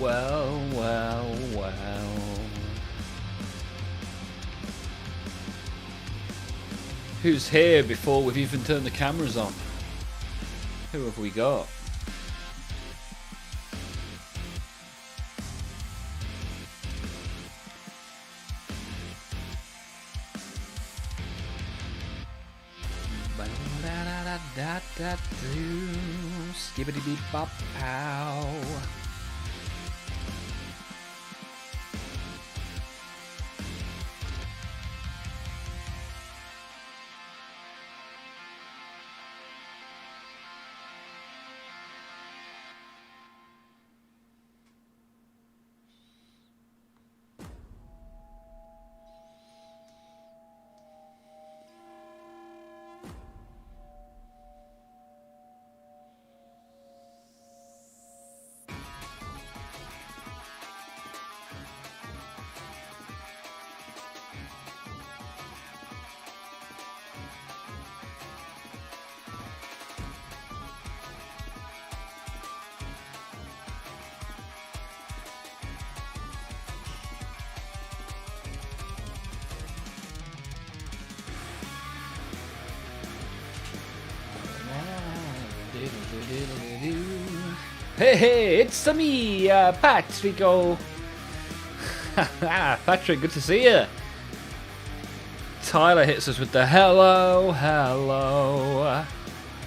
well, well, well. Who's here before we've even turned the cameras on? Who have we got? Skibbity beep bop pow. Hey, it's me, Patrick. Patrick, good to see you. Tyler hits us with the hello.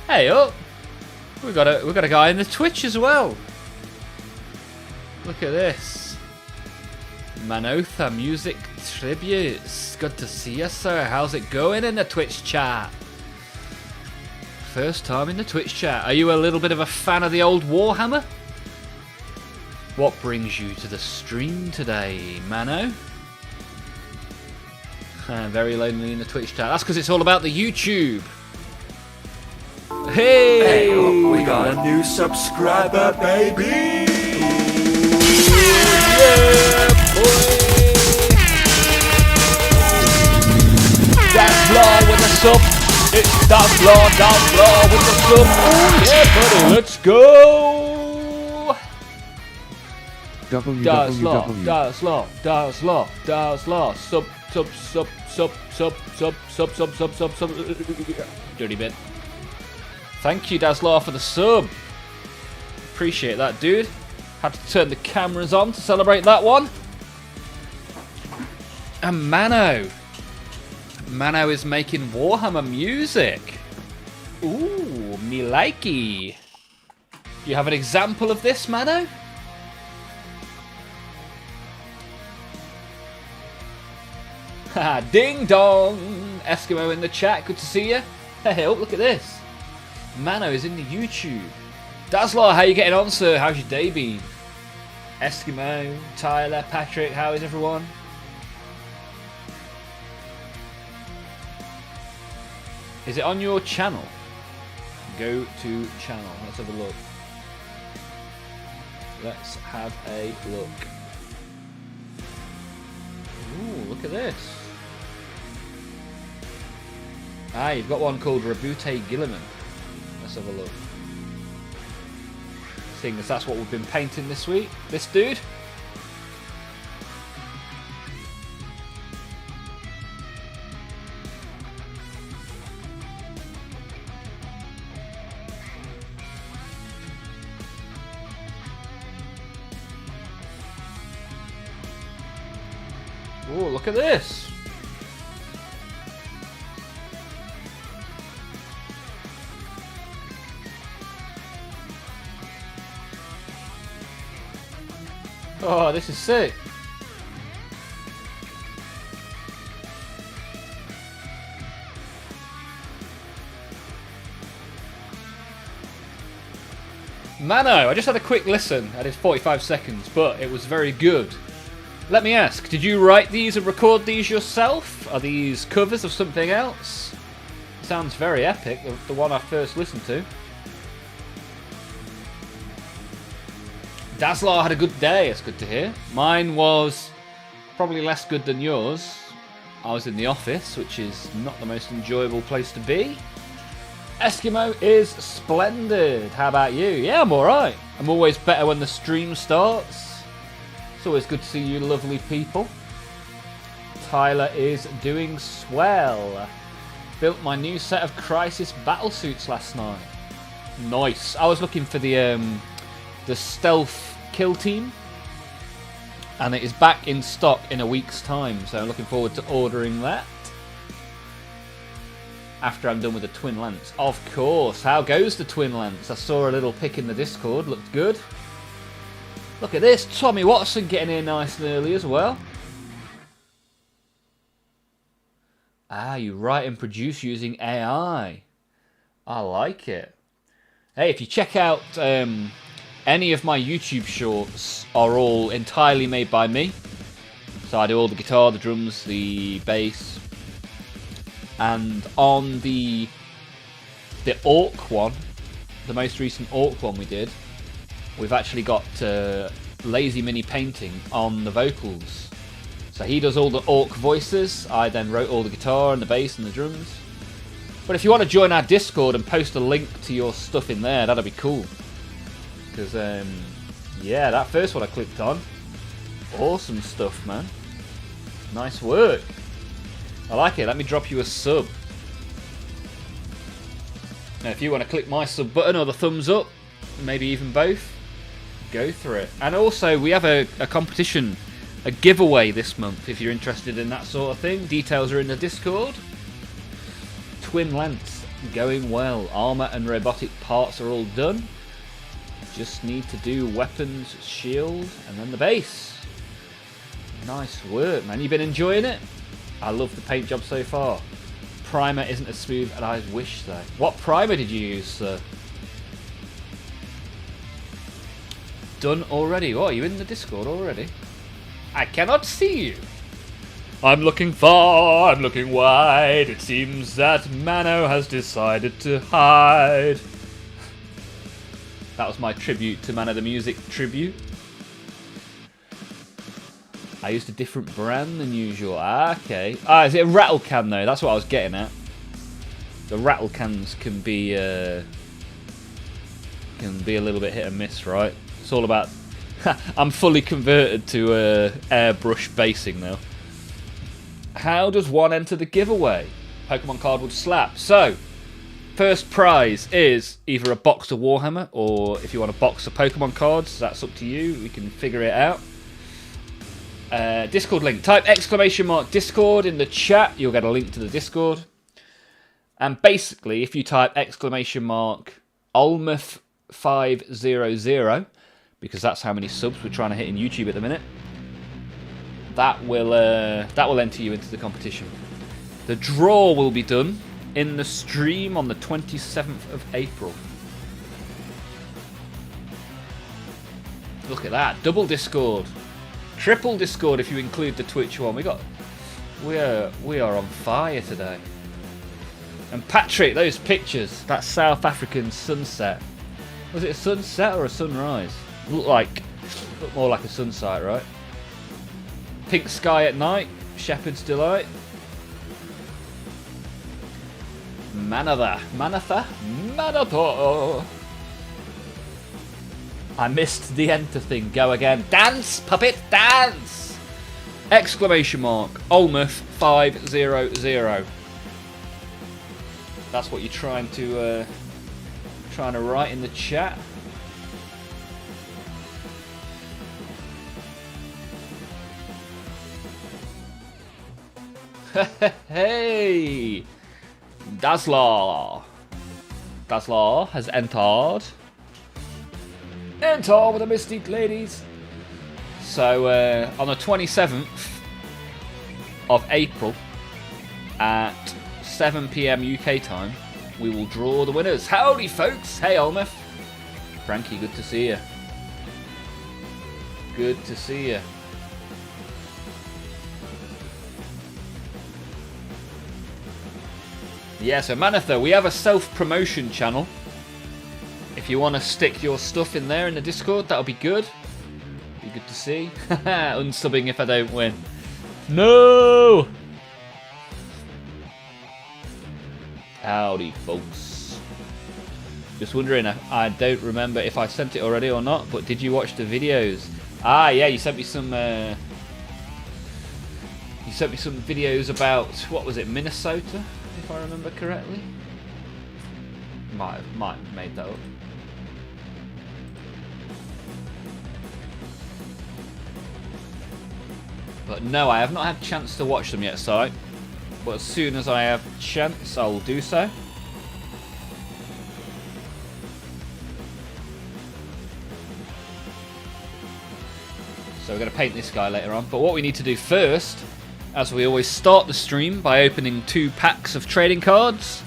Hey up, we got a guy in the Twitch as well. Look at this, Manotha Music Tributes. Good to see you, sir. How's it going in the Twitch chat? First time in the Twitch chat. Are you a little bit of a fan of the old Warhammer? What brings you to the stream today, Mano? Very lonely in the Twitch chat. That's because it's all about the YouTube. Hey! Look, we got a new subscriber, baby! Yeah, boy! That's Law with a sub. It's That's Law with a sub. Oh yeah, buddy, let's go! Das Law, sub. Dirty bit. Thank you, Das Law, for the sub. Appreciate that, dude. Had to turn the cameras on to celebrate that one. And Mano is making Warhammer music. Ooh, me likey. Do you have an example of this, Mano? Ding dong! Eskimo in the chat, good to see you. Hey, oh, look at this. Mano is in the YouTube. Dazzler, how you getting on, sir? How's your day been? Eskimo, Tyler, Patrick, how is everyone? Is it on your channel? Go to channel. Let's have a look. Let's have a look. Ooh, look at this. Ah, you've got one called Rabute Gilliman. Let's have a look. Seeing as that's what we've been painting this week. This dude. Oh, look at this. Oh, this is sick. Mano, I just had a quick listen. I did 45 seconds, but it was very good. Let me ask, did you write these and record these yourself? Are these covers of something else? Sounds very epic, the one I first listened to. Dazzler had a good day, it's good to hear. Mine was probably less good than yours. I was in the office, which is not the most enjoyable place to be. Eskimo is splendid. How about you? Yeah, I'm alright. I'm always better when the stream starts. It's always good to see you lovely people. Tyler is doing swell. Built my new set of Crisis battlesuits last night. Nice. I was looking for the stealth kill team, and it is back in stock in a week's time, so I'm looking forward to ordering that after I'm done with the twin lance. Of course. How goes the twin lance? I saw a little pic in the Discord. Looked good. Look at this. Tommy Watson getting here nice and early as well. Ah, you write and produce using AI. I like it. Hey, if you check out any of my YouTube shorts, are all entirely made by me. So I do all the guitar, the drums, the bass. And on the Orc one, the most recent Orc one we did, we've actually got Lazy Mini painting on the vocals. So he does all the Orc voices. I then wrote all the guitar and the bass and the drums. But if you want to join our Discord and post a link to your stuff in there, that'd be cool. Because, yeah, that first one I clicked on, awesome stuff, man. Nice work. I like it. Let me drop you a sub. Now, if you want to click my sub button or the thumbs up, maybe even both, go for it. And also, we have a competition, a giveaway this month, if you're interested in that sort of thing. Details are in the Discord. Twin lance going well. Armor and robotic parts are all done. Just need to do weapons, shield, and then the base. Nice work, man. You been enjoying it? I love the paint job so far. Primer isn't as smooth as I wish, though. What primer did you use, sir? Done already? Oh, are you in the Discord already? I cannot see you. I'm looking far, I'm looking wide. It seems that Mano has decided to hide. That was my tribute to Mano the Music tribute. I used a different brand than usual. Ah, okay. Ah, is it a rattle can though? That's what I was getting at. The rattle cans can be a little bit hit and miss, right? It's all about. I'm fully converted to airbrush basing now. How does one enter the giveaway? Pokemon card would slap. So, first prize is either a box of Warhammer, or if you want a box of Pokemon cards, that's up to you. We can figure it out. Discord link. Type !Discord in the chat. You'll get a link to the Discord. And basically, if you type Olmaph 500, because that's how many subs we're trying to hit in YouTube at the minute, that will enter you into the competition. The draw will be done in the stream on the 27th of April. Look at that. Double Discord. Triple Discord if you include the Twitch one. We are on fire today. And Patrick, those pictures, that South African sunset. Was it a sunset or a sunrise? Looked more like a sunset, right? Pink sky at night, Shepherd's Delight. Manatha. I missed the enter thing. Go again. Dance, puppet, dance! Olmaph 500. That's what you're trying to write in the chat. Hey! Dazzler has entered. Enter with the Mystic Ladies. So on the 27th of April at 7 PM UK time, we will draw the winners. Howdy, folks. Hey, Olmaph. Frankie, good to see you. Good to see you. Yeah, so Manatha, we have a self-promotion channel. If you want to stick your stuff in there in the Discord, that'll be good. Be good to see. Unsubbing if I don't win. No! Howdy, folks. Just wondering, I don't remember if I sent it already or not, but did you watch the videos Ah, yeah, you sent me some. You sent me some videos about, what was it, Minnesota, if I remember correctly. Might have made that up. But no, I have not had a chance to watch them yet, so. But as soon as I have a chance, I will do so. So we're going to paint this guy later on. But what we need to do first, as we always start the stream by opening 2 packs of trading cards,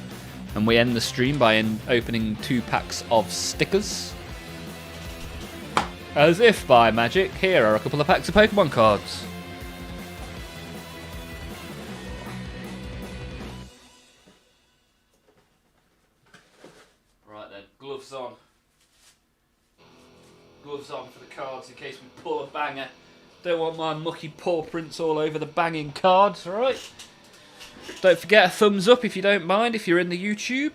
and we end the stream by opening 2 packs of stickers. As if by magic, here are a couple of packs of Pokemon cards. Right then, gloves on. Gloves on for the cards in case we pull a banger. Don't want my mucky paw prints all over the banging cards, alright? Don't forget a thumbs up if you don't mind, if you're in the YouTube.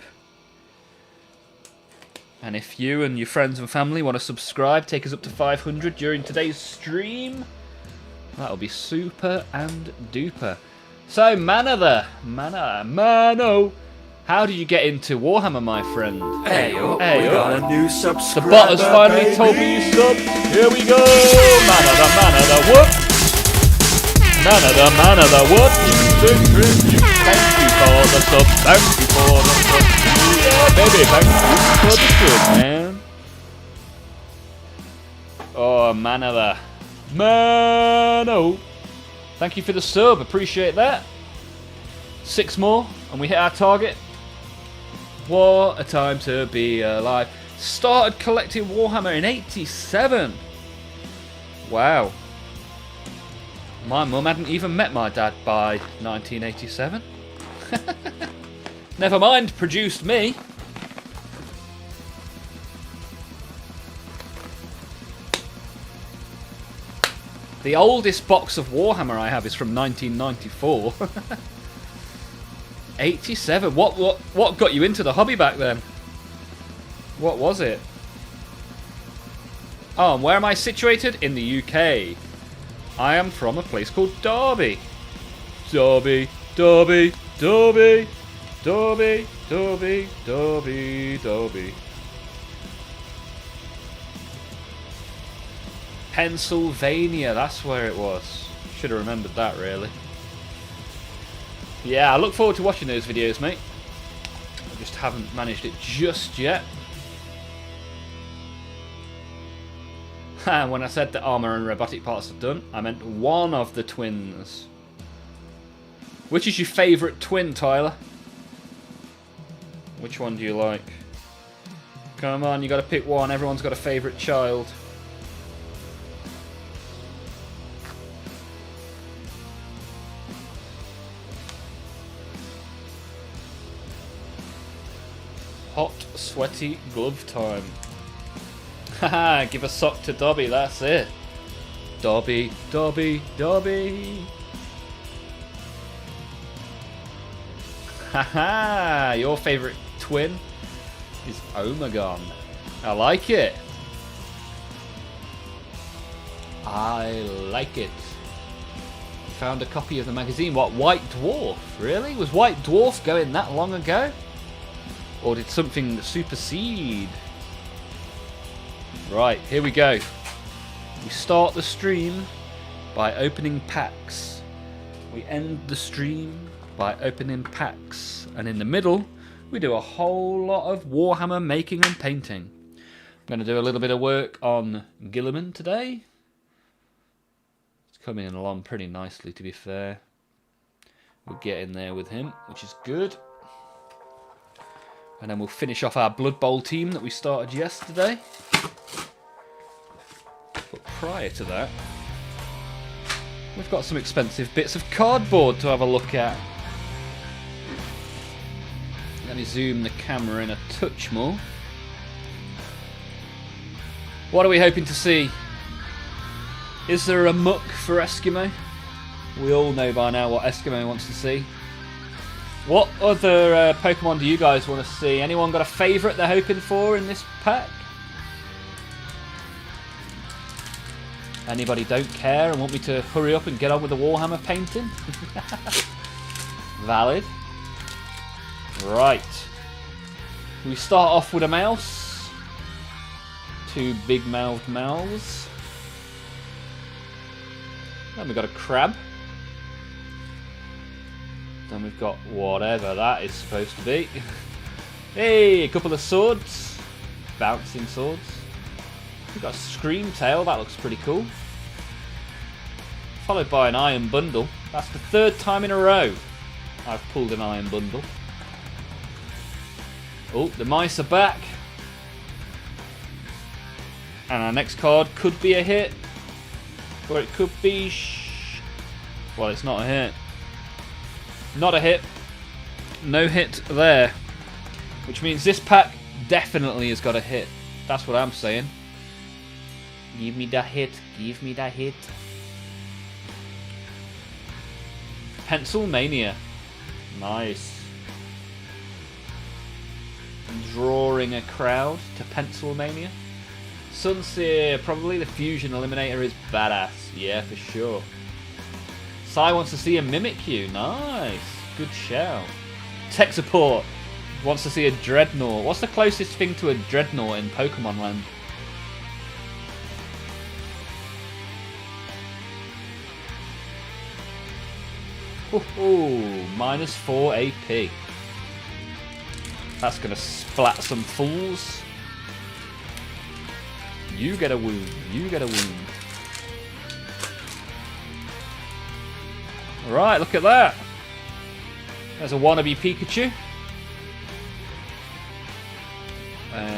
And if you and your friends and family want to subscribe, take us up to 500 during today's stream, that'll be super and duper. So, Mano, how did you get into Warhammer, my friend? Heyo, we got a new subscriber. The bot has finally told me you subbed. Here we go. Manada, whoop. Manada, whoop. Thank you for the sub. Thank you for the sub. Yeah, baby, thank you for the sub, man. Oh, Manada. Mano. Thank you for the sub. Appreciate that. 6 more, and we hit our target. What a time to be alive. Started collecting Warhammer in 87. Wow. My mum hadn't even met my dad by 1987. Never mind, produced me. The oldest box of Warhammer I have is from 1994. 87. What got you into the hobby back then? What was it? Oh, and where am I situated? In the UK. I am from a place called Derby. Derby. Pennsylvania, that's where it was. Should have remembered that, really. Yeah, I look forward to watching those videos, mate. I just haven't managed it just yet. When I said that armor and robotic parts are done, I meant one of the twins. Which is your favourite twin, Tyler? Which one do you like? Come on, you got to pick one. Everyone's got a favourite child. Hot, sweaty glove time. Haha, give a sock to Dobby, that's it. Dobby. Haha, your favourite twin is Omegon. I like it. I like it. Found a copy of the magazine. What, White Dwarf? Really? Was White Dwarf going that long ago? Or did something supersede? Right, here we go. We start the stream by opening packs. We end the stream by opening packs. And in the middle, we do a whole lot of Warhammer making and painting. I'm going to do a little bit of work on Gilliman today. It's coming along pretty nicely, to be fair. We'll get in there with him, which is good. And then we'll finish off our Blood Bowl team that we started yesterday. But prior to that, we've got some expensive bits of cardboard to have a look at. Let me zoom the camera in a touch more. What are we hoping to see? Is there a muck for Eskimo? We all know by now what Eskimo wants to see. What other Pokemon do you guys want to see? Anyone got a favourite they're hoping for in this pack? Anybody don't care and want me to hurry up and get on with the Warhammer painting? Valid. Right. We start off with a mouse. 2 big-mouthed mouths. Then we've got a crab. Then we've got whatever that is supposed to be. Hey, a couple of swords. Bouncing swords. We've got a scream tail, that looks pretty cool. Followed by an iron bundle. That's the 3rd time in a row I've pulled an iron bundle. Oh, the mice are back. And our next card could be a hit. Or it could be... Well, it's not a hit. Not a hit. No hit there. Which means this pack definitely has got a hit. That's what I'm saying. Give me that hit. Give me that hit. Pencil Mania. Nice. Drawing a crowd to Pencil Mania. Sunseer. Probably the Fusion Eliminator is badass. Yeah, for sure. Sai wants to see a Mimikyu. Nice. Good shout. Tech Support wants to see a Dreadnought. What's the closest thing to a Dreadnought in Pokemon Land? Ooh, -4 AP. That's going to splat some fools. You get a wound. You get a wound. Alright, look at that. There's a wannabe Pikachu.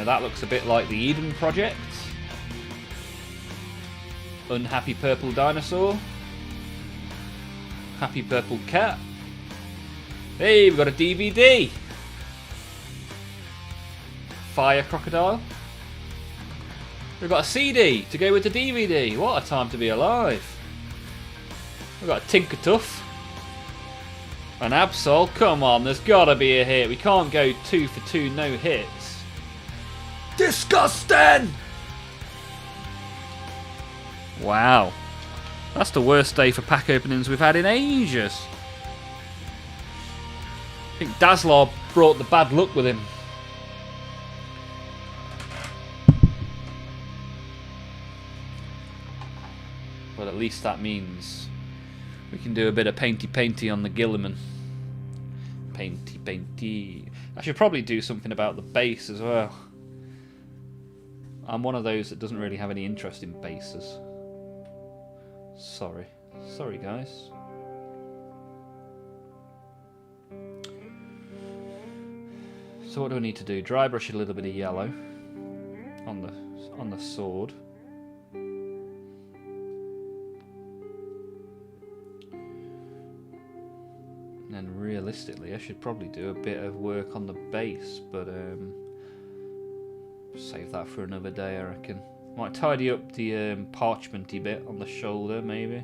That looks a bit like the Eden Project. Unhappy Purple Dinosaur. Happy Purple Cat. Hey, we've got a DVD. Fire Crocodile. We've got a CD to go with the DVD. What a time to be alive. We've got a Tinkertuff. An Absol. Come on, there's got to be a hit. We can't go 2 for 2, no hits. Disgusting! Wow. That's the worst day for pack openings we've had in ages. I think Dazzler brought the bad luck with him. Well, at least that means we can do a bit of painty on the Gilliman. Painty. I should probably do something about the base as well. I'm one of those that doesn't really have any interest in bases. Sorry guys. So what do I need to do? Dry brush a little bit of yellow on the sword. And then realistically I should probably do a bit of work on the base, but save that for another day, I reckon. Might tidy up the parchmenty bit on the shoulder, maybe.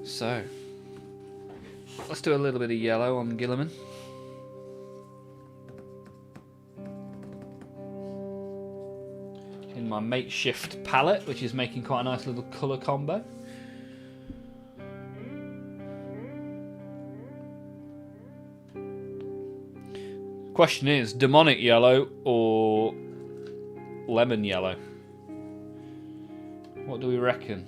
So, let's do a little bit of yellow on Gilliman. In my makeshift palette, which is making quite a nice little colour combo. Question is, demonic yellow or lemon yellow? What do we reckon?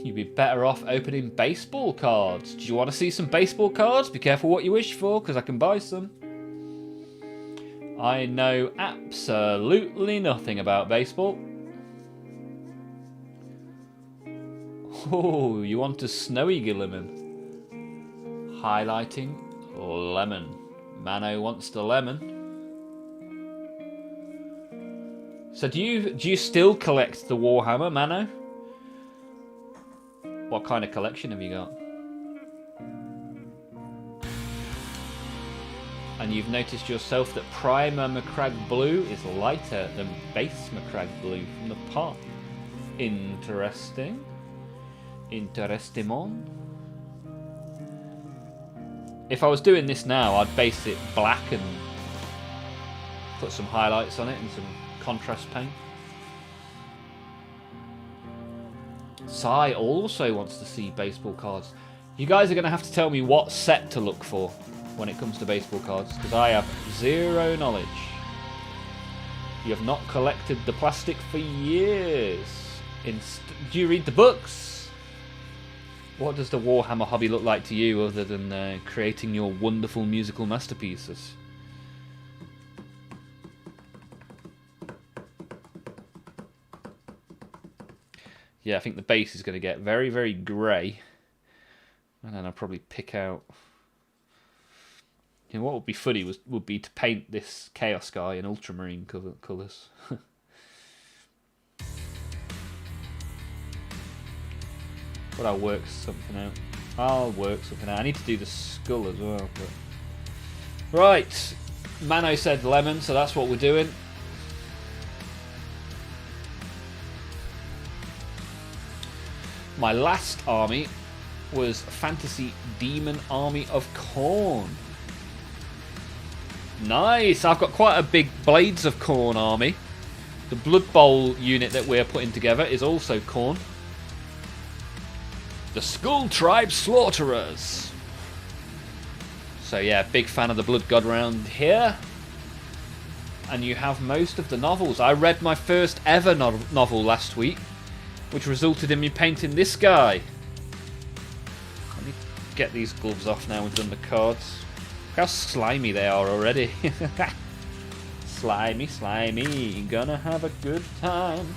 You'd be better off opening baseball cards. Do you want to see some baseball cards? Be careful what you wish for, because I can buy some. I know absolutely nothing about baseball. Oh, you want a snowy Gilliman? Highlighting lemon. Mano wants the lemon. So do you still collect the Warhammer, Mano? What kind of collection have you got? And you've noticed yourself that Primer Macragge Blue is lighter than Base Macragge Blue from the pot. Interesting. Interestimon. If I was doing this now, I'd base it black and put some highlights on it and some contrast paint. Sai also wants to see baseball cards. You guys are going to have to tell me what set to look for when it comes to baseball cards, because I have zero knowledge. You have not collected the plastic for years. Do you read the books? What does the Warhammer hobby look like to you other than creating your wonderful musical masterpieces? Yeah, I think the base is going to get very, very grey. And then I'll probably pick out... You know, what would be funny would be to paint this Chaos guy in ultramarine colours. But I'll work something out. I need to do the skull as well. But... Right. Mano said lemon, so that's what we're doing. My last army was Fantasy Demon Army of Khorne. Nice! I've got quite a big Blades of Khorne army. The Blood Bowl unit that we're putting together is also Khorne. The Skull Tribe Slaughterers. So yeah, big fan of the Blood God round here. And you have most of the novels. I read my first ever novel last week, which resulted in me painting this guy. Let me get these gloves off now we've done the cards. Look how slimy they are already. Slimy, slimy, gonna have a good time.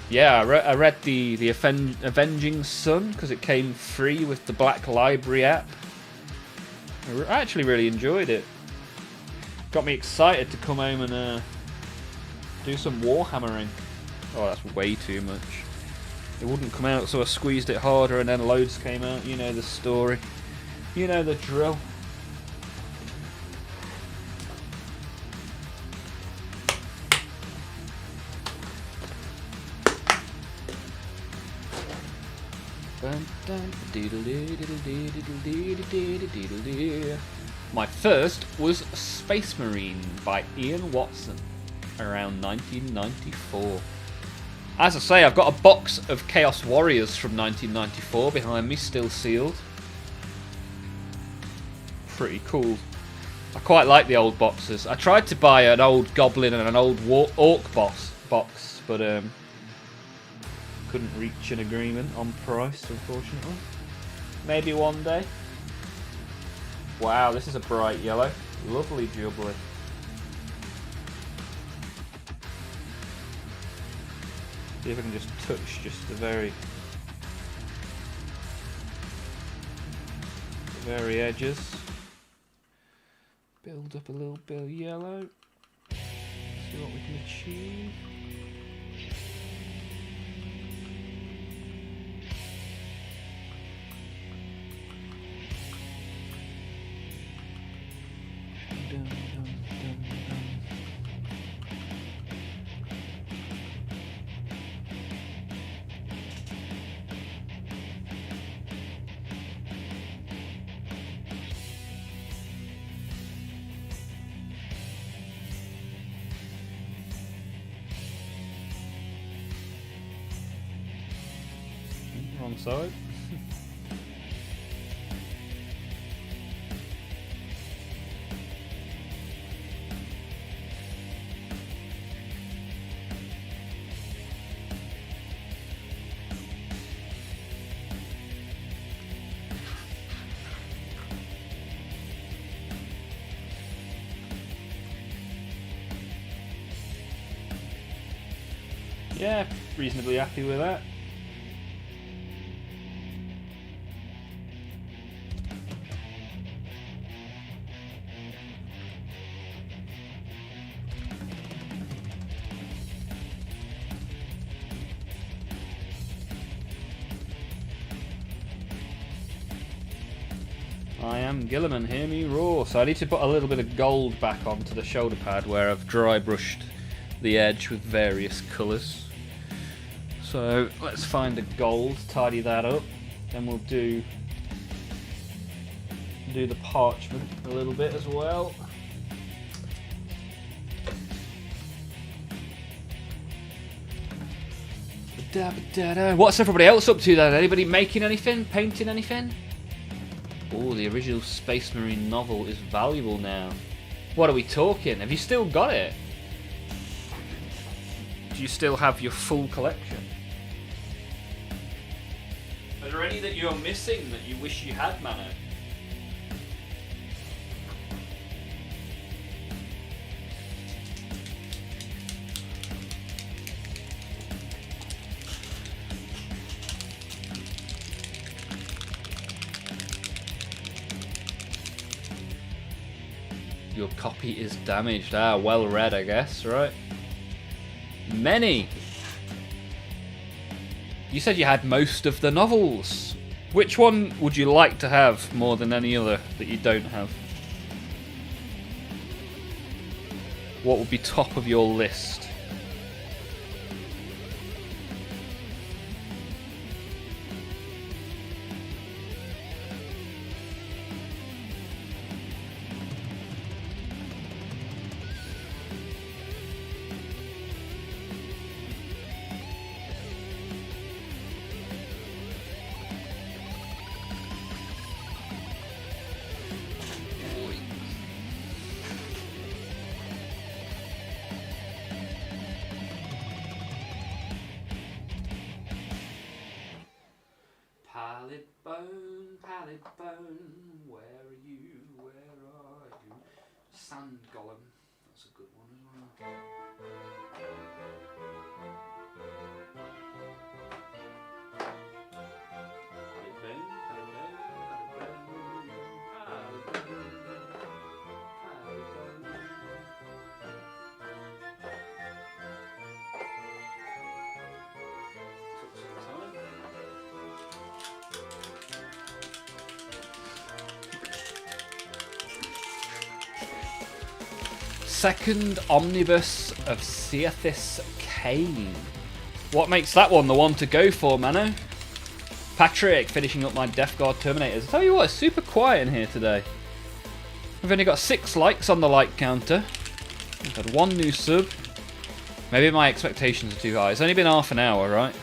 Yeah, I read the Avenging Sun because it came free with the Black Library app. I actually really enjoyed it. Got me excited to come home and do some Warhammering. Oh, that's way too much. It wouldn't come out, so I squeezed it harder and then loads came out. You know the story. You know the drill. My first was Space Marine by Ian Watson around 1994. As I say, I've got a box of Chaos Warriors from 1994 behind me, still sealed. Pretty cool. I quite like the old boxes. I tried to buy an old Goblin and an old Orc box, but couldn't reach an agreement on price, unfortunately. Maybe one day. Wow, this is a bright yellow. Lovely jubbly. See if I can just touch just the very edges. Build up a little bit of yellow. See what we can achieve. Dun, dun, dun, dun. Wrong side. Yeah, reasonably happy with that. I am Gilliman, hear me roar. So I need to put a little bit of gold back onto the shoulder pad where I've dry brushed the edge with various colours. So let's find the gold, tidy that up. Then we'll do the parchment a little bit as well. What's everybody else up to then? Anybody making anything? Painting anything? Oh, the original Space Marine novel is valuable now. What are we talking? Have you still got it? Do you still have your full collection? Are there any that you're missing that you wish you had, Mano? Your copy is damaged. Ah, well read, I guess, right? Many! You said you had most of the novels. Which one would you like to have more than any other that you don't have? What would be top of your list? Pallid bone, where are you, where are you? Sand golem, that's a good one as well. Pallid bone, pallid bone, pallid bone, pallid bone, pallid bone. Took some time. Second omnibus of Seathis Kane. What makes that one the one to go for, Mano? Patrick, finishing up my Death Guard Terminators. I tell you what, it's super quiet in here today. We've only got 6 likes on the like counter. We've had 1 new sub. Maybe my expectations are too high. It's only been half an hour, right?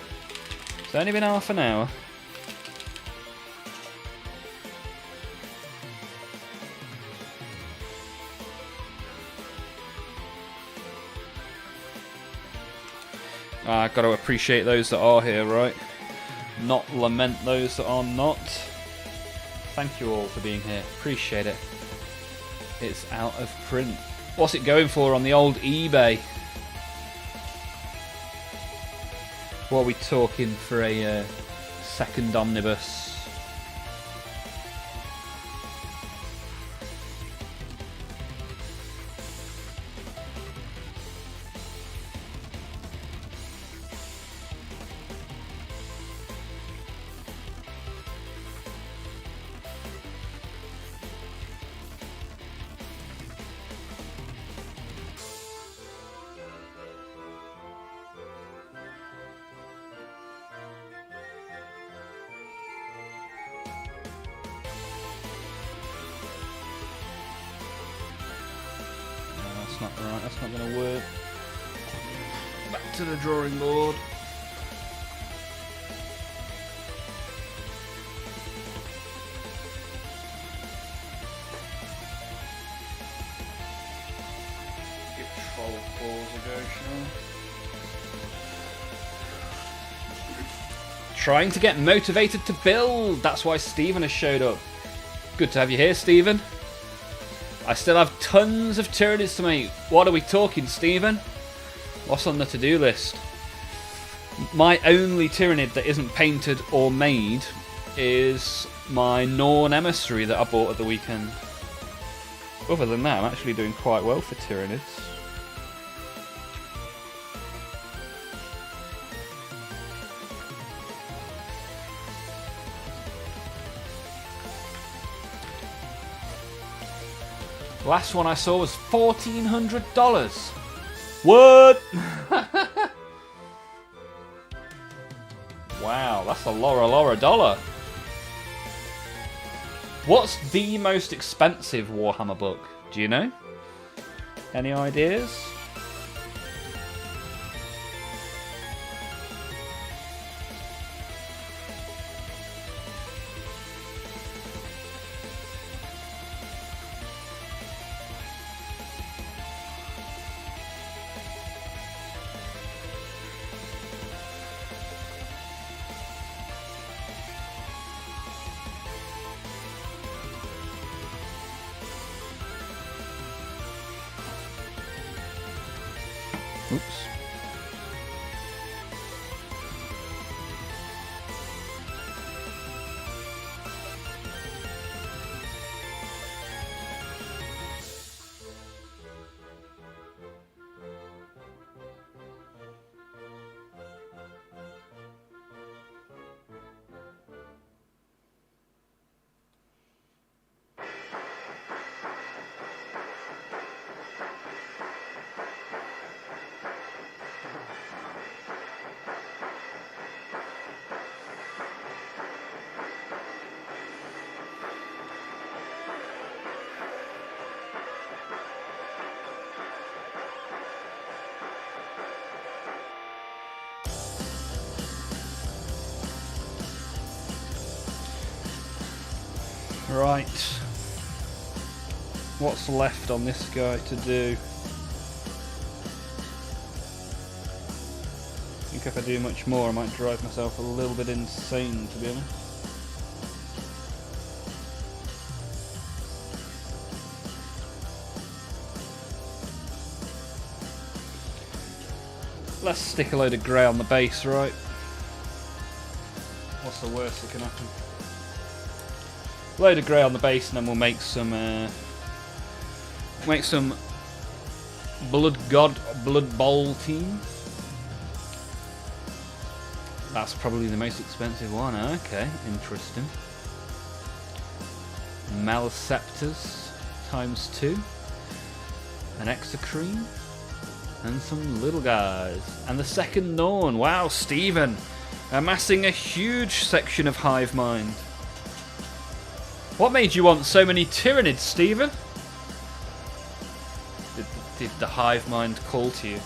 It's only been half an hour. Got to appreciate those that are here, right? Not lament those that are not. Thank you all for being here. Appreciate it. It's out of print. What's it going for on the old eBay? What are we talking for a second omnibus? That's not going to work. Back to the drawing board. Give Troll Claws a go, shall we? Trying to get motivated to build. That's why Stephen has showed up. Good to have you here, Stephen. I still have tons of Tyranids to make. What are we talking, Stephen? What's on the to-do list? My only Tyranid that isn't painted or made is my Norn Emissary that I bought at the weekend. Other than that, I'm actually doing quite well for Tyranids. Last one I saw was $1,400. What? Wow, that's a Laura dollar. What's the most expensive Warhammer book? Do you know? Any ideas? Oops. Right. What's left on this guy to do? I think if I do much more I might drive myself a little bit insane, to be honest. Let's stick a load of grey on the base, right? What's the worst that can happen? Load of grey on the base, and then we'll make some Blood Bowl team. That's probably the most expensive one. Okay, interesting. Maleceptors ×2, an Exocrine, and some little guys, and the second Norn. Wow, Stephen, amassing a huge section of hive mind. What made you want so many Tyranids, Stephen? Did the hive mind call to you?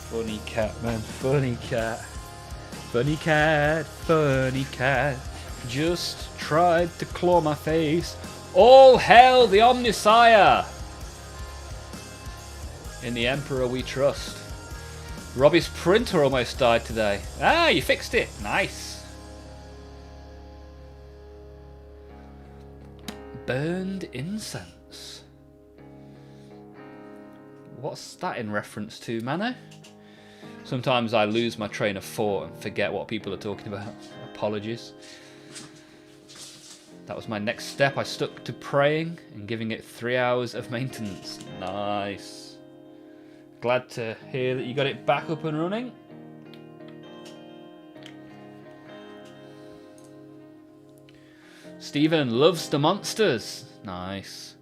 Funny cat, man. Funny cat. Funny cat. Funny cat. Just tried to claw my face. All hail the Omnisire! In the Emperor we trust. Robbie's printer almost died today. Ah, you fixed it. Nice. Burned incense. What's that in reference to, Mano? Sometimes I lose my train of thought and forget what people are talking about. Apologies. That was my next step. I stuck to praying and giving it 3 hours of maintenance. Nice. Glad to hear that you got it back up and running. Stephen loves the monsters. Nice.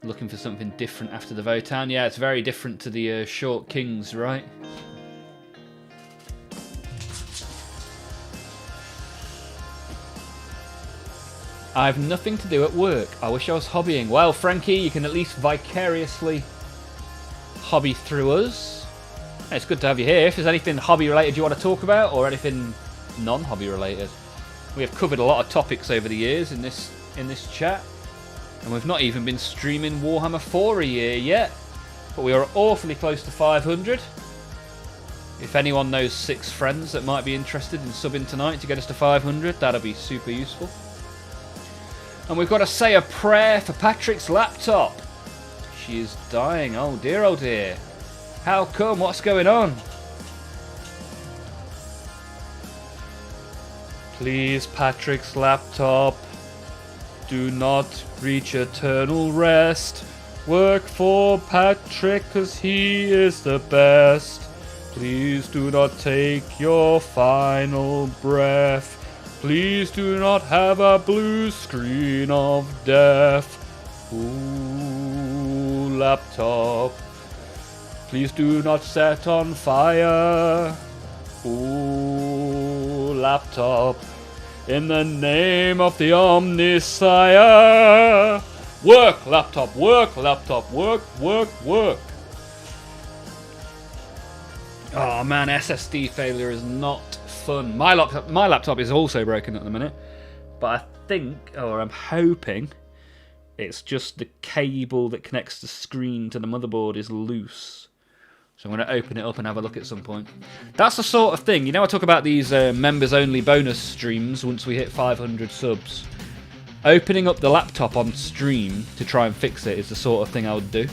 Looking for something different after the Votan. Yeah, it's very different to the Short Kings, right? I have nothing to do at work. I wish I was hobbying. Well, Frankie, you can at least vicariously hobby through us. It's good to have you here. If there's anything hobby related you want to talk about, or anything non-hobby related. We have covered a lot of topics over the years in this chat, and we've not even been streaming Warhammer 4 a year yet, but we are awfully close to 500. If anyone knows 6 friends that might be interested in subbing tonight to get us to 500, that'll be super useful. And we've got to say a prayer for Patrick's laptop. She is dying. Oh dear, oh dear. How come? What's going on? Please, Patrick's laptop. do not reach eternal rest. Work for Patrick, 'cause he is the best. Please do not take your final breath. Please do not have a blue screen of death. Ooh, laptop. Please do not set on fire. Ooh, laptop. In the name of the Omnisire. Work, laptop, work, laptop, work, work, work. Oh man, SSD failure is not fun. My laptop is also broken at the minute, but I think, or I'm hoping, it's just the cable that connects the screen to the motherboard is loose. So I'm going to open it up and have a look at some point. That's the sort of thing, you know, I talk about these members-only bonus streams once we hit 500 subs. Opening up the laptop on stream to try and fix it is the sort of thing I would do.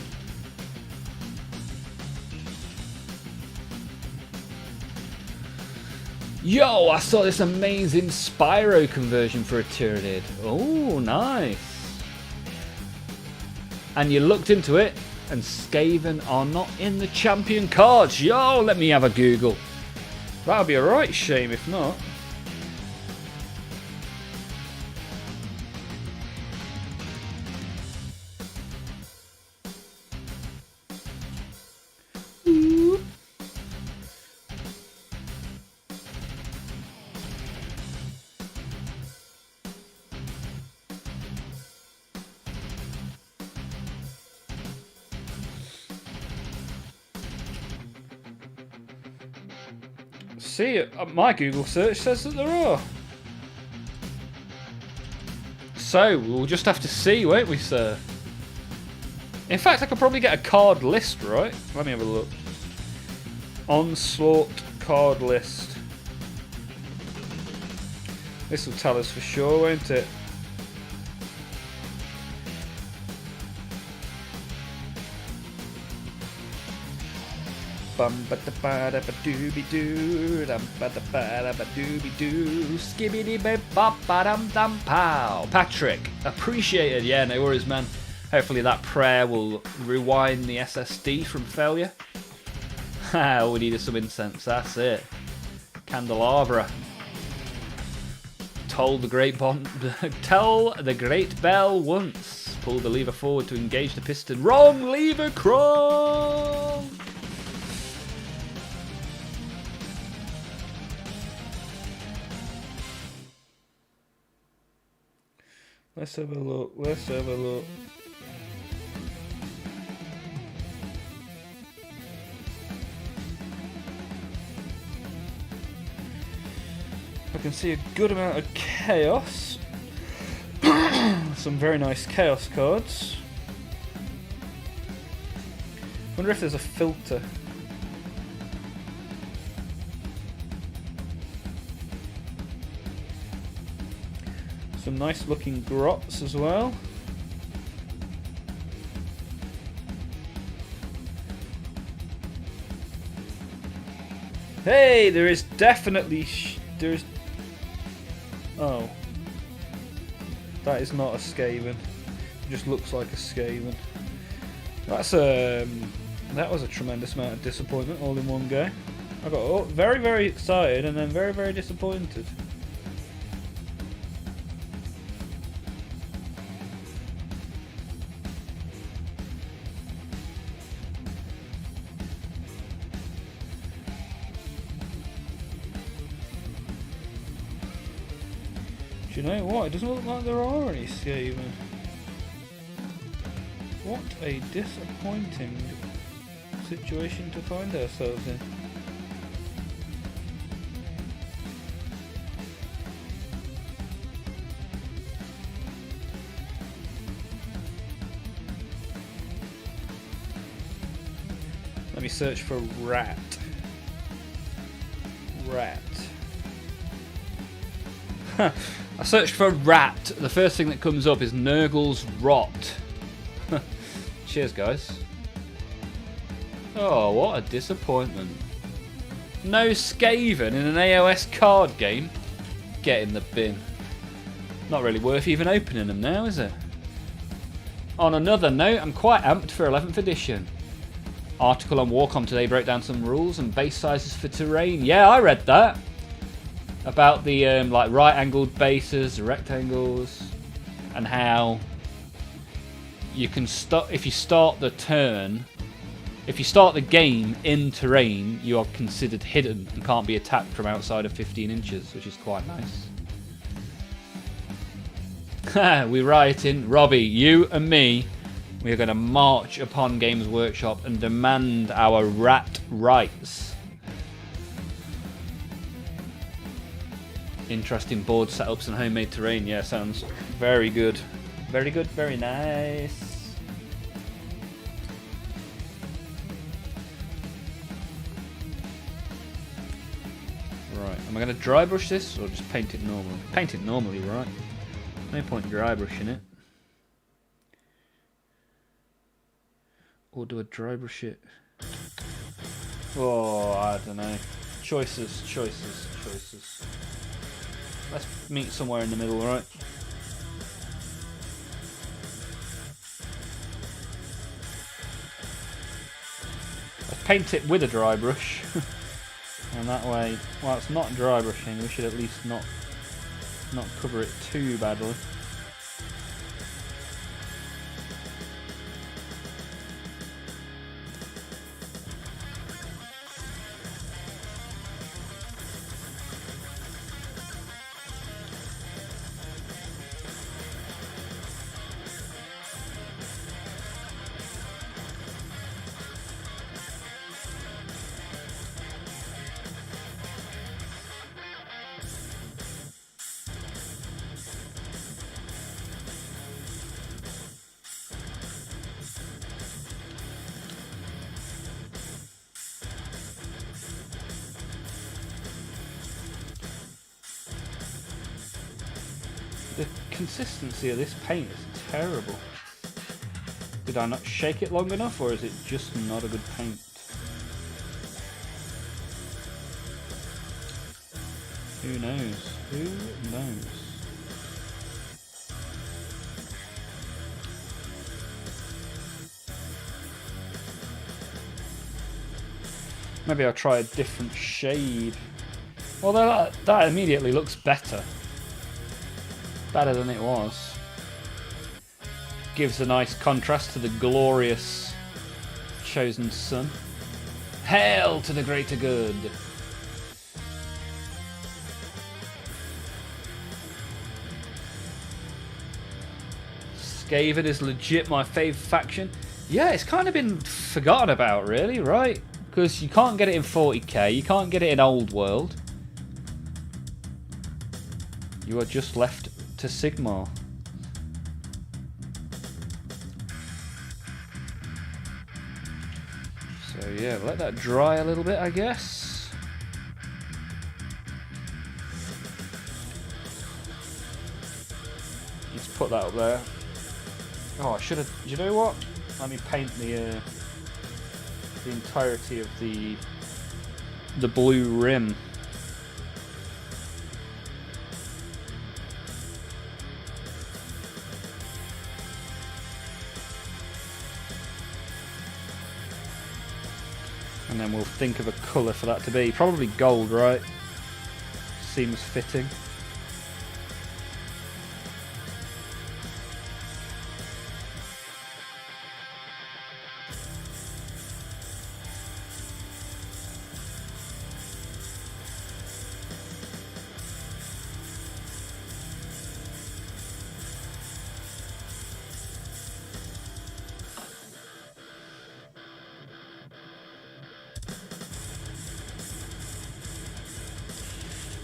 Yo, I saw this amazing Spyro conversion for a Tyranid. Oh, nice. And you looked into it, and Skaven are not in the champion cards. Yo, let me have a Google. That would be a right shame if not. See, my Google search says that there are. So, we'll just have to see, won't we, sir? In fact, I could probably get a card list, right? Let me have a look. Onslaught card list. This will tell us for sure, won't it? Bum ba da ba da ba dooby doo, dum ba da ba da ba dooby doo, skibbity bip bop ba dum dum pow. Patrick, appreciated. Yeah, no worries, man. Hopefully that prayer will rewind the SSD from failure. All we need is some incense. That's it. Candelabra. Tell the great bell once. Pull the lever forward to engage the piston. Wrong lever, Chrome. Let's have a look, let's have a look. I can see a good amount of chaos. Some very nice chaos cards. Wonder if there's a filter. Some nice looking grots as well. Hey, there is definitely there's. Oh, that is not a Skaven. It just looks like a Skaven. That's that was a tremendous amount of disappointment all in one go. I got very, very excited and then very, very disappointed. Do you know what? It doesn't look like there are any Skaven. What a disappointing situation to find ourselves in. Let me search for rat. Rat. I searched for rat. The first thing that comes up is Nurgle's Rot. Cheers, guys. Oh, what a disappointment. No Skaven in an AOS card game? Get in the bin. Not really worth even opening them now, is it? On another note, I'm quite amped for 11th edition. Article on Warcom today broke down some rules and base sizes for terrain. Yeah, I read that. About the like right-angled bases, rectangles, and how you can start if you start the turn. If you start the game in terrain, you are considered hidden and can't be attacked from outside of 15 inches, which is quite nice. We rioting. Robbie, you and me, we are going to march upon Games Workshop and demand our rat rights. Interesting board setups and homemade terrain. Yeah, sounds very good. Very good, very nice. Right, am I going to dry brush this or just paint it normally? Paint it normally, right? No point dry brushing it. Or do I dry brush it? Oh, I don't know. Choices. Let's meet somewhere in the middle, right? Let's paint it with a dry brush. And that way, while it's not dry brushing, we should at least not cover it too badly. The consistency of this paint is terrible. Did I not shake it long enough, or is it just not a good paint? Who knows? Who knows? Maybe I'll try a different shade. Although that immediately looks better. Better than it was. Gives a nice contrast to the glorious chosen sun. Hail to the greater good! Skaven is legit my favourite faction. Yeah, it's kind of been forgotten about, really, right? Because you can't get it in 40k, you can't get it in Old World. You are just left to Sigmar. So yeah, let that dry a little bit, I guess. Let's put that up there. Oh, I should have. You know what? Let me paint the entirety of the blue rim. And then we'll think of a colour for that to be. Probably gold, right? Seems fitting.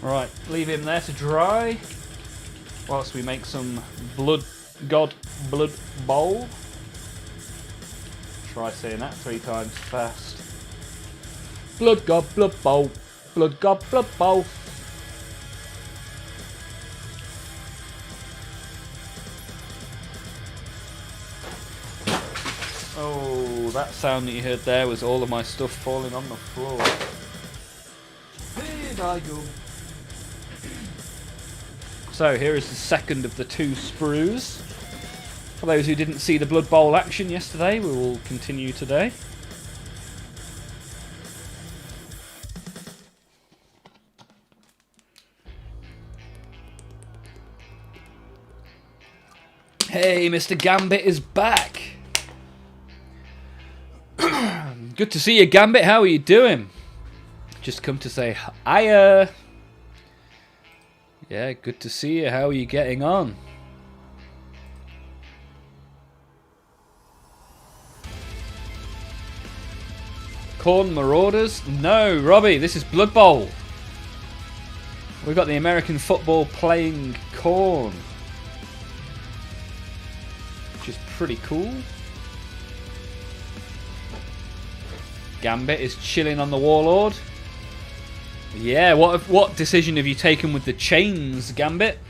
Right, leave him there to dry whilst we make some blood bowl. Try saying that 3 times fast. Blood god, blood bowl. Blood god, blood bowl. Oh, that sound that you heard there was all of my stuff falling on the floor. Here I go. So here is the second of the 2 sprues. For those who didn't see the Blood Bowl action yesterday, we will continue today. Hey, Mr. Gambit is back. Good to see you, Gambit. How are you doing? Just come to say hiya. Yeah, good to see you. How are you getting on? Corn Marauders? No, Robbie, this is Blood Bowl. We've got the American football playing Corn, which is pretty cool. Gambit is chilling on the Warlord. Yeah, what decision have you taken with the chains, Gambit?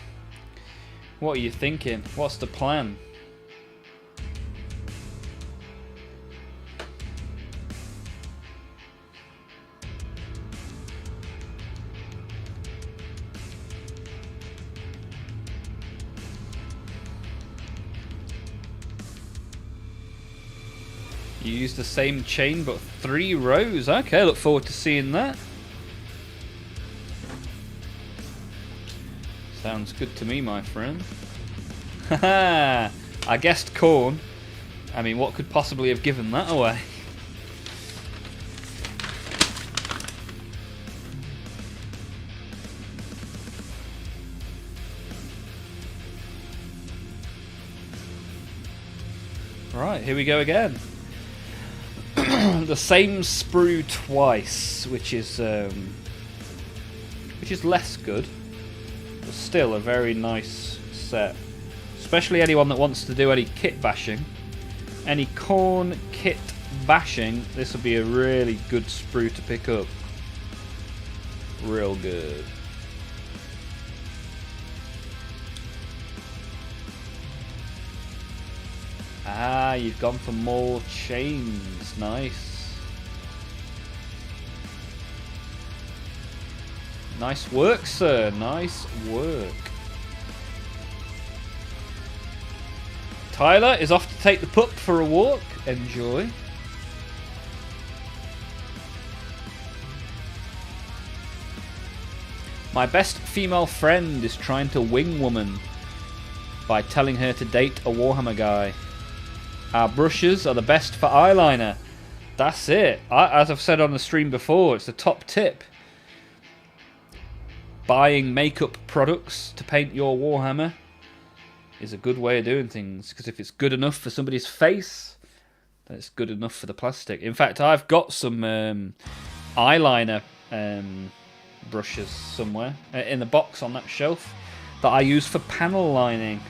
What are you thinking? What's the plan? You use the same chain but 3 rows. Okay, look forward to seeing that. Sounds good to me, my friend. Haha! I guessed corn. I mean, what could possibly have given that away? Right, here we go again. The same sprue twice, which is less good, but still a very nice set. Especially anyone that wants to do any kit bashing, any corn kit bashing. This will be a really good sprue to pick up. Real good. Ah, you've gone for more chains. Nice. Nice work, sir. Nice work. Tyler is off to take the pup for a walk. Enjoy. My best female friend is trying to wing woman by telling her to date a Warhammer guy. Our brushes are the best for eyeliner. That's it. As I've said on the stream before, it's the top tip. Buying makeup products to paint your Warhammer is a good way of doing things, because if it's good enough for somebody's face, then it's good enough for the plastic. In fact, I've got some eyeliner brushes somewhere in the box on that shelf that I use for panel lining.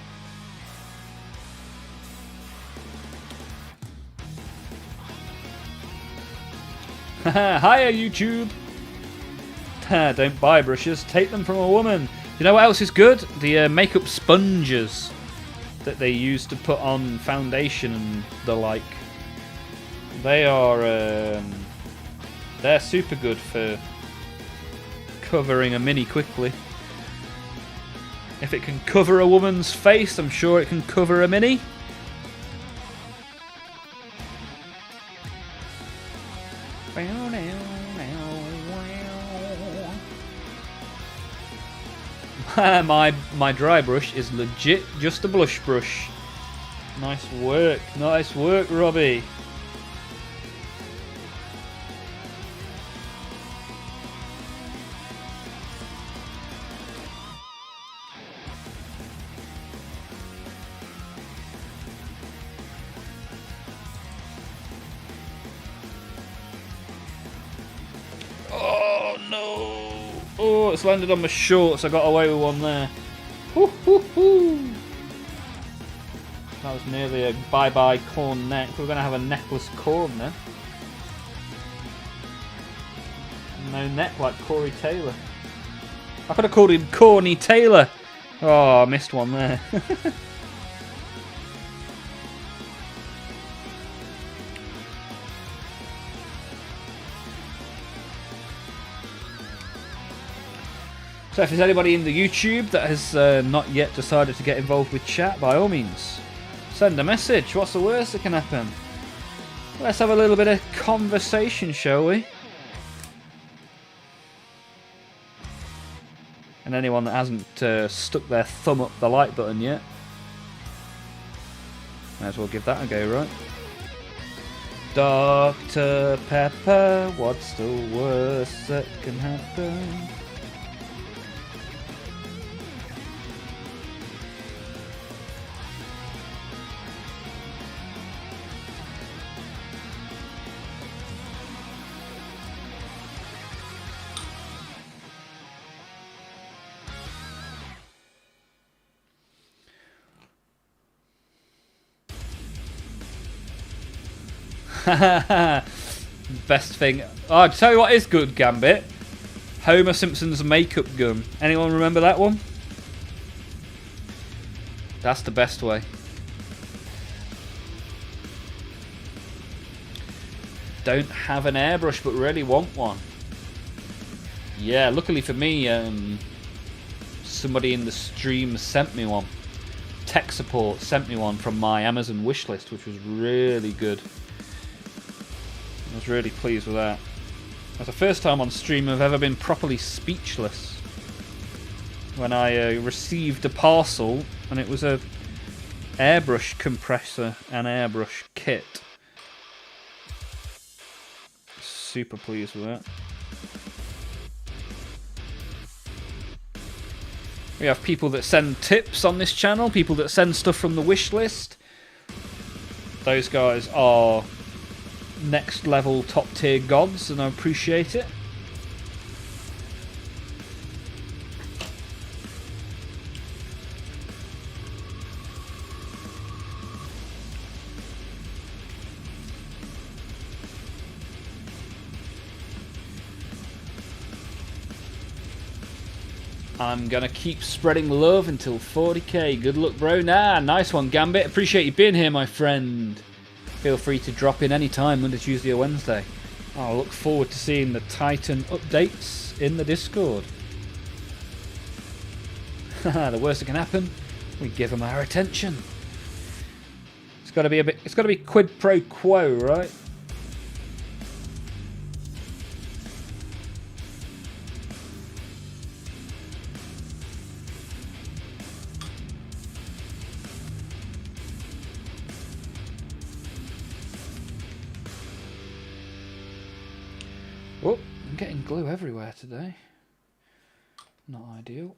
Hiya, YouTube. Don't buy brushes, take them from a woman. You know what else is good? The makeup sponges that they use to put on foundation and the like. They are they're super good for covering a mini quickly. If it can cover a woman's face, I'm sure it can cover a mini. My dry brush is legit just a blush brush. Nice work, Robbie. Oh no! Oh, it's landed on my shorts. I got away with one there. Woo-hoo-hoo. That was nearly a bye-bye corn neck. We're going to have a necklace corn then. No neck like Corey Taylor. I could have called him Corny Taylor. Oh, I missed one there. So if there's anybody in the YouTube that has not yet decided to get involved with chat, by all means, send a message. What's the worst that can happen? Let's have a little bit of conversation, shall we? And anyone that hasn't stuck their thumb up the like button yet, might as well give that a go, right? Dr. Pepper, what's the worst that can happen? Best thing. Oh, I'll tell you what is good, Gambit. Homer Simpson's makeup gun. Anyone remember that one? That's the best way. Don't have an airbrush but really want one. Yeah, luckily for me, somebody in the stream sent me one. Tech support sent me one from my Amazon wishlist, which was really good. I was really pleased with that. That's the first time on stream I've ever been properly speechless. When I received a parcel and it was a airbrush compressor and airbrush kit. Super pleased with that. We have people that send tips on this channel, people that send stuff from the wish list. Those guys are next level top tier gods and I appreciate it. I'm gonna keep spreading love until 40k. Good luck, bro. Nah, nice one, Gambit. Appreciate you being here, my friend. Feel free to drop in any time, Monday, Tuesday or Wednesday. I look forward to seeing the Titan updates in the Discord. The worst that can happen, we give them our attention. It's got to be a bit. It's got to be quid pro quo, right? Oh, I'm getting glue everywhere today. Not ideal.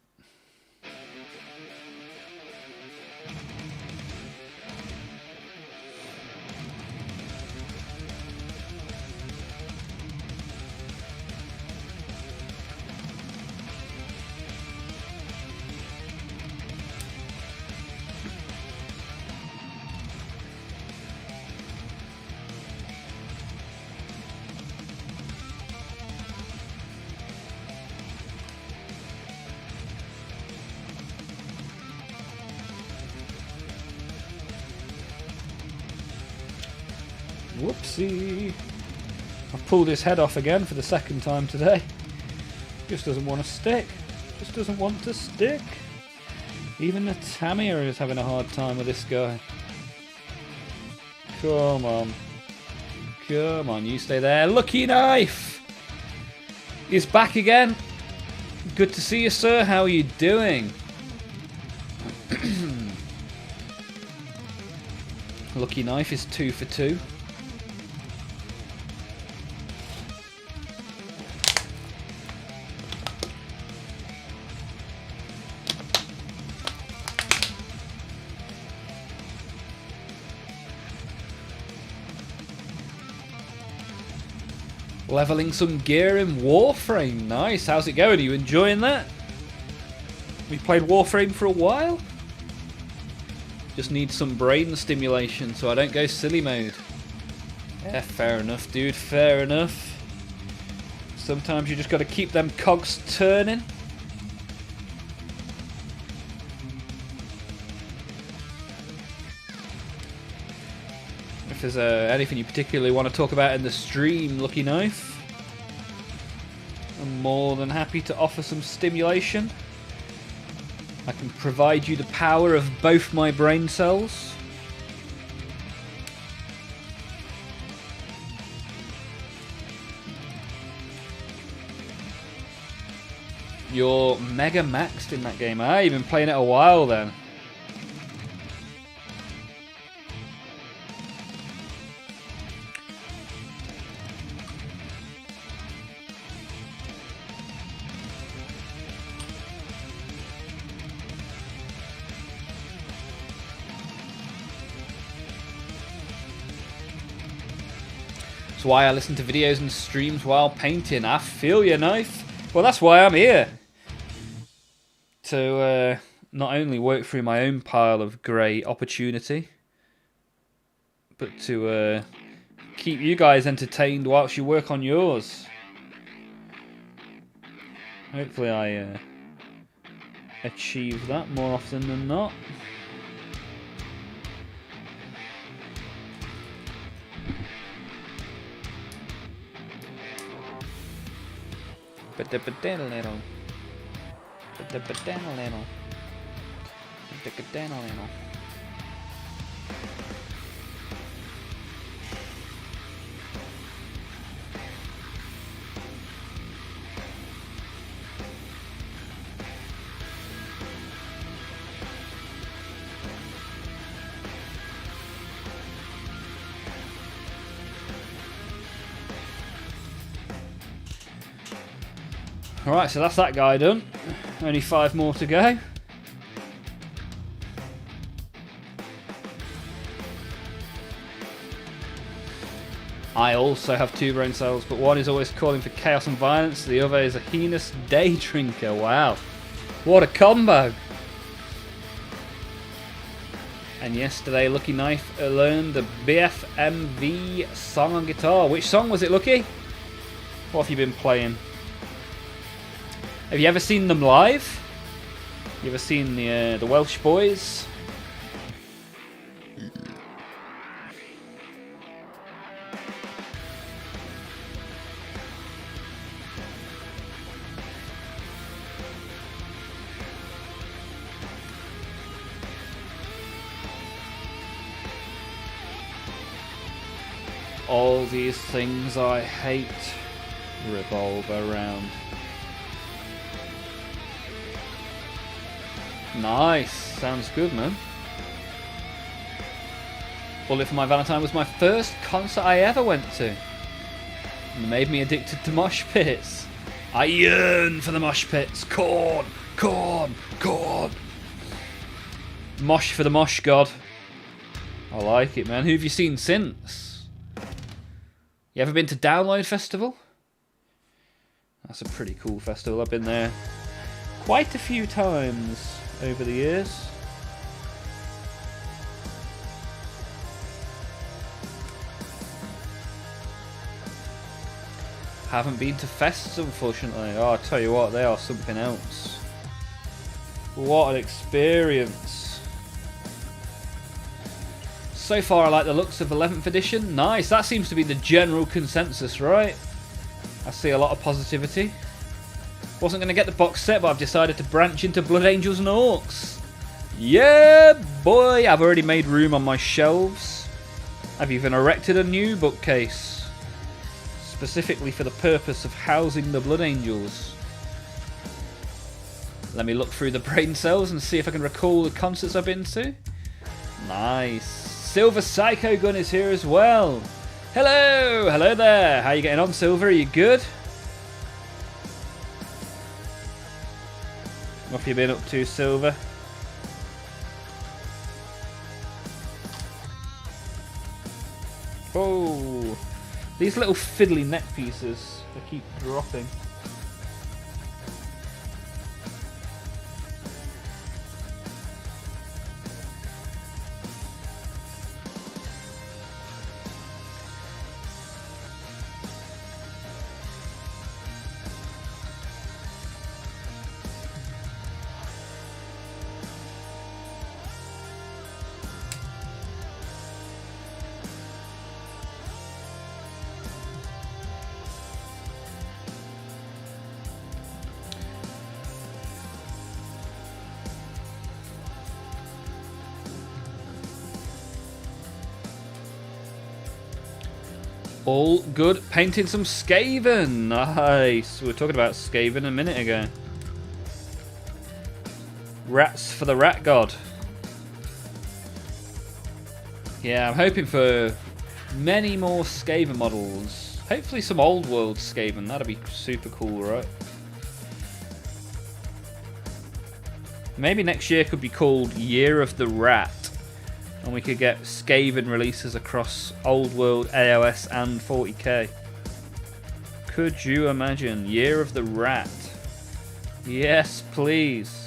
Whoopsie. I've pulled his head off again for the second time today. Just doesn't want to stick. Just doesn't want to stick. Even the Tamiya is having a hard time with this guy. Come on. Come on, you stay there. Lucky Knife! He's back again. Good to see you, sir. How are you doing? Lucky Knife is 2 for 2. Leveling some gear in Warframe. Nice. How's it going? Are you enjoying that? We played Warframe for a while. Just need some brain stimulation so I don't go silly mode. Yeah, fair enough, dude. Fair enough. Sometimes you just got to keep them cogs turning. If there's anything you particularly want to talk about in the stream, Lucky Knife, I'm more than happy to offer some stimulation. I can provide you the power of both my brain cells. You're mega maxed in that game. You've been playing it a while then. That's why I listen to videos and streams while painting. I feel you, Knife. Well, that's why I'm here. To not only work through my own pile of grey opportunity, but to keep you guys entertained whilst you work on yours. Hopefully I achieve that more often than not. Alright, so that's that guy done. Only 5 more to go. I also have 2 brain cells, but one is always calling for chaos and violence, the other is a heinous day drinker. Wow. What a combo. And yesterday, Lucky Knife learned the BFMV song on guitar. Which song was it, Lucky? What have you been playing? Have you ever seen them live? You ever seen the Welsh boys? All these things I hate revolve around. Nice, sounds good, man. Bullet for My Valentine was my first concert I ever went to. And it made me addicted to mosh pits. I yearn for the mosh pits. Corn, corn, corn. Mosh for the mosh god. I like it, man. Who have you seen since? You ever been to Download Festival? That's a pretty cool festival. I've been there quite a few times over the years. Haven't been to fests, unfortunately. Oh, I tell you what, they are something else. What an experience. So far I like the looks of 11th edition. Nice, that seems to be the general consensus, right? I see a lot of positivity. Wasn't going to get the box set, but I've decided to branch into Blood Angels and Orcs. Yeah, boy! I've already made room on my shelves. I've even erected a new bookcase, specifically for the purpose of housing the Blood Angels. Let me look through the brain cells and see if I can recall the concerts I've been to. Nice. Silver Psycho Gun is here as well. Hello! Hello there! How you getting on, Silver? Are you good? What have you been up to, Silver? Oh, these little fiddly neck pieces, they keep dropping. All good. Painting some Skaven. Nice. We were talking about Skaven a minute ago. Rats for the Rat God. Yeah, I'm hoping for many more Skaven models. Hopefully some old world Skaven. That'd be super cool, right? Maybe next year could be called Year of the Rat. And we could get Skaven releases across old world, AOS and 40k. Could you imagine? Year of the Rat. Yes, please.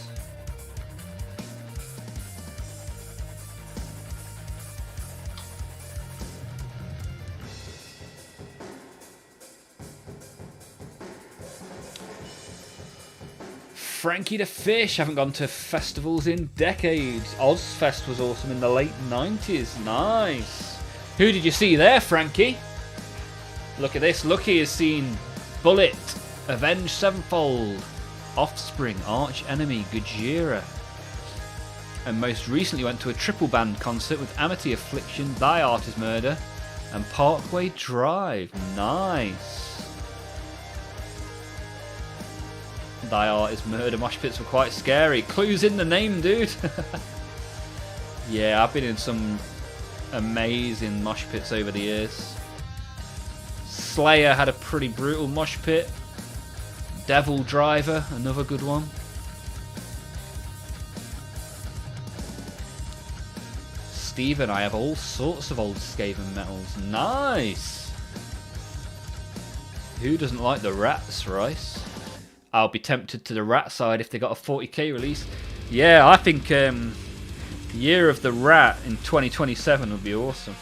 Frankie the Fish. Haven't gone to festivals in decades. Ozfest was awesome in the late 90s. Nice. Who did you see there, Frankie? Look at this. Lucky has seen Bullet, Avenged Sevenfold, Offspring, Arch Enemy, Gojira. And most recently went to a triple band concert with Amity Affliction, Thy Art is Murder, and Parkway Drive. Nice. Thy Art is Murder. Mosh pits were quite scary. Clues in the name, dude. Yeah, I've been in some amazing mosh pits over the years. Slayer had a pretty brutal mosh pit. Devil Driver, another good one. Steve and I have all sorts of old Skaven metals. Nice. Who doesn't like the Rats, Rice? I'll be tempted to the Rat side if they got a 40k release. Yeah, I think Year of the Rat in 2027 would be awesome.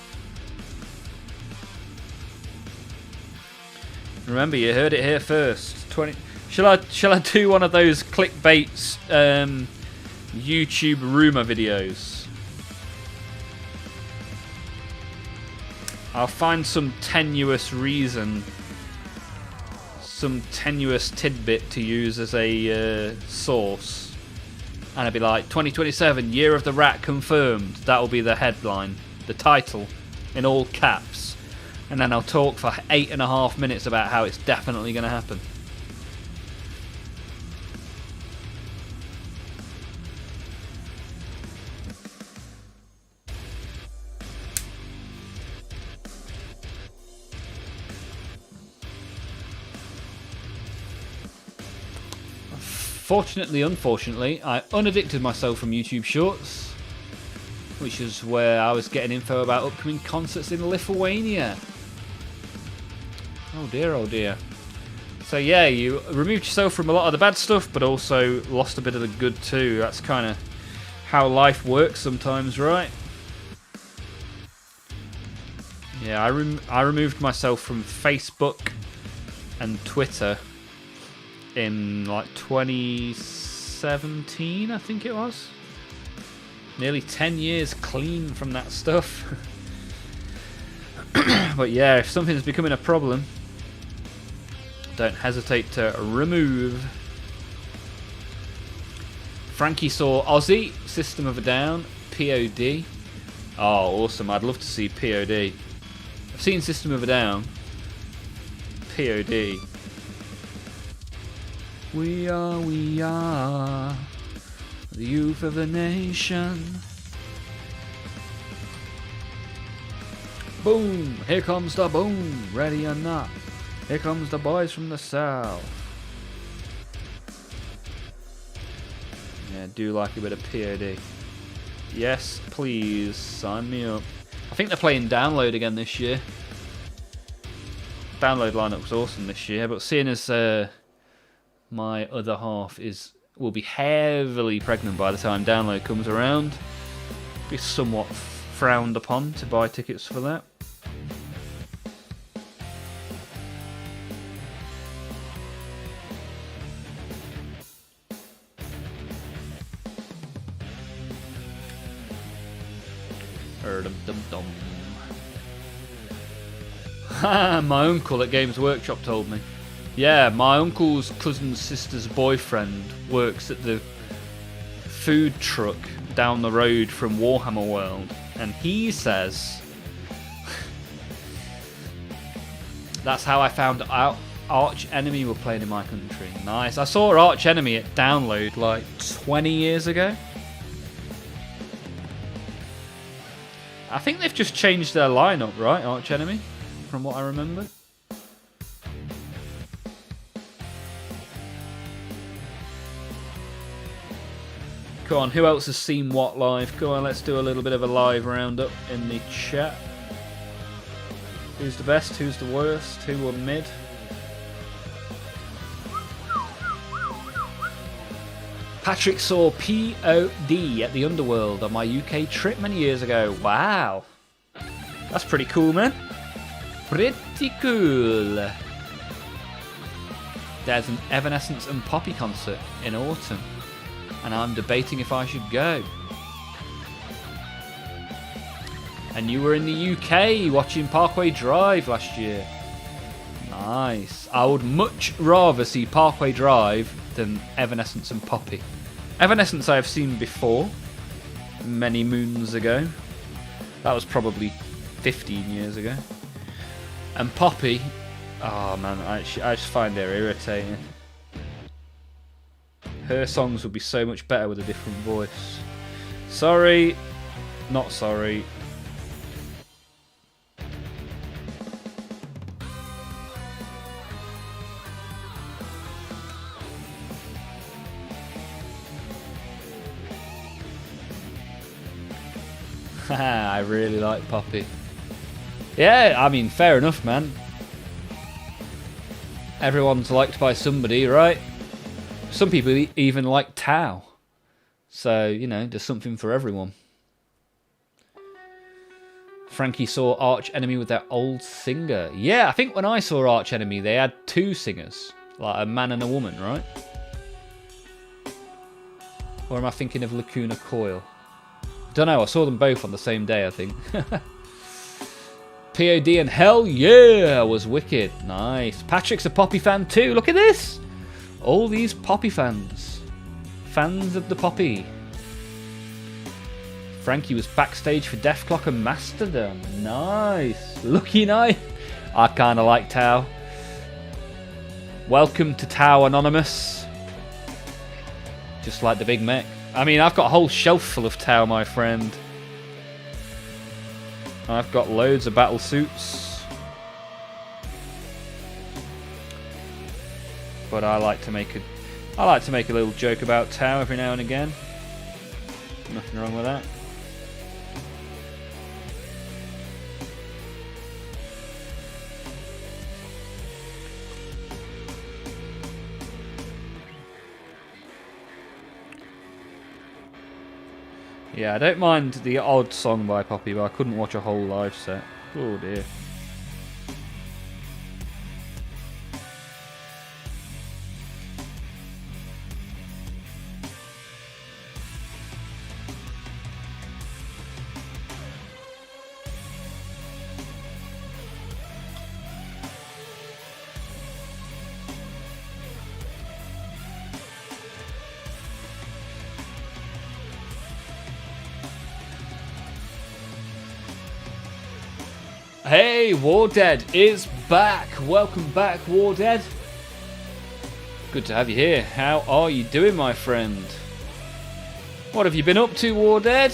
Remember, you heard it here first. Shall I do one of those clickbaits YouTube rumor videos? I'll find some tenuous reason, some tenuous tidbit to use as a source, and I'd be like, 2027 Year of the Rat confirmed. That will be the headline, the title, in all caps, and then I'll talk for 8.5 minutes about how it's definitely going to happen. Fortunately, unfortunately, I unaddicted myself from YouTube Shorts, which is where I was getting info about upcoming concerts in Lithuania. Oh dear, oh dear. So yeah, you removed yourself from a lot of the bad stuff, but also lost a bit of the good too. That's kind of how life works sometimes, right? Yeah, I removed myself from Facebook and Twitter in like 2017, I think it was. Nearly 10 years clean from that stuff. But yeah, if something's becoming a problem, don't hesitate to remove. Frankie saw Aussie, System of a Down, POD. Oh, awesome. I'd love to see POD. I've seen System of a Down. POD. We are the youth of the nation. Boom! Here comes the boom! Ready or not? Here comes the boys from the south. Yeah, do like a bit of POD. Yes, please, sign me up. I think they're playing Download again this year. Download lineup was awesome this year, but seeing as my other half will be heavily pregnant by the time Download comes around, be somewhat frowned upon to buy tickets for that. My uncle at Games Workshop told me. Yeah, my uncle's cousin's sister's boyfriend works at the food truck down the road from Warhammer World, and he says That's how I found out Arch Enemy were playing in my country. Nice. I saw Arch Enemy at Download like 20 years ago. I think they've just changed their lineup, right? Arch Enemy, from what I remember. Come on, who else has seen what live? Come on, let's do a little bit of a live roundup in the chat. Who's the best? Who's the worst? Who were mid? Patrick saw POD at the Underworld on my UK trip many years ago. Wow. That's pretty cool, man. Pretty cool. There's an Evanescence and Poppy concert in autumn, and I'm debating if I should go. And you were in the UK watching Parkway Drive last year. Nice. I would much rather see Parkway Drive than Evanescence and Poppy. Evanescence I have seen before, many moons ago. That was probably 15 years ago. And Poppy, oh man, I just find her irritating. Her songs would be so much better with a different voice. Sorry, not sorry. I really like Poppy. Yeah, I mean, fair enough, man. Everyone's liked by somebody, right? Some people even like Tao. So, you know, there's something for everyone. Frankie saw Arch Enemy with their old singer. Yeah, I think when I saw Arch Enemy, they had two singers. Like a man and a woman, right? Or am I thinking of Lacuna Coil? Don't know, I saw them both on the same day, I think. POD and hell yeah, was wicked. Nice. Patrick's a Poppy fan too. Look at this. All these Poppy fans. Fans of the Poppy. Frankie was backstage for Deathclock and Mastodon. Nice. Lucky night. I kind of like Tao. Welcome to Tao Anonymous. Just like the Big Mech. I mean, I've got a whole shelf full of Tao, my friend. I've got loads of battle suits. But I like to make a little joke about Tao every now and again. Nothing wrong with that. Yeah, I don't mind the odd song by Poppy, but I couldn't watch a whole live set. Oh dear. Hey, War Dead is back. Welcome back, War Dead. Good to have you here. How are you doing, my friend? What have you been up to, War Dead?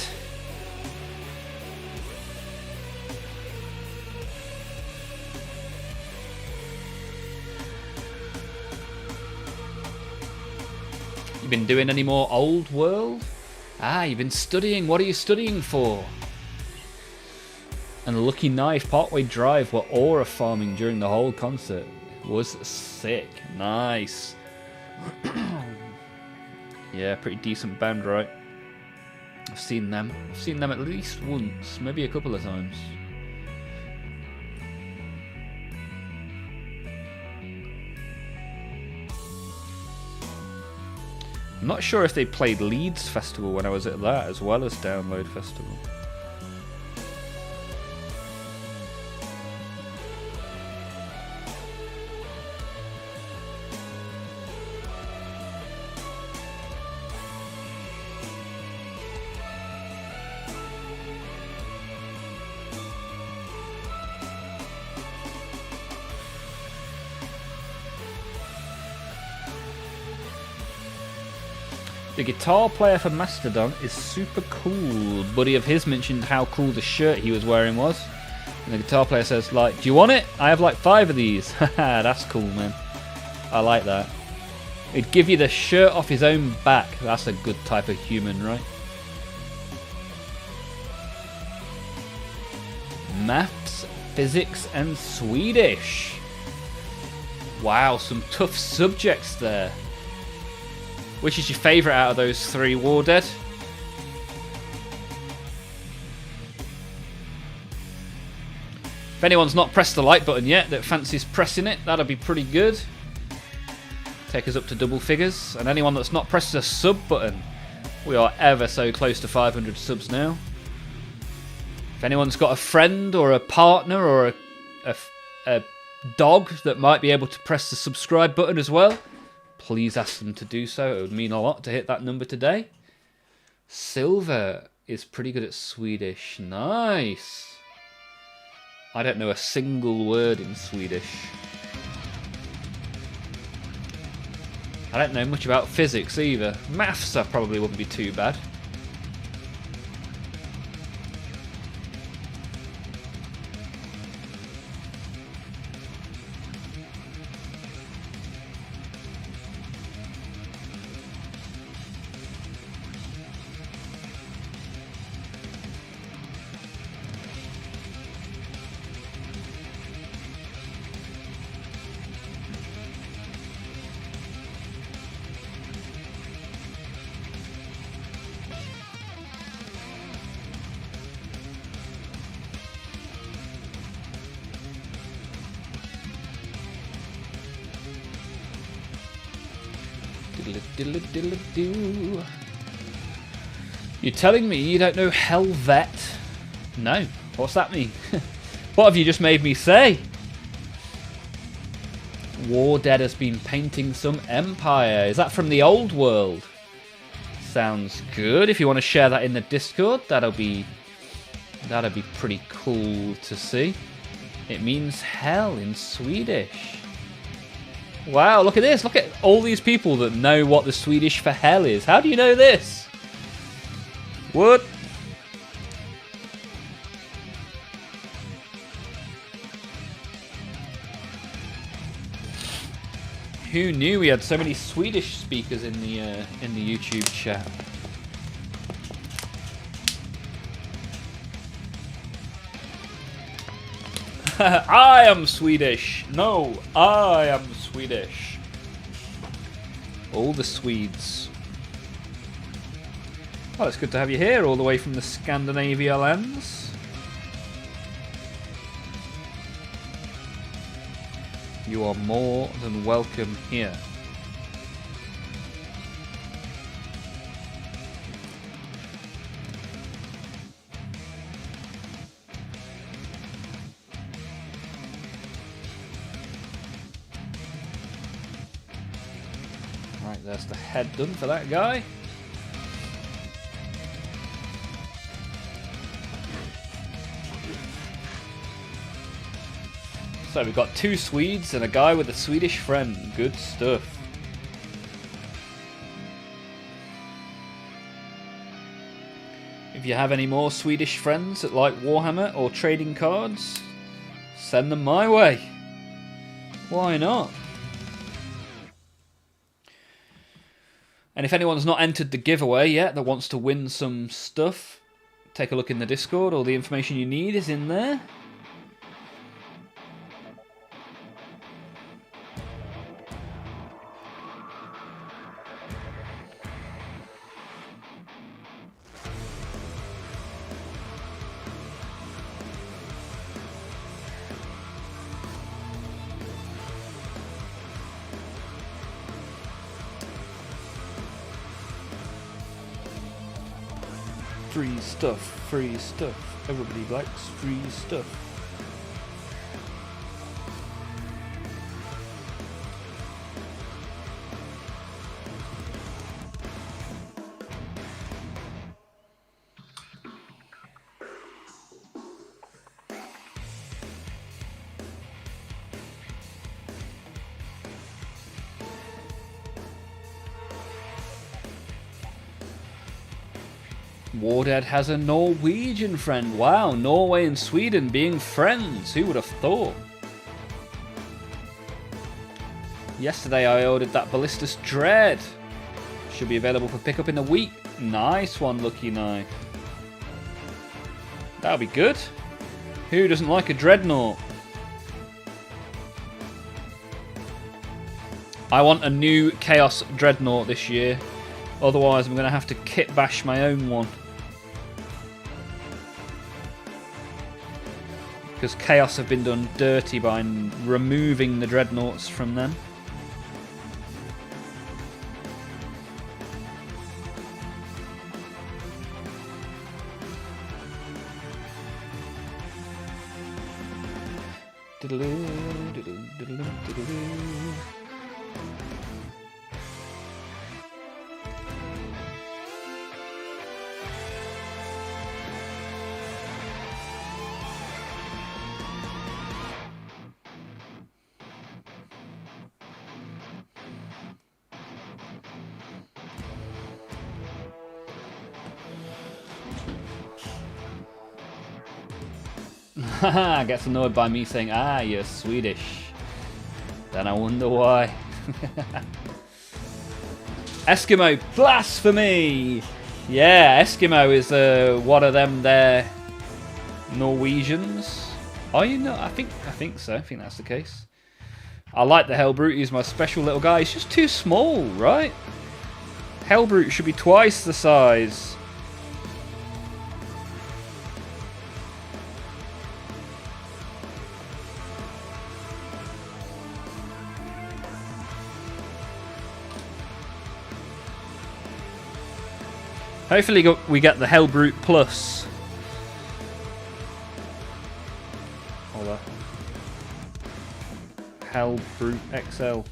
You been doing any more Old World? Ah, you've been studying. What are you studying for? And Lucky Knife, Parkway Drive were aura farming during the whole concert. It was sick. Nice. Yeah, pretty decent band, right? I've seen them. I've seen them at least once, maybe a couple of times. I'm not sure if they played Leeds Festival when I was at that, as well as Download Festival. The guitar player for Mastodon is super cool. Buddy of his mentioned how cool the shirt he was wearing was. And the guitar player says, like, do you want it? I have like 5 of these. Haha, that's cool, man. I like that. He'd give you the shirt off his own back. That's a good type of human, right? Maths, physics, and Swedish. Wow, some tough subjects there. Which is your favourite out of those 3, War Dead? If anyone's not pressed the like button yet that fancies pressing it, that'll be pretty good. Take us up to double figures. And anyone that's not pressed the sub button, we are ever so close to 500 subs now. If anyone's got a friend or a partner or a dog that might be able to press the subscribe button as well, please ask them to do so. It would mean a lot to hit that number today. Silver is pretty good at Swedish. Nice. I don't know a single word in Swedish. I don't know much about physics either. Maths I probably wouldn't be too bad. You're telling me you don't know Helvet? No. What's that mean? What have you just made me say? War Dead has been painting some Empire. Is that from the old world? Sounds good. If you want to share that in the Discord, that'll be pretty cool to see. It means hell in Swedish. Wow, look at this. Look at all these people that know what the Swedish for hell is. How do you know this? What? Who knew we had so many Swedish speakers in the YouTube chat? I am Swedish. No, I am Swedish. All the Swedes. Well, it's good to have you here, all the way from the Scandinavia lands. You are more than welcome here. Right, there's the head done for that guy. So we've got 2 Swedes and a guy with a Swedish friend. Good stuff. If you have any more Swedish friends that like Warhammer or trading cards, send them my way. Why not? And if anyone's not entered the giveaway yet that wants to win some stuff, take a look in the Discord. All the information you need is in there. Free stuff, free stuff. Everybody likes free stuff. Wardad has a Norwegian friend. Wow, Norway and Sweden being friends. Who would have thought? Yesterday I ordered that Ballistus Dread. Should be available for pickup in a week. Nice one, Lucky Knife. That'll be good. Who doesn't like a Dreadnought? I want a new Chaos Dreadnought this year. Otherwise I'm going to have to kit bash my own one. Because Chaos have been done dirty by removing the Dreadnoughts from them. Haha, gets annoyed by me saying, ah, you're Swedish. Then I wonder why. Eskimo, blasphemy! Yeah, Eskimo is one of them there Norwegians. Are you not? I think so. I think that's the case. I like the Hellbrute. He's my special little guy. He's just too small, right? Hellbrute should be twice the size. Hopefully we get the Hellbrute Plus. Hold on. Hellbrute XL.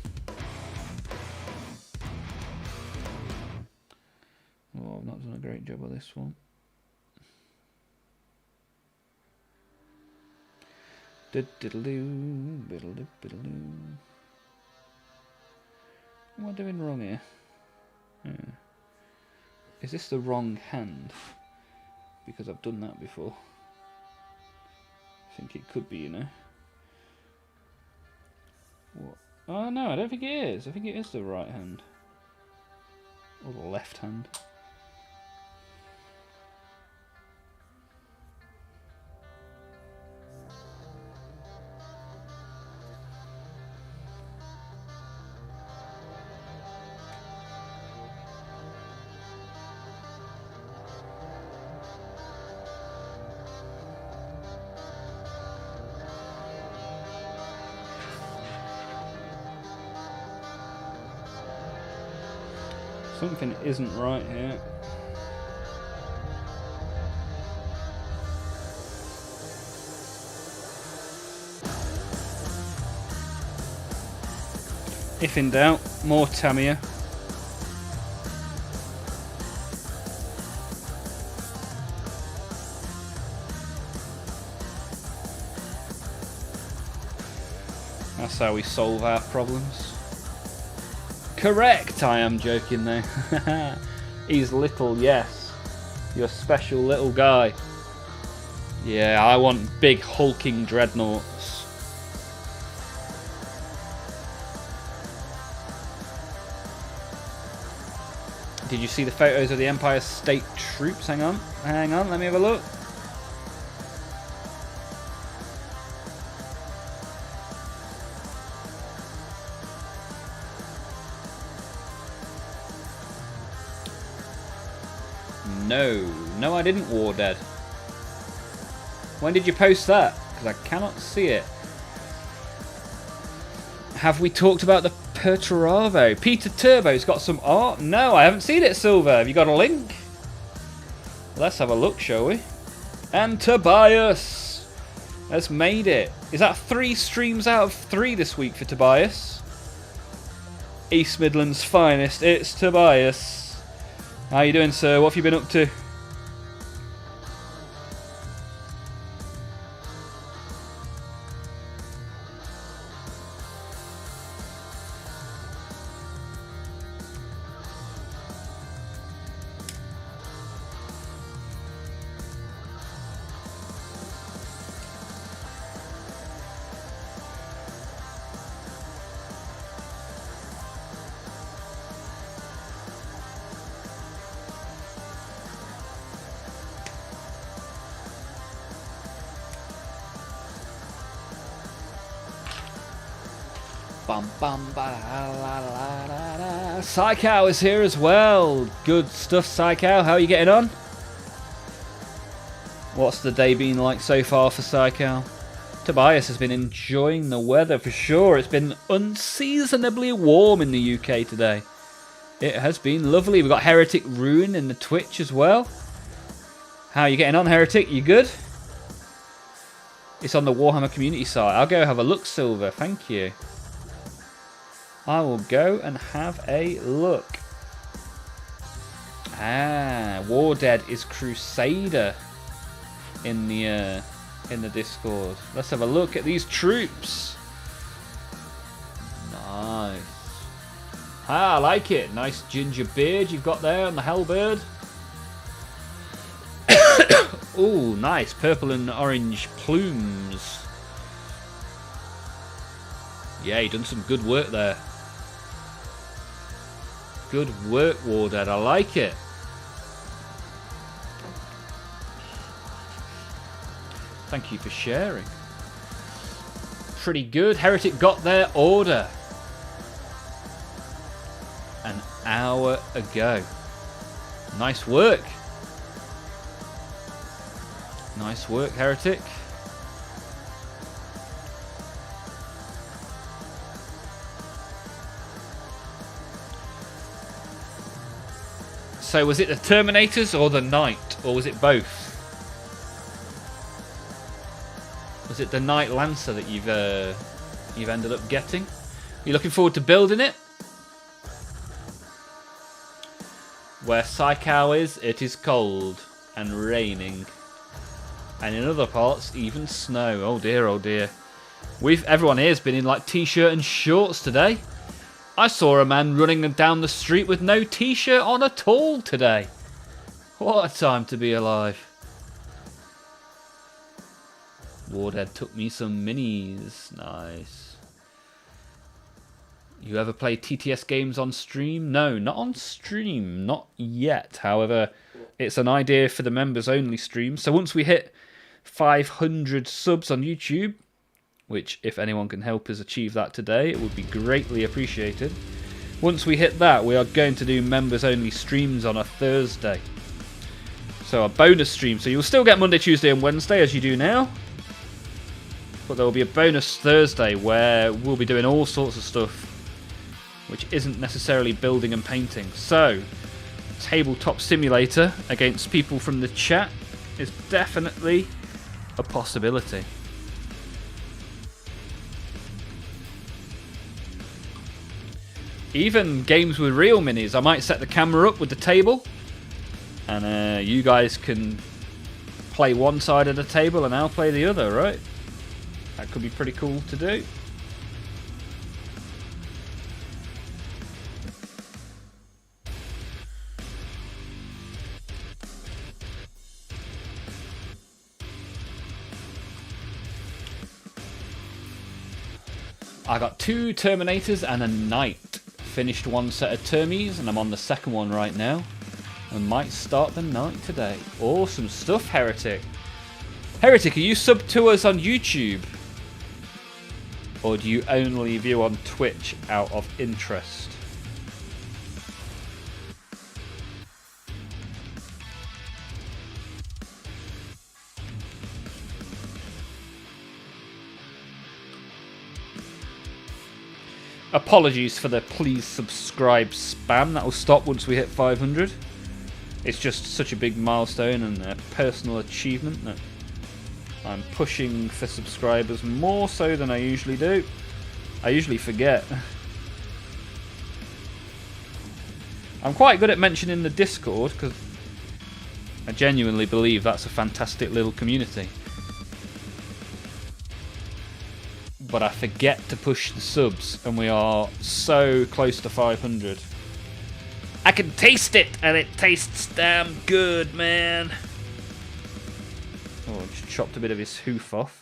Oh, I've not done a great job of this one. What am I doing wrong here? Yeah. Is this the wrong hand? Because I've done that before. I think it could be, you know. What? Oh no, I don't think it is. I think it is the right hand. Or the left hand. Something isn't right here. If in doubt, more Tamiya. That's how we solve our problems. Correct, I am joking though. He's little, yes. You're a special little guy. Yeah, I want big hulking dreadnoughts. Did you see the photos of the Empire State Troops? Hang on, let me have a look. No, I didn't, Wardad. When did you post that? Because I cannot see it. Have we talked about the Perturavo? Peter Turbo's got some art? No, I haven't seen it, Silver. Have you got a link? Let's have a look, shall we? And Tobias has made it. Is that 3 streams out of 3 this week for Tobias? East Midlands finest, it's Tobias. How you doing, sir? What have you been up to? Bum bum ba la la la la la. Psychow is here as well. Good stuff, Psychow. How are you getting on? What's the day been like so far for Psychow? Tobias has been enjoying the weather for sure. It's been unseasonably warm in the UK today. It has been lovely. We've got Heretic Rune in the Twitch as well. How are you getting on, Heretic? You good? It's on the Warhammer community site. I'll go have a look, Silver. Thank you. I will go and have a look. Ah, Wardead is Crusader in the Discord. Let's have a look at these troops. Nice. Ah, I like it. Nice ginger beard you've got there on the Hellbird. Ooh, nice purple and orange plumes. Yeah, you done some good work there. Good work, Wardead. I like it. Thank you for sharing. Pretty good. Heretic got their order an hour ago. Nice work. Nice work, Heretic. So was it the Terminators or the Knight, or was it both? Was it the Knight Lancer that you've ended up getting? Are you looking forward to building it? Where Psychow is, it is cold and raining. And in other parts, even snow. Oh dear, oh dear. Everyone here has been in like t-shirt and shorts today. I saw a man running down the street with no t-shirt on at all today. What a time to be alive. Wardead took me some minis. Nice. You ever play TTS games on stream? No, not on stream. Not yet. However, it's an idea for the members only stream. So once we hit 500 subs on YouTube, which if anyone can help us achieve that today, it would be greatly appreciated. Once we hit that, we are going to do members only streams on a Thursday. So a bonus stream. So you'll still get Monday, Tuesday and Wednesday as you do now. But there will be a bonus Thursday where we'll be doing all sorts of stuff which isn't necessarily building and painting. So, tabletop simulator against people from the chat is definitely a possibility. Even games with real minis. I might set the camera up with the table and you guys can play one side of the table and I'll play the other, right? That could be pretty cool to do. I got 2 Terminators and a Knight. Finished one set of Termies and I'm on the second one right now. And might start the Knight today. Awesome stuff, Heretic. Heretic, are you sub to us on YouTube? Or do you only view on Twitch out of interest? Apologies for the please subscribe spam. That will stop once we hit 500. It's just such a big milestone and a personal achievement that I'm pushing for subscribers more so than I usually do. I usually forget. I'm quite good at mentioning the Discord because I genuinely believe that's a fantastic little community. But I forget to push the subs and we are so close to 500. I can taste it and it tastes damn good, man. Oh, just chopped a bit of his hoof off.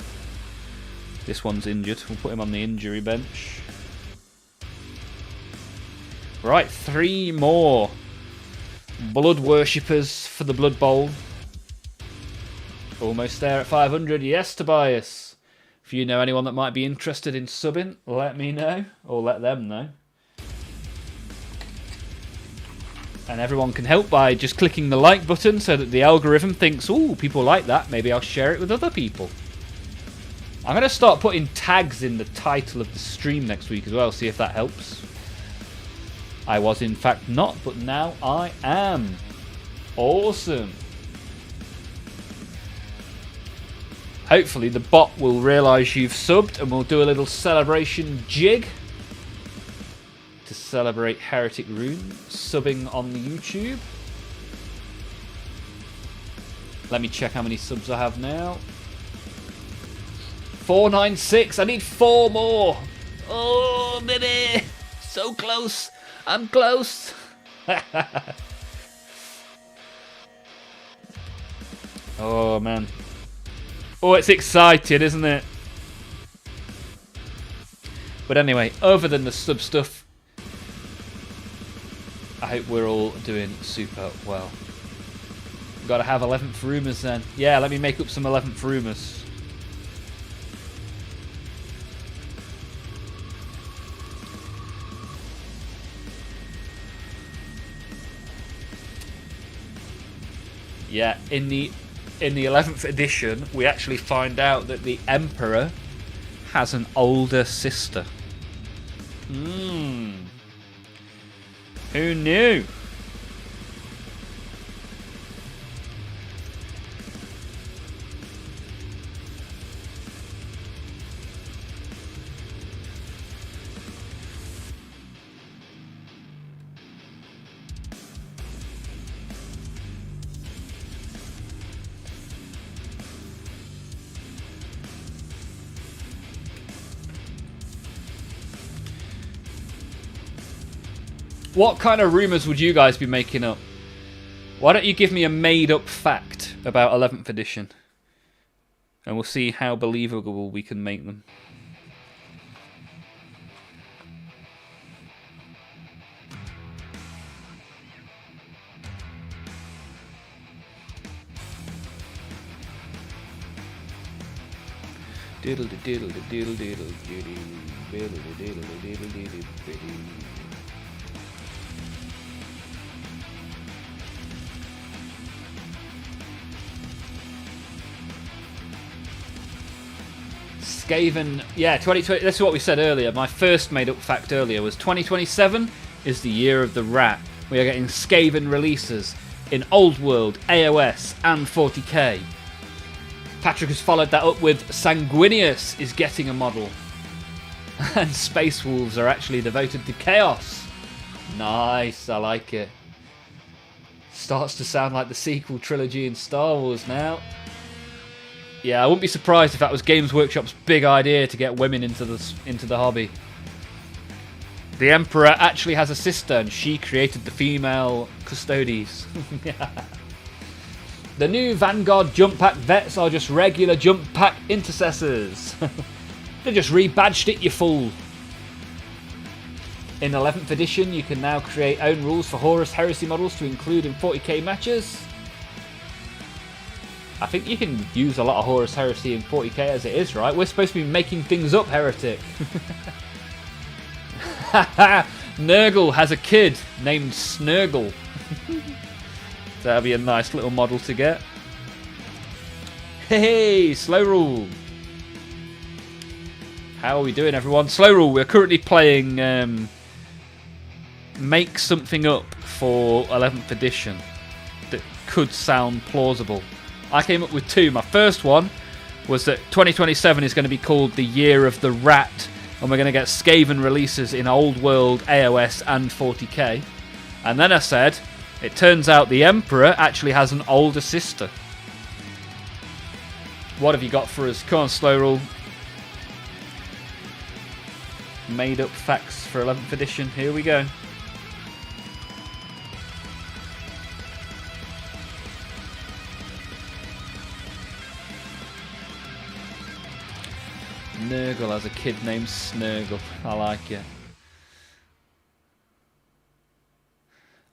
This one's injured. We'll put him on the injury bench. Right, 3 more blood worshippers for the Blood Bowl. Almost there at 500. Yes, Tobias. If you know anyone that might be interested in subbing, let me know, or let them know. And everyone can help by just clicking the like button so that the algorithm thinks, ooh, people like that, maybe I'll share it with other people. I'm going to start putting tags in the title of the stream next week as well, see if that helps. I was in fact not, but now I am. Awesome. Hopefully the bot will realise you've subbed and we'll do a little celebration jig to celebrate Heretic Rune subbing on the YouTube. Let me check how many subs I have now. 496. I need 4 more. Oh, baby. So close. I'm close. Oh, man. Oh, it's exciting, isn't it? But anyway, other than the sub stuff, I hope we're all doing super well. Got to have 11th rumours then. Yeah, let me make up some 11th rumours. Yeah, in the 11th edition, we actually find out that the Emperor has an older sister. Who knew? What kind of rumours would you guys be making up? Why don't you give me a made-up fact about 11th edition? And we'll see how believable we can make them. Diddle diddle diddle diddle diddle diddle diddle diddle diddle. Skaven, yeah, 2020. This is what we said earlier. My first made-up fact earlier was 2027 is the year of the rat. We are getting Skaven releases in Old World, AOS, and 40k. Patrick has followed that up with Sanguinius is getting a model, and Space Wolves are actually devoted to chaos. Nice, I like it. Starts to sound like the sequel trilogy in Star Wars now. Yeah, I wouldn't be surprised if that was Games Workshop's big idea to get women into the hobby. The Emperor actually has a sister, and she created the female Custodes. The new Vanguard Jump Pack Vets are just regular Jump Pack Intercessors. They just rebadged it, you fool. In 11th edition, you can now create own rules for Horus Heresy models to include in 40k matches. I think you can use a lot of Horus Heresy in 40k as it is, right? We're supposed to be making things up, Heretic. Nurgle has a kid named Snurgle. That'll be a nice little model to get. Hey, Slow Rule. How are we doing, everyone? Slow Rule, we're currently playing Make Something Up for 11th edition that could sound plausible. I came up with 2. My first one was that 2027 is going to be called the Year of the Rat, and we're going to get Skaven releases in Old World, AOS, and 40k. And then I said, it turns out the Emperor actually has an older sister. What have you got for us? Come on, Slow Roll. Made up facts for 11th edition. Here we go. Nurgle has a kid named Snurgle. I like it.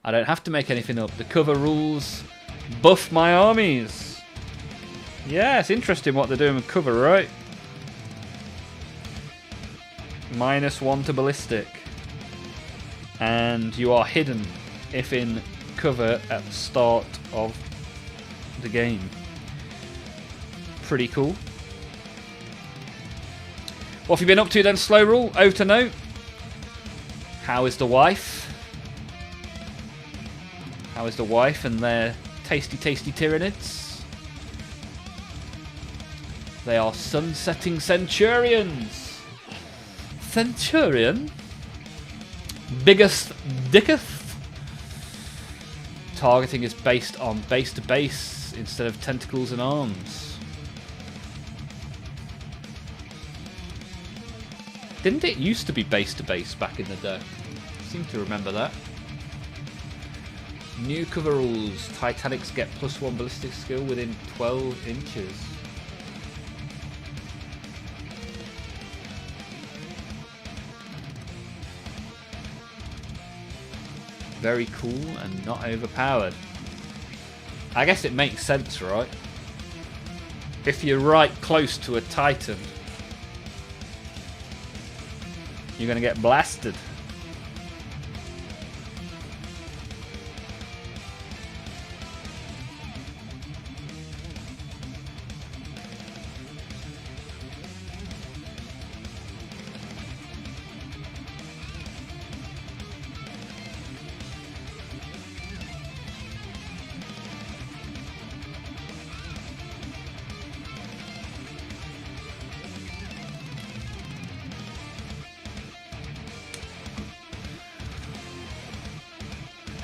I don't have to make anything up. The cover rules buff my armies. Yeah, it's interesting what they're doing with cover, right? -1 to ballistic. And you are hidden if in cover at the start of the game. Pretty cool. What have you been up to then, Slow Rule? Over to note. How is the wife? How is the wife and their tasty, tasty Tyranids? They are sun-setting Centurions. Centurion? Biggest dicketh? Targeting is based on base to base instead of tentacles and arms. Didn't it used to be base to base back in the day? I seem to remember that. New cover rules. Titanics get +1 ballistic skill within 12 inches. Very cool and not overpowered. I guess it makes sense, right? If you're right close to a Titan, you're going to get blasted.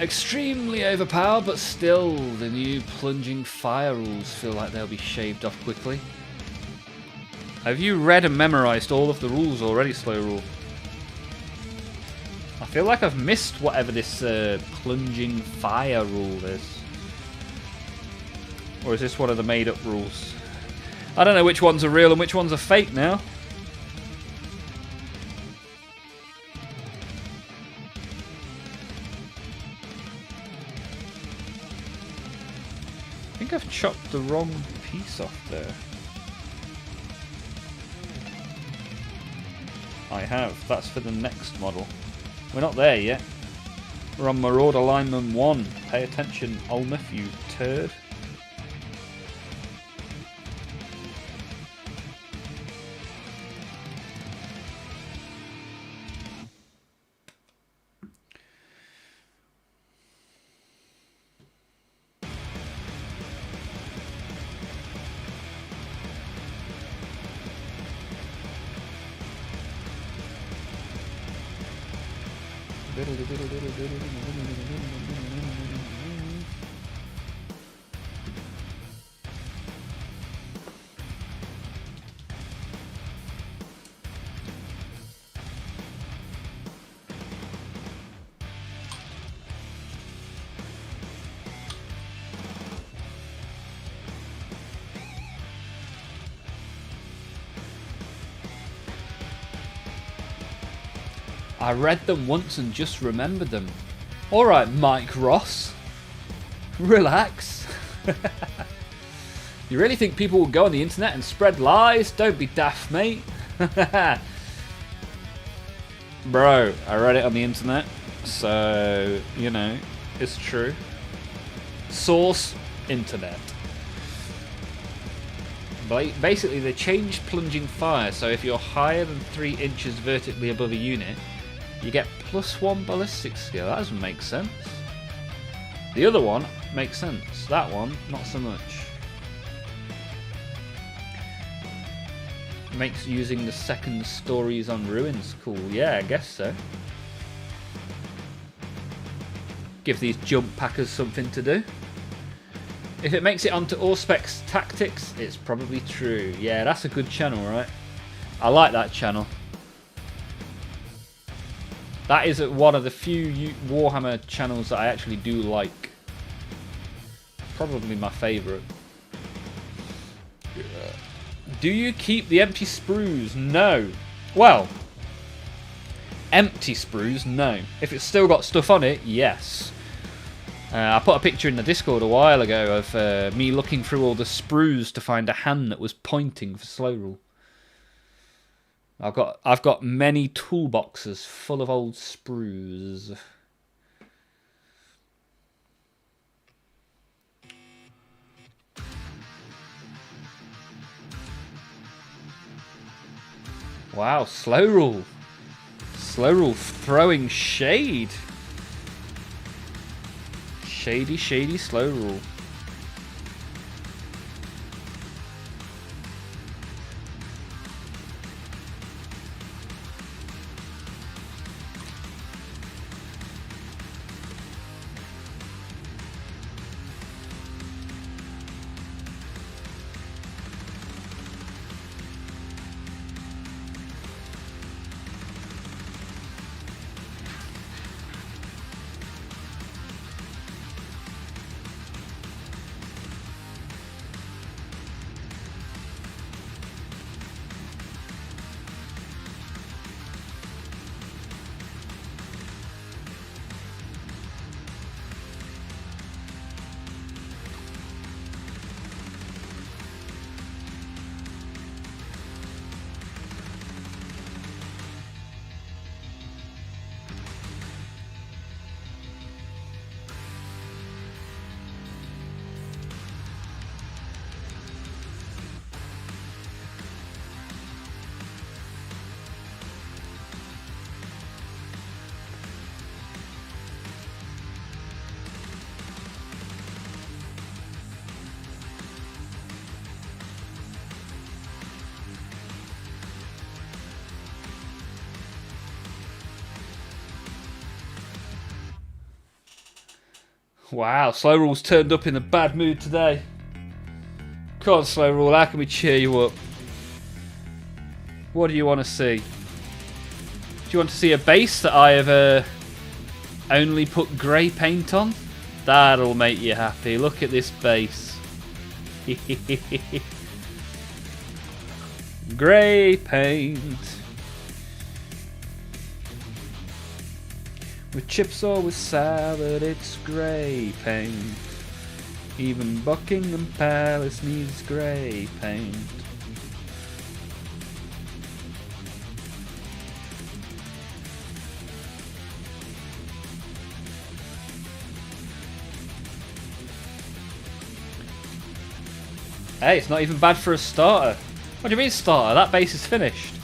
Extremely overpowered, but still, the new plunging fire rules feel like they'll be shaved off quickly. Have you read and memorized all of the rules already, Slow Rule? I feel like I've missed whatever this plunging fire rule is. Or is this one of the made up rules? I don't know which ones are real and which ones are fake now. I think I've chopped the wrong piece off there. I have. That's for the next model. We're not there yet. We're on Marauder Lineman 1. Pay attention, Olmaph, you turd. I read them once and just remembered them. Alright, Mike Ross. Relax. You really think people will go on the internet and spread lies? Don't be daft, mate. Bro, I read it on the internet. So, you know, it's true. Source, internet. Basically, they changed plunging fire, so if you're higher than 3 inches vertically above a unit, you get +1 ballistic skill. That doesn't make sense. The other one makes sense. That one, not so much. Makes using the second stories on ruins cool. Yeah, I guess so. Give these jump packers something to do. If it makes it onto Auspex Tactics, it's probably true. Yeah, that's a good channel, right? I like that channel. That is one of the few Warhammer channels that I actually do like. Probably my favourite. Do you keep the empty sprues? No. Well, empty sprues? No. If it's still got stuff on it, yes. I put a picture in the Discord a while ago of me looking through all the sprues to find a hand that was pointing for Slow Rule. I've got many toolboxes full of old sprues. Wow, slow rule. Slow rule throwing shade. Shady, shady slow rule. Wow, Slow Rule's turned up in a bad mood today. Come on, Slow Rule, how can we cheer you up? What do you want to see? Do you want to see a base that I have only put grey paint on? That'll make you happy. Look at this base. Grey paint. With chips or with salad, it's grey paint. Even Buckingham Palace needs grey paint. Hey, it's not even bad for a starter. What do you mean starter? That base is finished.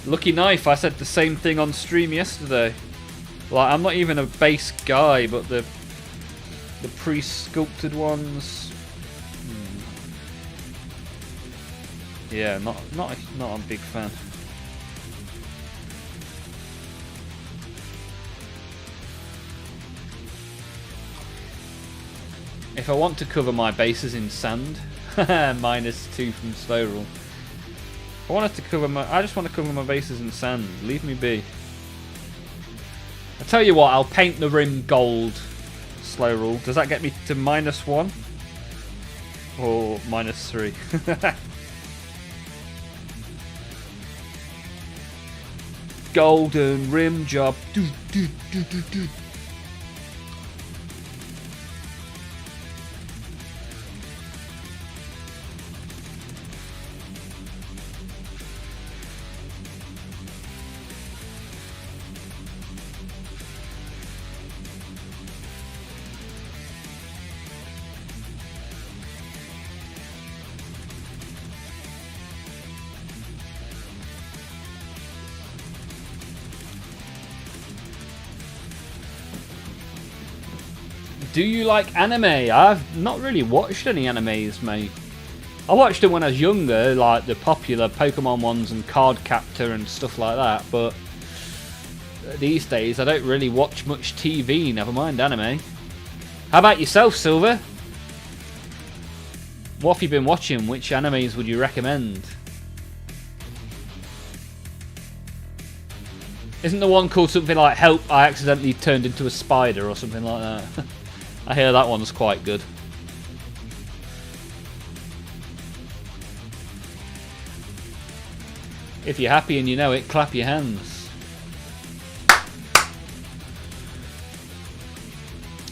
Lucky knife, I said the same thing on stream yesterday. Like, I'm not even a base guy, but the pre-sculpted ones, yeah, not a big fan. If I want to cover my bases in sand, -2 from slow rule. I just want to cover my bases in sand. Leave me be. I tell you what, I'll paint the rim gold. Slow rule. Does that get me to -1 or -3? Golden rim job. Do you like anime? I've not really watched any animes, mate. I watched them when I was younger, like the popular Pokemon ones and Card Captor and stuff like that, but these days I don't really watch much TV, never mind anime. How about yourself, Silver? What have you been watching? Which animes would you recommend? Isn't the one called something like "Help, I accidentally turned into a spider" or something like that? I hear that one's quite good. If you're happy and you know it, clap your hands.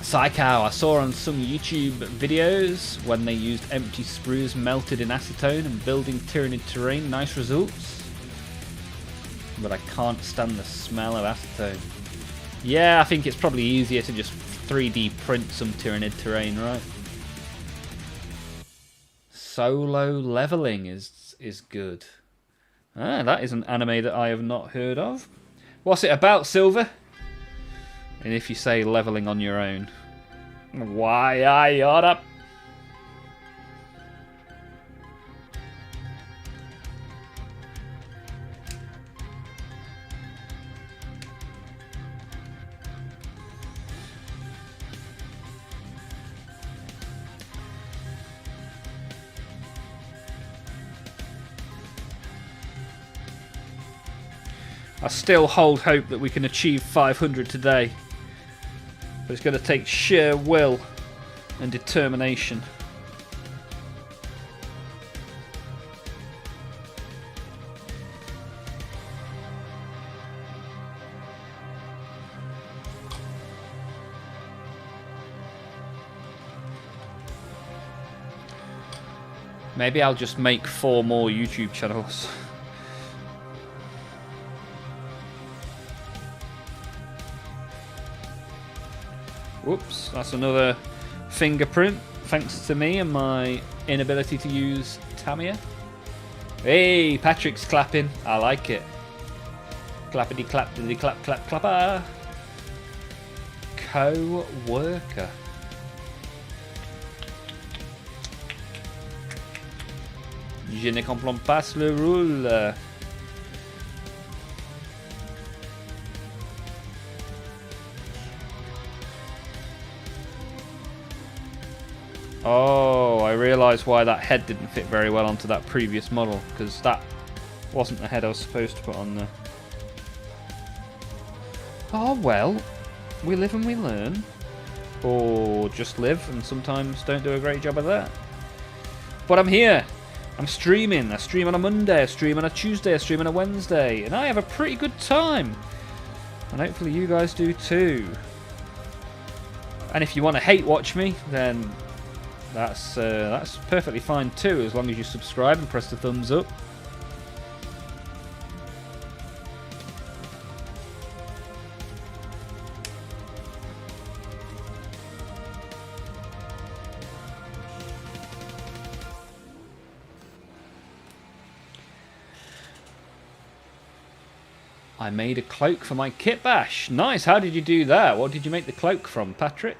Psychow, I saw on some YouTube videos when they used empty sprues melted in acetone and building Tyranid terrain. Nice results. But I can't stand the smell of acetone. Yeah, I think it's probably easier to just 3D print some Tyranid terrain, right? Solo leveling is good. Ah, that is an anime that I have not heard of. What's it about, Silver? And if you say leveling on your own. Why I oughta... I still hold hope that we can achieve 500 today. But it's going to take sheer will and determination. Maybe I'll just make 4 more YouTube channels. Whoops, that's another fingerprint, thanks to me and my inability to use Tamiya. Hey, Patrick's clapping. I like it. Clappity clap, diddly clap, clap, clapper. Co-worker. Je ne comprends pas le rôle. Oh, I realise why that head didn't fit very well onto that previous model, because that wasn't the head I was supposed to put on there. Oh well, we live and we learn. Or just live and sometimes don't do a great job of that. But I'm here. I'm streaming. I stream on a Monday, I stream on a Tuesday, I stream on a Wednesday, and I have a pretty good time. And hopefully you guys do too. And if you want to hate watch me, then that's perfectly fine too, as long as you subscribe and press the thumbs up. I made a cloak for my kit bash. Nice, how did you do that? What did you make the cloak from, Patrick?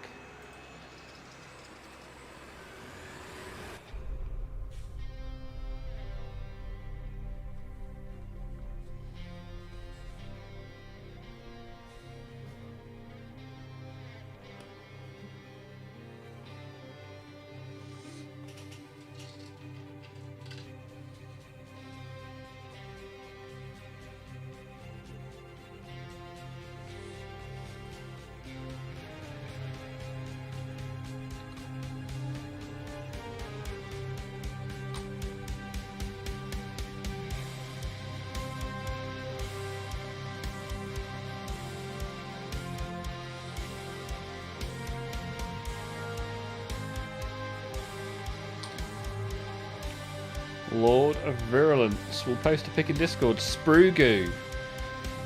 Lord of Virulence. We'll post a pic in Discord. Sprue goo.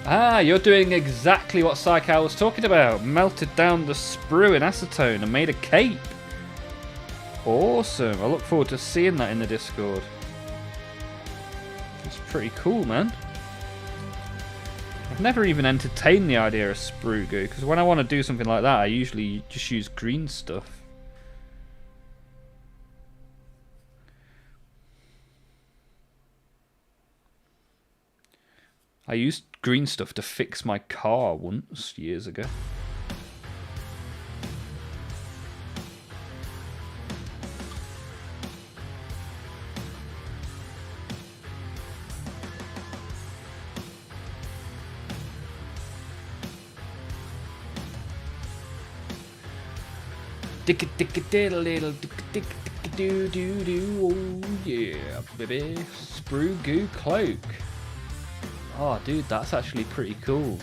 Ah, you're doing exactly what Psychow was talking about. Melted down the sprue in acetone and made a cape. Awesome. I look forward to seeing that in the Discord. It's pretty cool, man. I've never even entertained the idea of sprue goo, because when I want to do something like that, I usually just use green stuff. I used green stuff to fix my car once, years ago. Dick diddle little dick do do do. Oh yeah, baby. Sprue goo cloak. Oh, dude, that's actually pretty cool.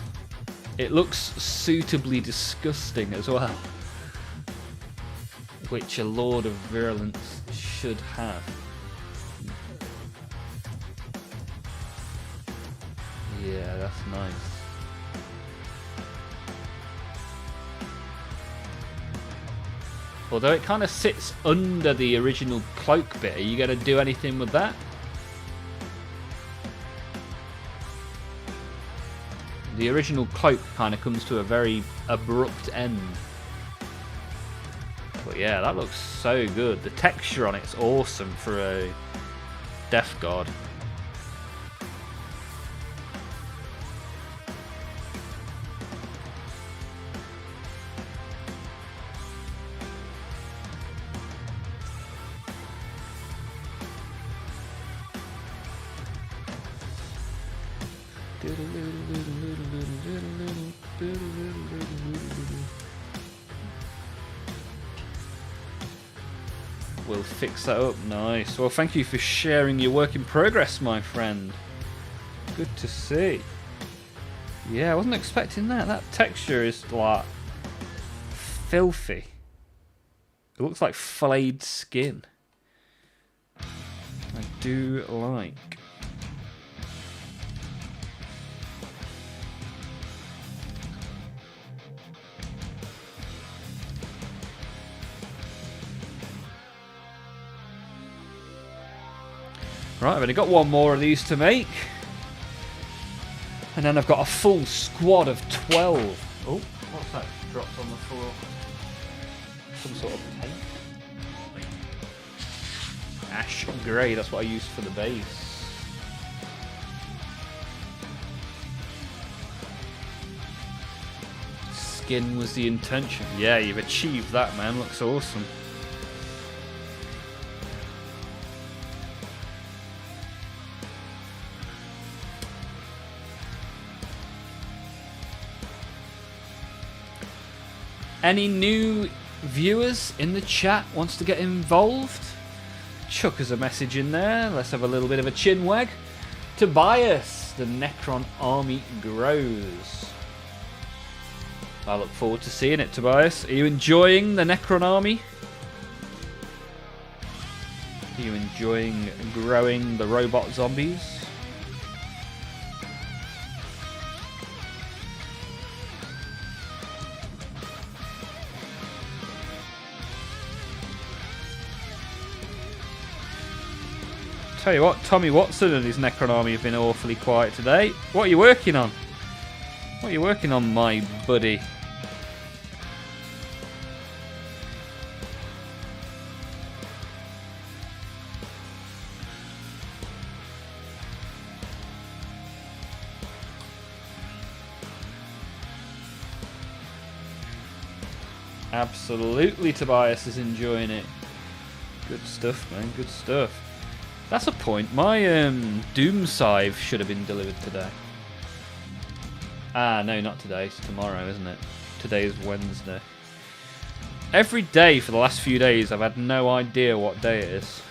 It looks suitably disgusting as well, which a Lord of Virulence should have. Yeah, that's nice. Although it kind of sits under the original cloak bit. Are you going to do anything with that? The original cloak kind of comes to a very abrupt end. But yeah, that looks so good. The texture on it's awesome for a Death Guard. We'll fix that up. Nice. Well, thank you for sharing your work in progress, my friend. Good to see. Yeah, I wasn't expecting that. That texture is like filthy. It looks like flayed skin. I do like. Right, I've only got one more of these to make. And then I've got a full squad of 12. Oh, what's that dropped on the floor? Some sort of paint. Ash grey, that's what I used for the base. Skin was the intention. Yeah, you've achieved that, man. Looks awesome. Any new viewers in the chat wants to get involved? Chuck us a message in there. Let's have a little bit of a chin wag. Tobias, the Necron army grows. I look forward to seeing it, Tobias. Are you enjoying the Necron army? Are you enjoying growing the robot zombies? Tell you what, Tommy Watson and his Necron army have been awfully quiet today. What are you working on? What are you working on, my buddy? Absolutely, Tobias is enjoying it. Good stuff, man. Good stuff. That's a point. My Doom Scythe should have been delivered today. Ah, no, not today. It's tomorrow, isn't it? Today is Wednesday. Every day for the last few days, I've had no idea what day it is.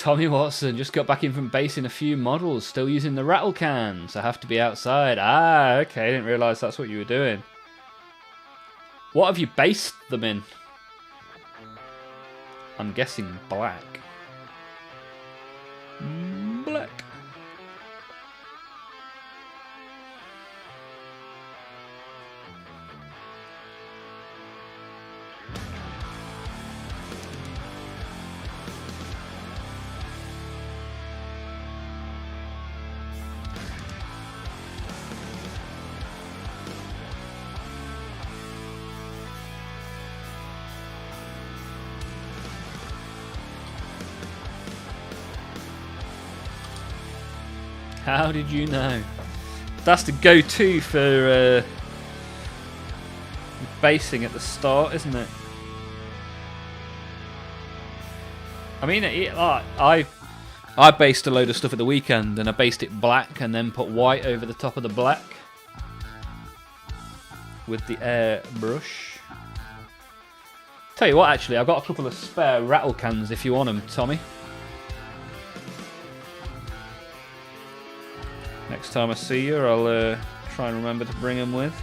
Tommy Watson just got back in from basing a few models, still using the rattle cans. I have to be outside. Ah, okay, I didn't realise that's what you were doing. What have you based them in? I'm guessing black. Black. How did you know? That's the go-to for basing at the start, isn't it? I mean, I based a load of stuff at the weekend, and I based it black and then put white over the top of the black with the airbrush. Tell you what, actually, I've got a couple of spare rattle cans if you want them, Tommy. Next time I see you, I'll try and remember to bring them with.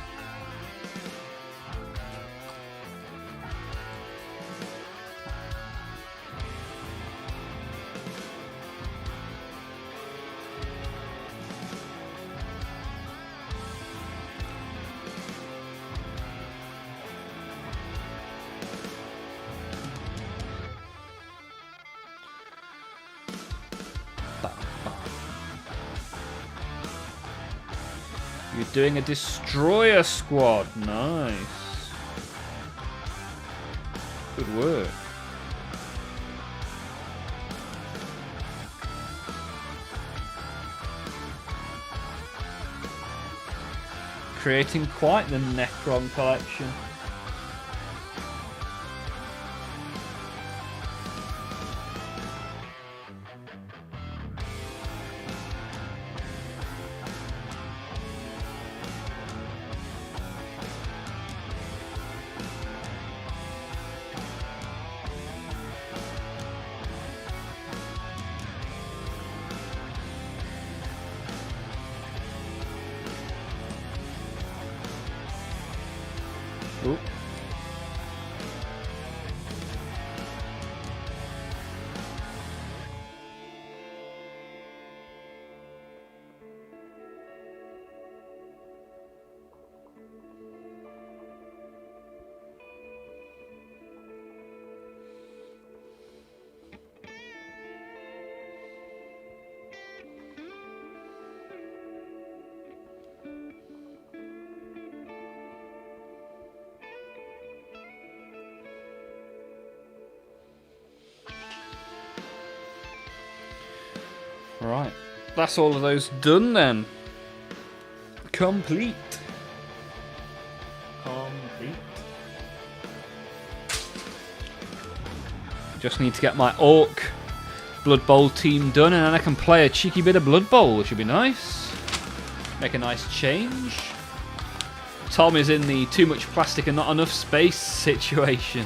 You're doing a destroyer squad. Nice. Good work. Creating quite the Necron collection. Ooh. Right, that's all of those done then. Complete. Just need to get my Orc Blood Bowl team done, and then I can play a cheeky bit of Blood Bowl, which would be nice. Make a nice change. Tom is in the too much plastic and not enough space situation.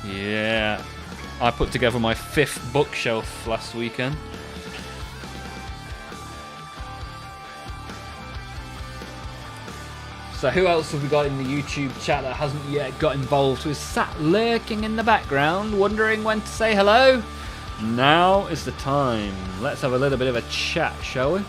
Yeah. I put together my 5th bookshelf last weekend. So who else have we got in the YouTube chat that hasn't yet got involved, who is sat lurking in the background, wondering when to say hello? Now is the time. Let's have a little bit of a chat, shall we?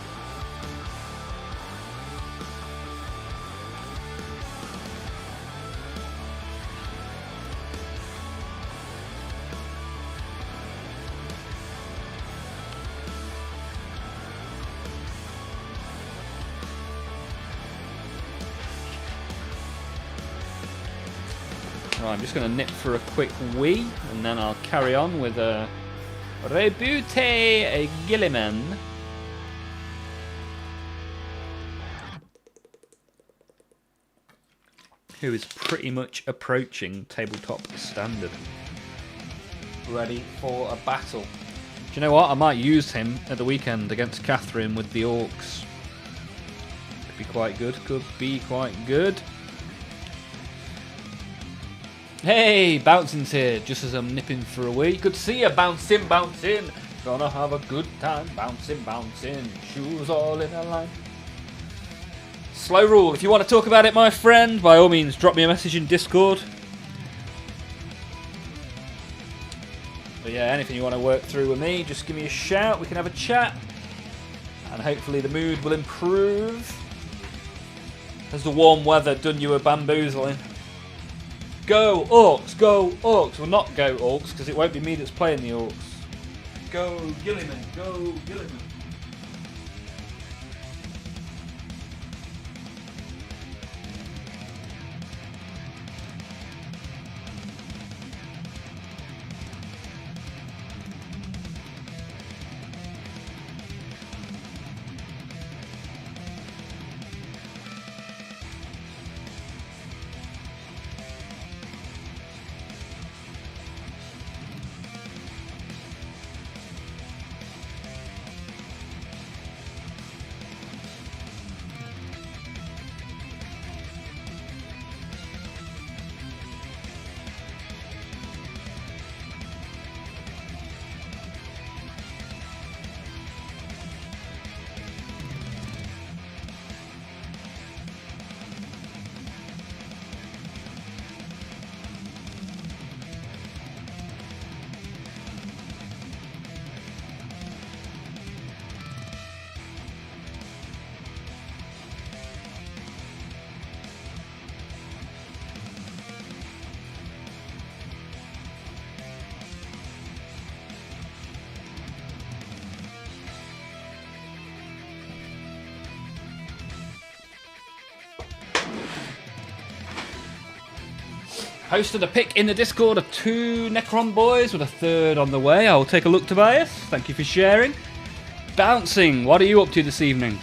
Right, I'm just going to nip for a quick wee, and then I'll carry on with a Rebute Gilliman. Who is pretty much approaching tabletop standard. Ready for a battle. Do you know what? I might use him at the weekend against Catherine with the Orcs. Could be quite good. Could be quite good. Hey, Bouncing's here, just as I'm nipping for a wee. Good to see you, bouncing, bouncing. Gonna have a good time, bouncing, bouncing. Shoes all in a line. Slow rule, if you want to talk about it, my friend, by all means, drop me a message in Discord. But yeah, anything you want to work through with me, just give me a shout, we can have a chat. And hopefully the mood will improve. Has the warm weather done you a bamboozling? Go Orcs, go Orcs. Well, not go Orcs, because it won't be me that's playing the Orcs. Go Gilliman, go Gilliman. Posted a pic in the Discord of 2 Necron boys with a third on the way. I'll take a look, Tobias. Thank you for sharing. Bouncing, what are you up to this evening?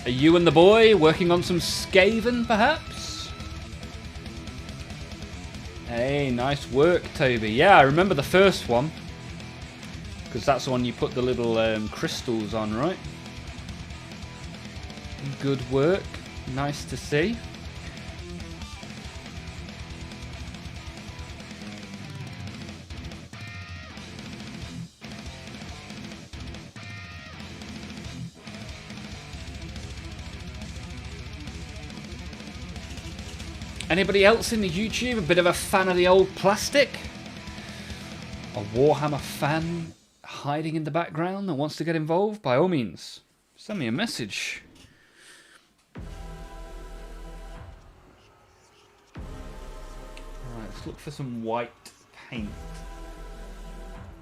Are you and the boy working on some Skaven, perhaps? Hey, nice work, Toby. Yeah, I remember the first one. Because that's the one you put the little crystals on, right? Good work. Nice to see. Anybody else in the YouTube a bit of a fan of the old plastic? A Warhammer fan hiding in the background that wants to get involved? By all means, send me a message. Alright, let's look for some white paint.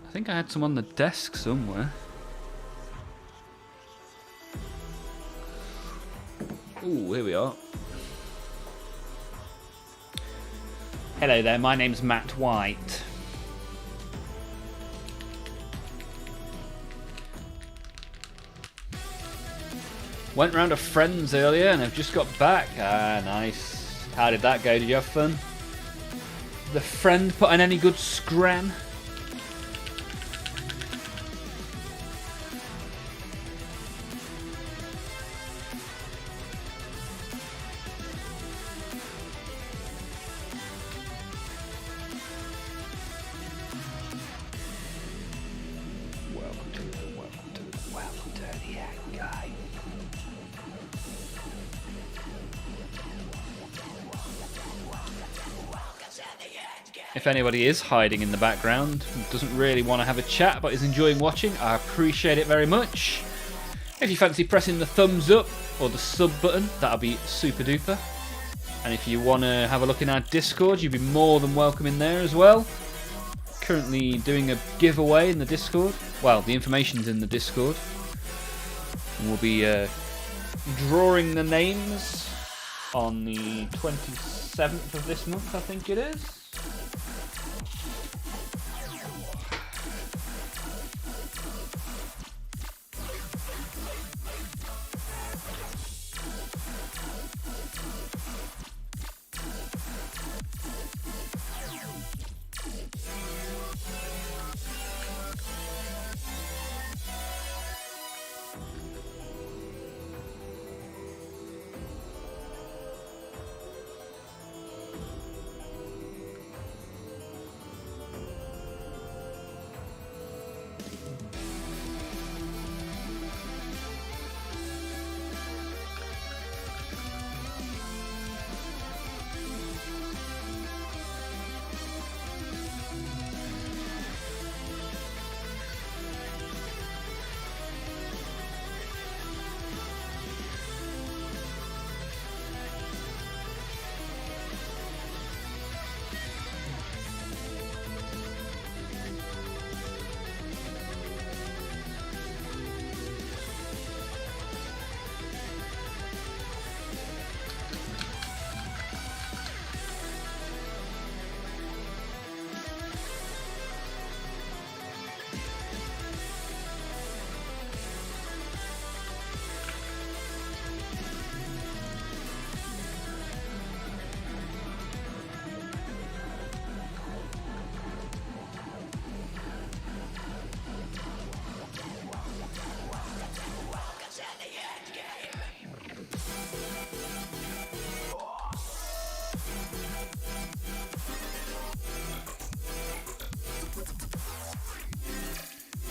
I think I had some on the desk somewhere. Ooh, here we are. Hello there, my name's Matt White. Went round a friend's earlier and I've just got back. Ah, nice. How did that go? Did you have fun? Did the friend put on any good scran? If anybody is hiding in the background, doesn't really want to have a chat but is enjoying watching, I appreciate it very much. If you fancy pressing the thumbs up or the sub button, that'll be super duper. And if you want to have a look in our Discord, you'd be more than welcome in there as well. Currently doing a giveaway in the Discord. Well, the information's in the Discord. And we'll be drawing the names on the 27th of this month, I think it is.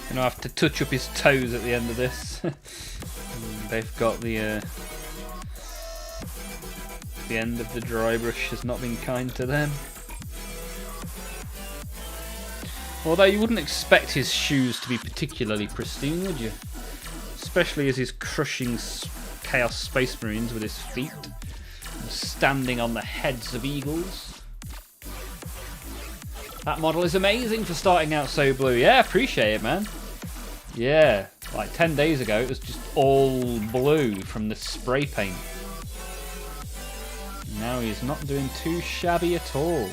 Gonna have to touch up his toes at the end of this. They've got the end of the dry brush has not been kind to them. Although you wouldn't expect his shoes to be particularly pristine, would you? Especially as he's crushing Chaos Space Marines with his feet, and standing on the heads of eagles. That model is amazing for starting out so blue. Yeah, appreciate it, man. Yeah, like 10 days ago it was just all blue from the spray paint. Now he's not doing too shabby at all.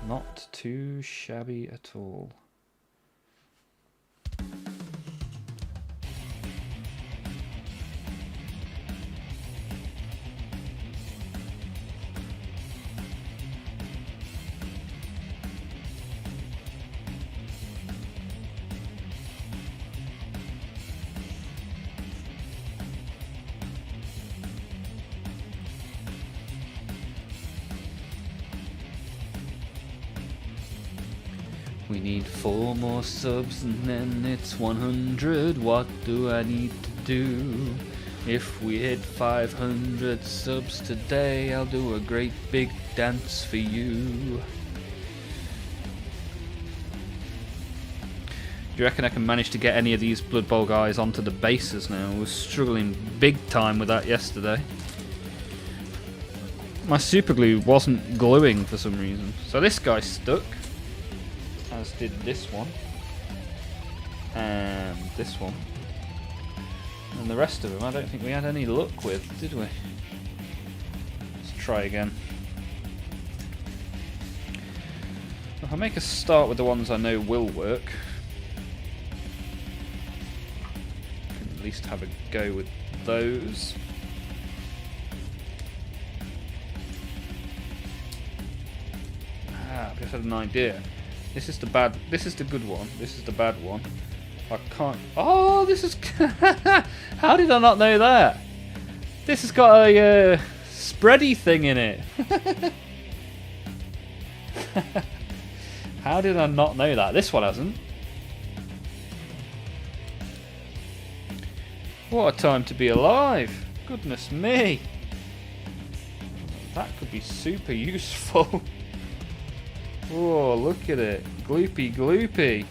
Not too shabby at all. We need 4 more subs and then it's 100. What do I need to do? If we hit 500 subs today, I'll do a great big dance for you. Do you reckon I can manage to get any of these Blood Bowl guys onto the bases now? I was struggling big time with that yesterday. My super glue wasn't gluing for some reason. So this guy stuck. As did this one. And this one. And the rest of them I don't think we had any luck with, did we? Let's try again. If I make a start with the ones I know will work, I can at least have a go with those. I've just had an idea. This is the bad. This is the good one. This is the bad one. I can't. Oh, this is. How did I not know that? This has got a spready thing in it. How did I not know that? This one hasn't. What a time to be alive! Goodness me. That could be super useful. Oh, look at it. Gloopy gloopy.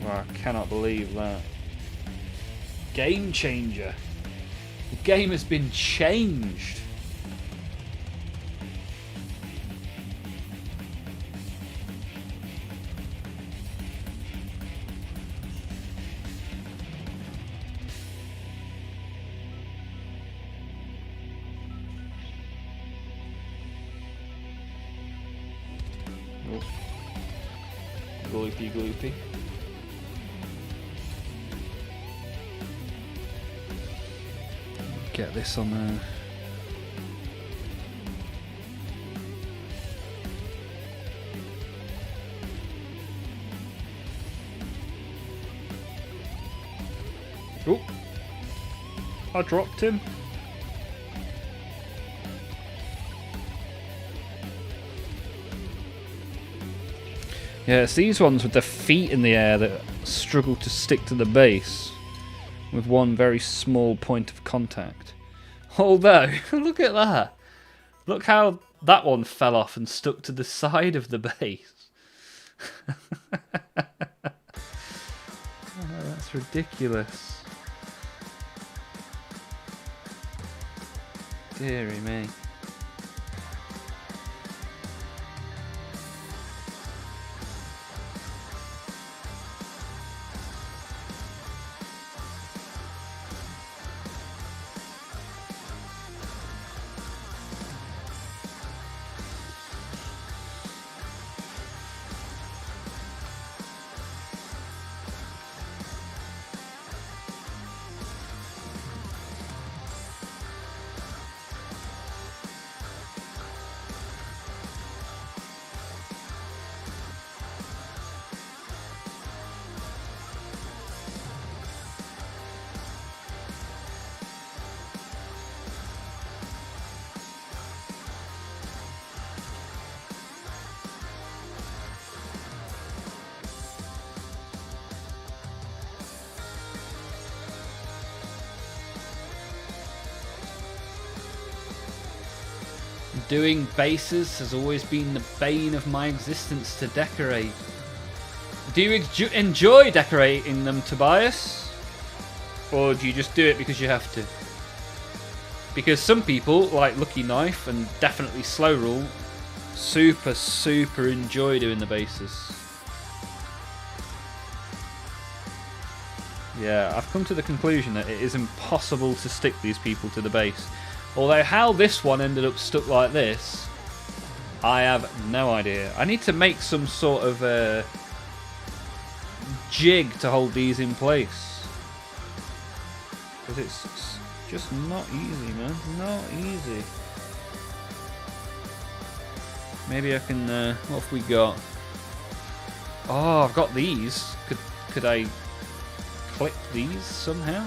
Oh, I cannot believe that. Game changer. The game has been changed. Oh. Gloopy gloopy. Get this on there. Oh, I dropped him. Yeah, it's these ones with their feet in the air that struggle to stick to the base with one very small point of contact. Although, look at that. Look how that one fell off and stuck to the side of the base. Oh, that's ridiculous. Deary me. Doing bases has always been the bane of my existence to decorate. Do you enjoy decorating them, Tobias? Or do you just do it because you have to? Because some people, like Lucky Knife and definitely Slow Rule, super enjoy doing the bases. Yeah, I've come to the conclusion that it is impossible to stick these people to the base. Although how this one ended up stuck like this, I have no idea. I need to make some sort of jig to hold these in place. Because it's just not easy, man. Not easy. Maybe I can... what have we got? Oh, I've got these. Could I click these somehow?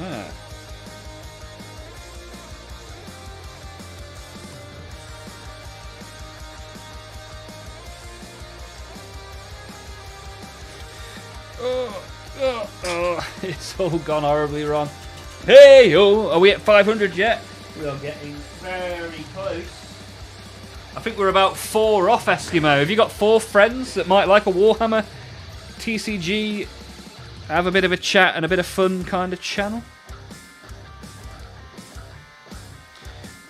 Ah. Oh, it's all gone horribly wrong. Hey, oh, are we at 500 yet? We are getting very close. I think we're about 4 off, Eskimo. Have you got 4 friends that might like a Warhammer TCG, have a bit of a chat and a bit of fun kind of channel?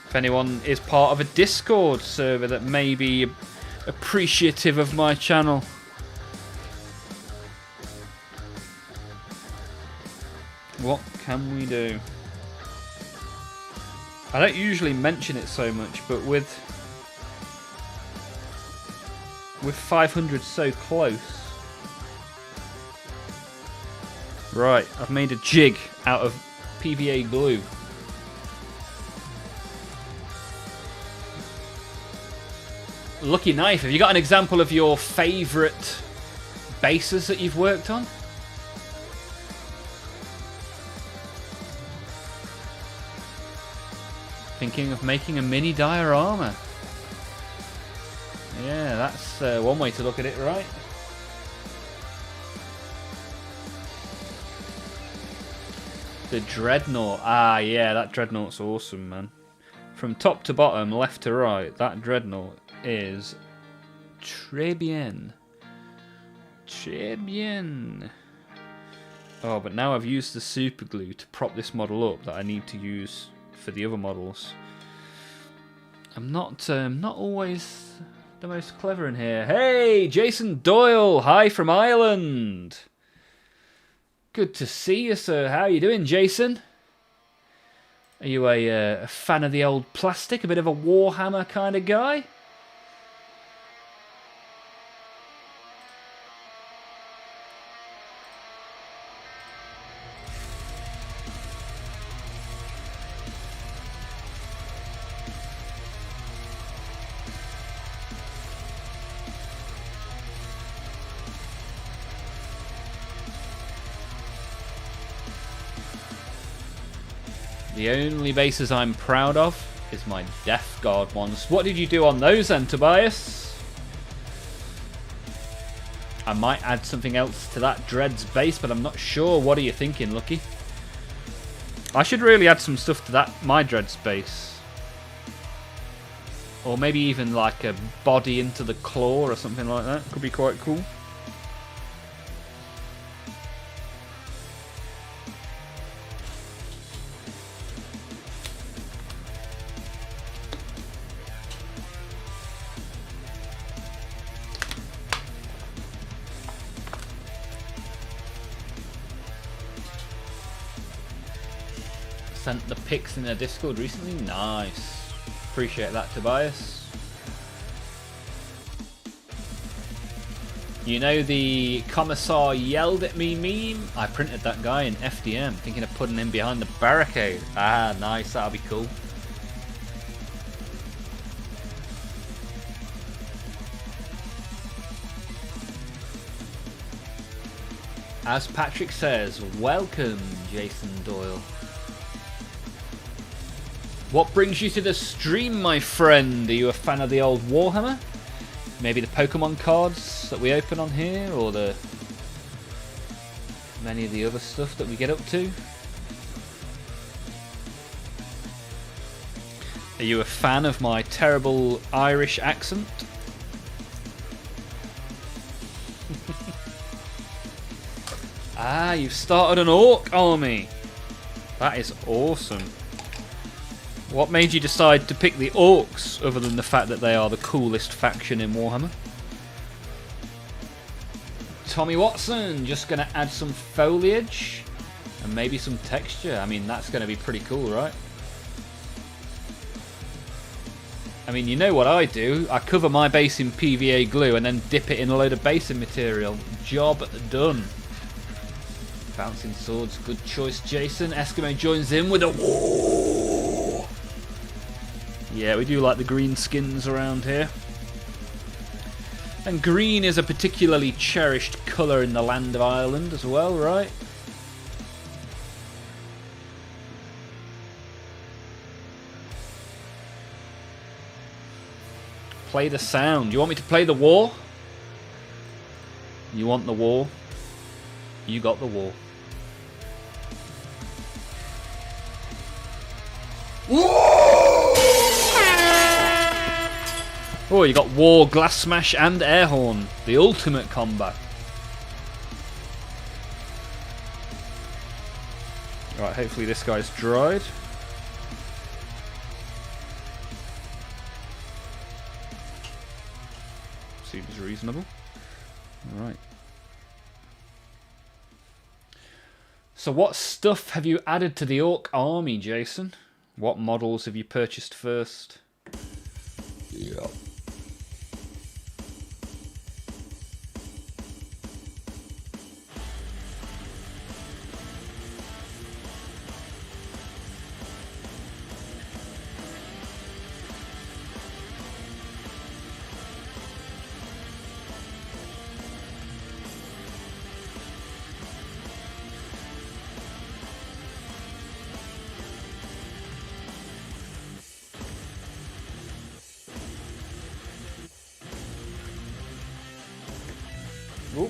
If anyone is part of a Discord server that may be appreciative of my channel. What can we do? I don't usually mention it so much, but with 500 so close. Right, I've made a jig out of PVA glue. Lucky knife, have you got an example of your favourite bases that you've worked on? Thinking of making a mini diorama. Yeah, that's one way to look at it, right? The Dreadnought. Ah, yeah, that Dreadnought's awesome, man. From top to bottom, left to right, that Dreadnought is très bien. Très bien. Oh, but now I've used the super glue to prop this model up that I need to use for the other models. I'm not always the most clever in here. Hey, Jason Doyle, hi from Ireland. Good to see you, sir. How are you doing, Jason? Are you a fan of the old plastic, a bit of a Warhammer kind of guy? The only bases I'm proud of is my Death Guard ones. What did you do on those then, Tobias? I might add something else to that Dread's base, but I'm not sure. What are you thinking, Lucky? I should really add some stuff to that my Dread's base. Or maybe even like a body into the claw or something like that. Could be quite cool. Sent the pics in their Discord recently. Nice. Appreciate that, Tobias. You know the Commissar yelled at me meme? I printed that guy in FDM, thinking of putting him behind the barricade. Ah, nice. That'll be cool. As Patrick says, welcome, Jason Doyle. What brings you to the stream, my friend? Are you a fan of the old Warhammer? Maybe the Pokemon cards that we open on here, or the many of the other stuff that we get up to? Are you a fan of my terrible Irish accent? Ah, you've started an orc army. That is awesome. What made you decide to pick the orcs, other than the fact that they are the coolest faction in Warhammer? Tommy Watson, just going to add some foliage and maybe some texture. I mean, that's going to be pretty cool, right? I mean, you know what I do. I cover my base in PVA glue and then dip it in a load of basing material. Job done. Bouncing swords, good choice, Jason. Eskimo joins in with a war. Yeah, we do like the green skins around here. And green is a particularly cherished colour in the land of Ireland as well, right? Play the sound. You want me to play the war? You want the war? You got the war. Oh, you got war, glass smash and air horn. The ultimate combat. Right, hopefully this guy's dried. Seems reasonable. Alright. So what stuff have you added to the orc army, Jason? What models have you purchased first? Yeah. Ooh.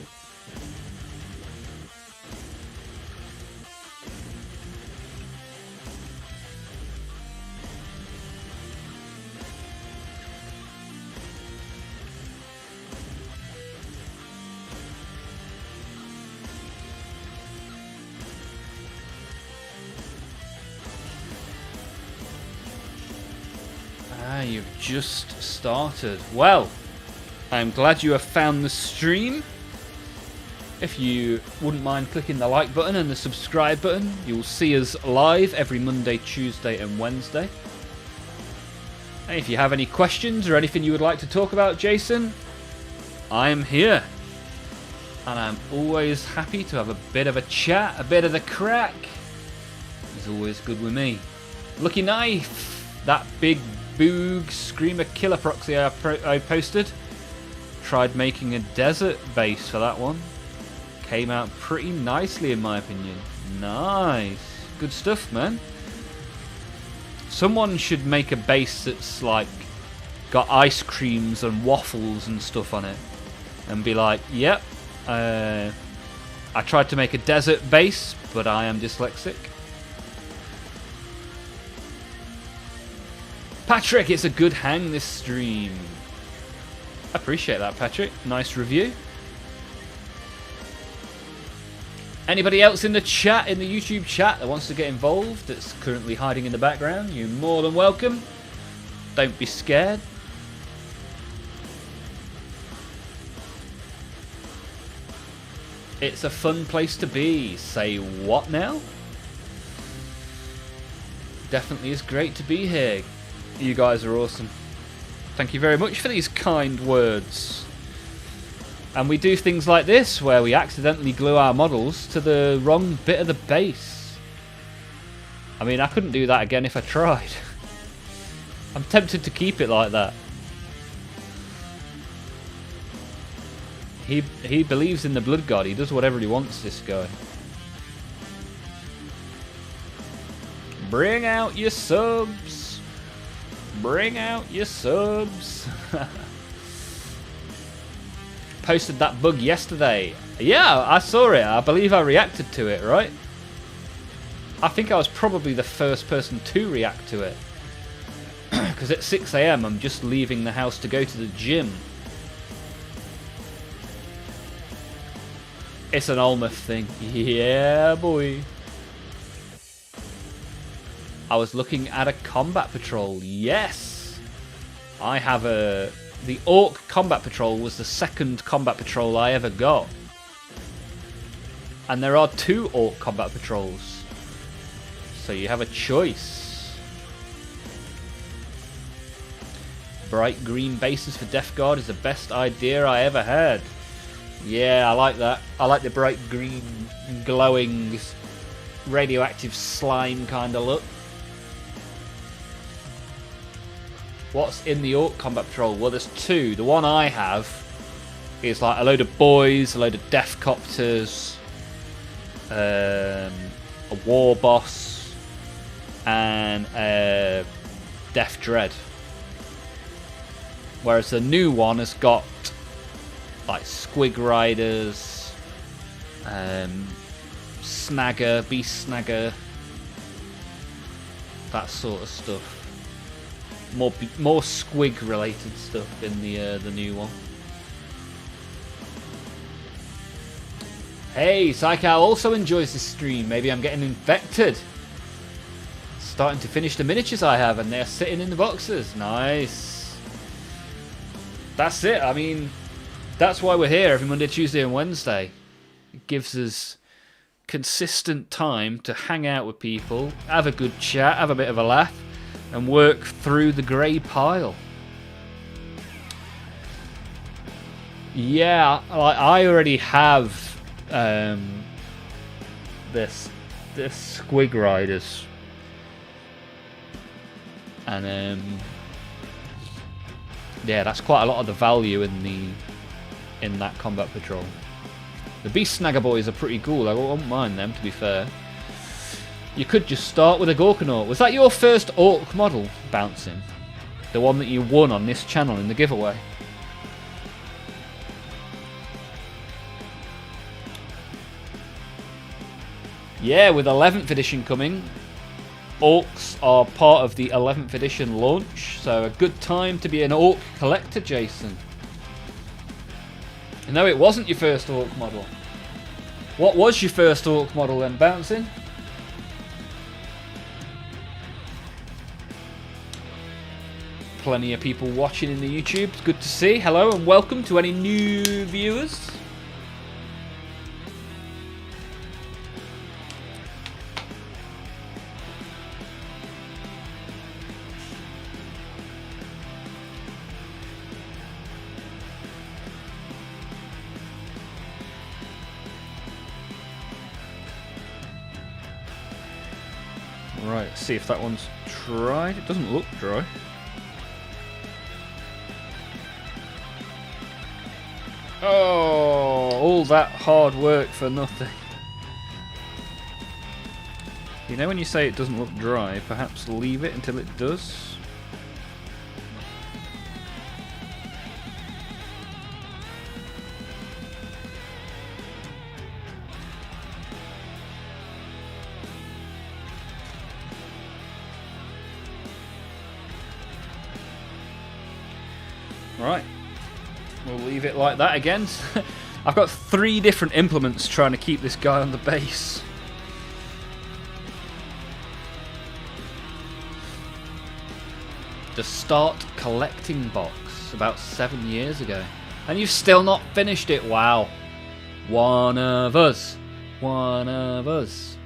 Ah, you've just started. Well, I'm glad you have found the stream. If you wouldn't mind clicking the like button and the subscribe button, you'll see us live every Monday, Tuesday and Wednesday. And if you have any questions or anything you would like to talk about, Jason, I'm here. And I'm always happy to have a bit of a chat, a bit of the crack. It's always good with me. Lucky Knife, that big boog screamer killer proxy I posted. Tried making a desert base for that one. Came out pretty nicely in my opinion. Nice. Good stuff, man. Someone should make a base that's like got ice creams and waffles and stuff on it. And be like, yep, I tried to make a desert base, but I am dyslexic. Patrick, it's a good hang this stream. Appreciate that, Patrick. Nice review. Anybody else in the chat, in the YouTube chat, that wants to get involved, that's currently hiding in the background, you're more than welcome. Don't be scared. It's a fun place to be. Say what now? Definitely is great to be here. You guys are awesome. Thank you very much for these kind words. And we do things like this, where we accidentally glue our models to the wrong bit of the base. I mean, I couldn't do that again if I tried. I'm tempted to keep it like that. He believes in the blood god. He does whatever he wants, this guy. Bring out your subs. Bring out your subs. Posted that bug yesterday. Yeah, I saw it. I believe I reacted to it, right? I think I was probably the first person to react to it. Because at 6 AM I'm just leaving the house to go to the gym. It's an Olmaph thing. Yeah, boy. I was looking at a combat patrol. Yes. I have a... The Orc combat patrol was the second combat patrol I ever got. And there are 2 Orc combat patrols. So you have a choice. Bright green bases for Death Guard is the best idea I ever had. Yeah, I like that. I like the bright green, glowing, radioactive slime kind of look. What's in the Orc combat patrol? Well, there's 2. The one I have is like a load of boys, a load of death copters, a war boss, and a death dread. Whereas the new one has got like squig riders, snagger, beast snagger, that sort of stuff. More squig related stuff in the new one. Hey, Psychow also enjoys this stream. Maybe I'm getting infected. Starting to finish the miniatures I have, and they're sitting in the boxes. Nice. That's it. I mean, that's why we're here every Monday, Tuesday, and Wednesday. It gives us consistent time to hang out with people, have a good chat, have a bit of a laugh, and work through the grey pile. Yeah, like I already have this squig riders, and yeah, that's quite a lot of the value in that combat patrol. The beast snagger boys are pretty cool. I won't mind them, to be fair. You could just start with a Gorkanaut. Was that your first Orc model, Bouncing? The one that you won on this channel in the giveaway? Yeah, with 11th edition coming, Orcs are part of the 11th edition launch, so a good time to be an Orc collector, Jason. No, it wasn't your first Orc model. What was your first Orc model then, Bouncing? Plenty of people watching in the YouTube. It's good to see. Hello and welcome to any new viewers. Right, let's see if that one's dried. It doesn't look dry. Oh, all that hard work for nothing. You know when you say it doesn't look dry, perhaps leave it until it does? Right. We'll leave it like that again. I've got 3 different implements trying to keep this guy on the base. The start collecting box about 7 years ago. And you've still not finished it. Wow. One of us. One of us.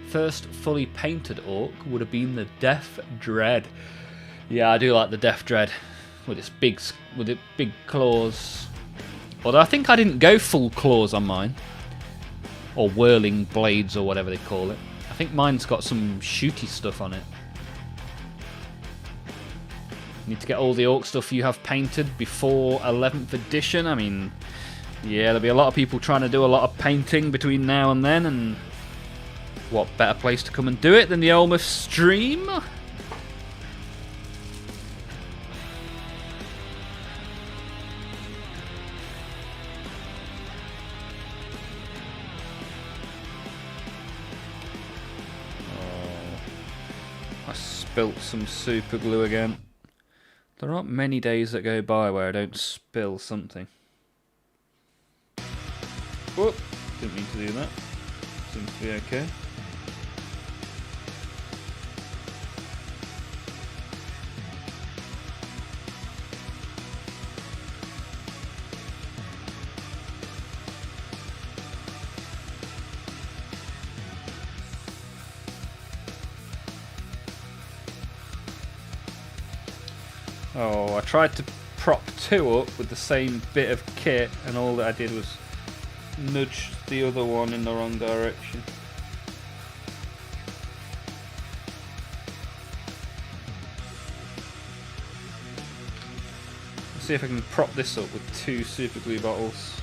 First fully painted Orc would have been the Death Dread. Yeah, I do like the Death Dread. With its big claws. Although I think I didn't go full claws on mine. Or whirling blades or whatever they call it. I think mine's got some shooty stuff on it. Need to get all the Orc stuff you have painted before 11th edition. I mean, yeah, there'll be a lot of people trying to do a lot of painting between now and then. And what better place to come and do it than the Olmaph stream? Spilt some super glue again. There aren't many days that go by where I don't spill something. Whoop. Didn't mean to do that. Seems to be okay. Oh, I tried to prop 2 up with the same bit of kit, and all that I did was nudge the other one in the wrong direction. Let's see if I can prop this up with 2 super glue bottles.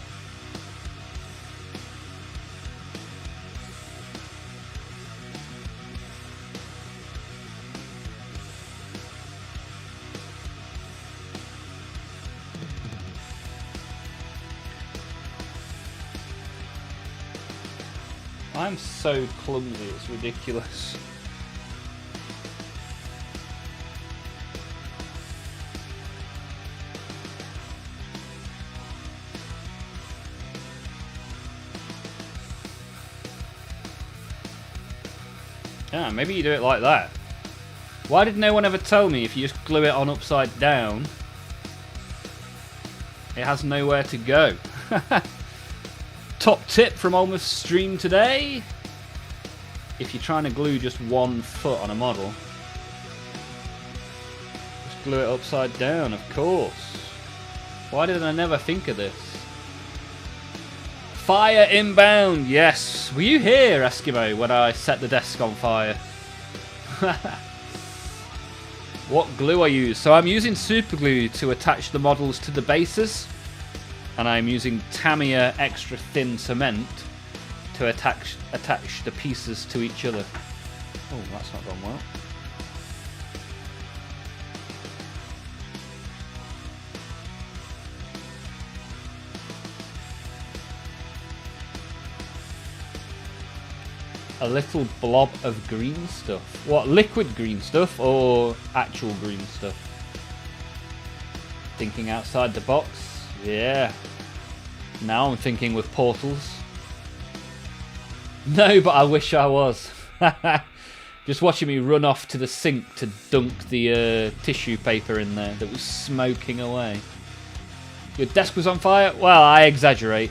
I'm so clumsy, it's ridiculous. Yeah, maybe you do it like that. Why did no one ever tell me if you just glue it on upside down, it has nowhere to go? Top tip from Olmaph stream today: if you're trying to glue just 1 foot on a model, just glue it upside down, of course. Why did I never think of this? Fire inbound, yes. Were you here, Eskimo, when I set the desk on fire? What glue I use? So I'm using super glue to attach the models to the bases, and I'm using Tamiya extra thin cement to attach the pieces to each other. Oh, that's not gone well. A little blob of green stuff. What, liquid green stuff or actual green stuff? Thinking outside the box. Yeah. Now I'm thinking with portals. No, but I wish I was. Just watching me run off to the sink to dunk the tissue paper in there that was smoking away. Your desk was on fire? Well, I exaggerate.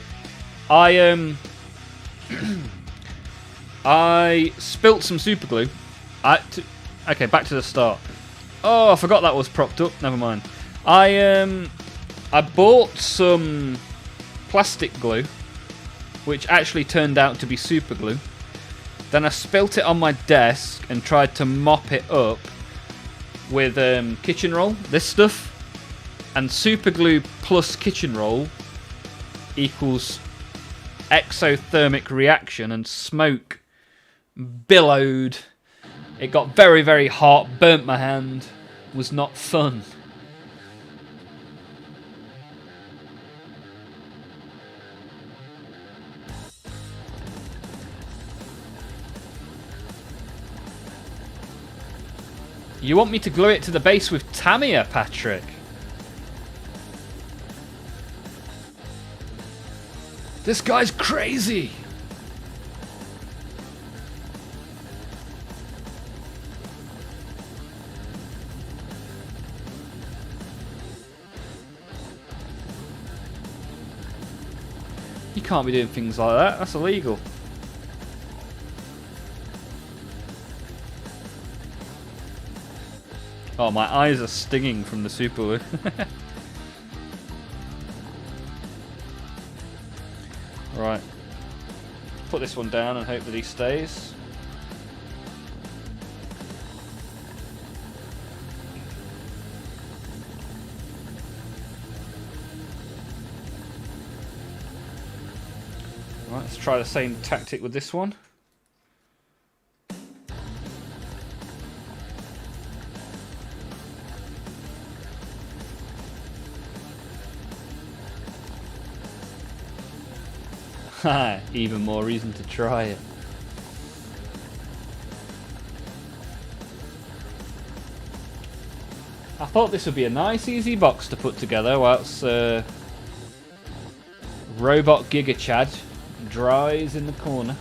I spilt some super glue. Okay, back to the start. Oh, I forgot that was propped up. Never mind. I bought some plastic glue, which actually turned out to be super glue. Then I spilt it on my desk and tried to mop it up with kitchen roll, this stuff. And super glue plus kitchen roll equals exothermic reaction, and smoke billowed. It got very, very hot, burnt my hand, was not fun. You want me to glue it to the base with Tamiya, Patrick? This guy's crazy! You can't be doing things like that, that's illegal. Oh, my eyes are stinging from the super glue. Right. Put this one down and hope that he stays. Right, let's try the same tactic with this one. Even more reason to try it. I thought this would be a nice easy box to put together whilst Robot Giga Chad dries in the corner.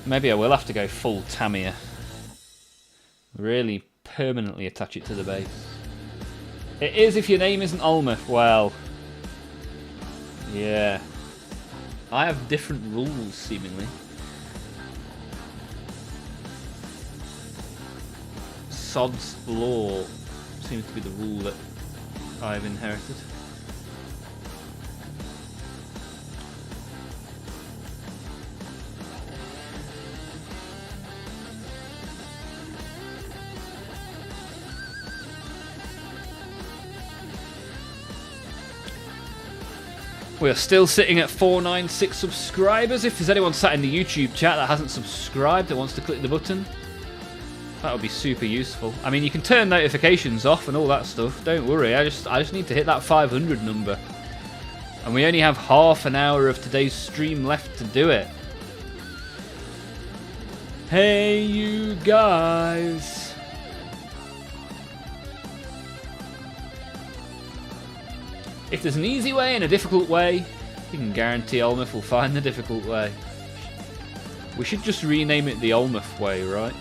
Maybe I will have to go full Tamiya. Really permanently attach it to the base. It is if your name isn't Olmaph. Well, yeah. I have different rules, seemingly. Sod's Law seems to be the rule that I've inherited. We are still sitting at 496 subscribers. If there's anyone sat in the YouTube chat that hasn't subscribed that wants to click the button, that would be super useful. I mean, you can turn notifications off and all that stuff. Don't worry. I just need to hit that 500 number. And we only have half an hour of today's stream left to do it. Hey, you guys. If there's an easy way and a difficult way, you can guarantee Olmaph will find the difficult way. We should just rename it the Olmaph way, right?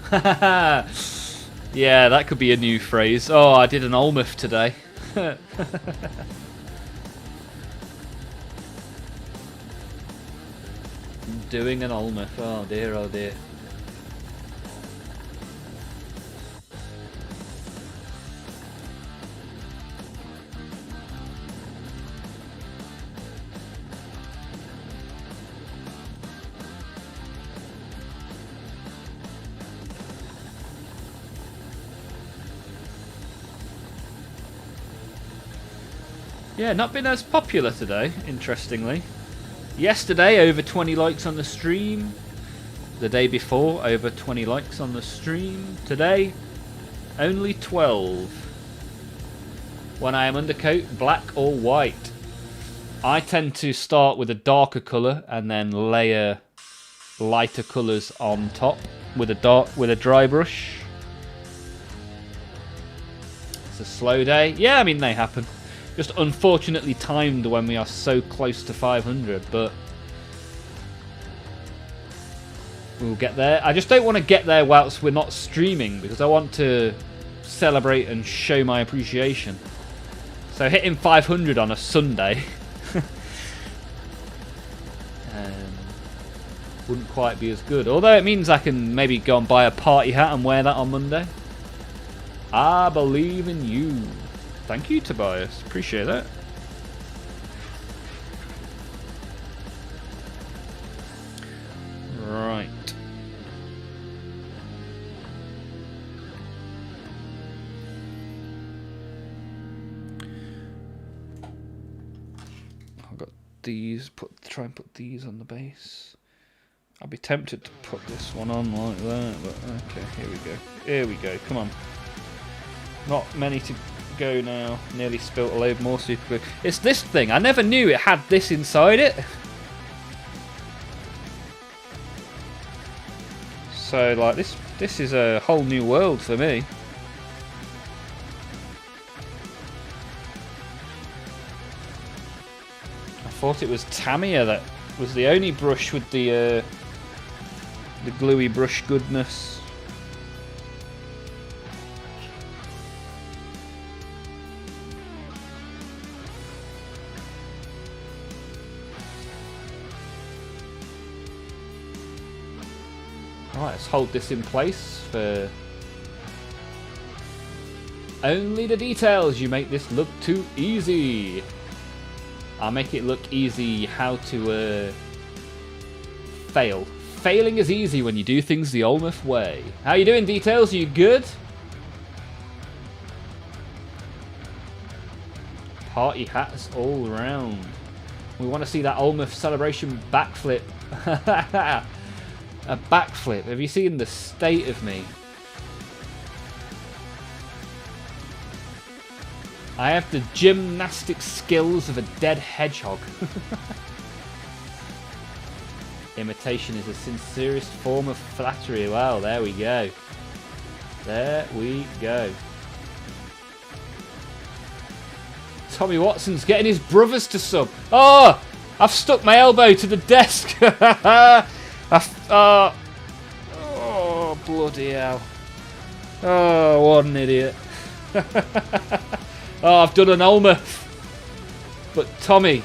Hahaha. Yeah, that could be a new phrase. Oh, I did an Olmaph today. Doing an Olmaph. Oh dear, oh dear. Yeah, not been as popular today, interestingly. Yesterday, over 20 likes on the stream. The day before, over 20 likes on the stream. Today, only 12. When I am undercoat, black or white. I tend to start with a darker colour and then layer lighter colours on top with a dry brush. It's a slow day. Yeah, I mean, they happen. Just unfortunately timed when we are so close to 500, but we'll get there. I just don't want to get there whilst we're not streaming, because I want to celebrate and show my appreciation. So hitting 500 on a Sunday wouldn't quite be as good. Although it means I can maybe go and buy a party hat and wear that on Monday. I believe in you. Thank you, Tobias. Appreciate that. Right. I've got these. Try and put these on the base. I'd be tempted to put this one on like that, but okay. Here we go. Here we go. Come on. Not many to go now. Nearly spilt a load more super glue. It's this thing. I never knew it had this inside it. So like this is a whole new world for me. I thought it was Tamiya that was the only brush with the gluey brush goodness. Alright, let's hold this in place for only the details. You make this look too easy. I'll make it look easy how to fail. Failing is easy when you do things the Olmaph way. How you doing, Details? Are you good? Party hats all round. We want to see that Olmaph celebration backflip. A backflip. Have you seen the state of me? I have the gymnastic skills of a dead hedgehog. Imitation is the sincerest form of flattery. Wow, there we go. There we go. Tommy Watson's getting his brothers to sub. Oh! I've stuck my elbow to the desk. Oh, bloody hell. Oh, what an idiot. Oh, I've done an Olmaph. But Tommy.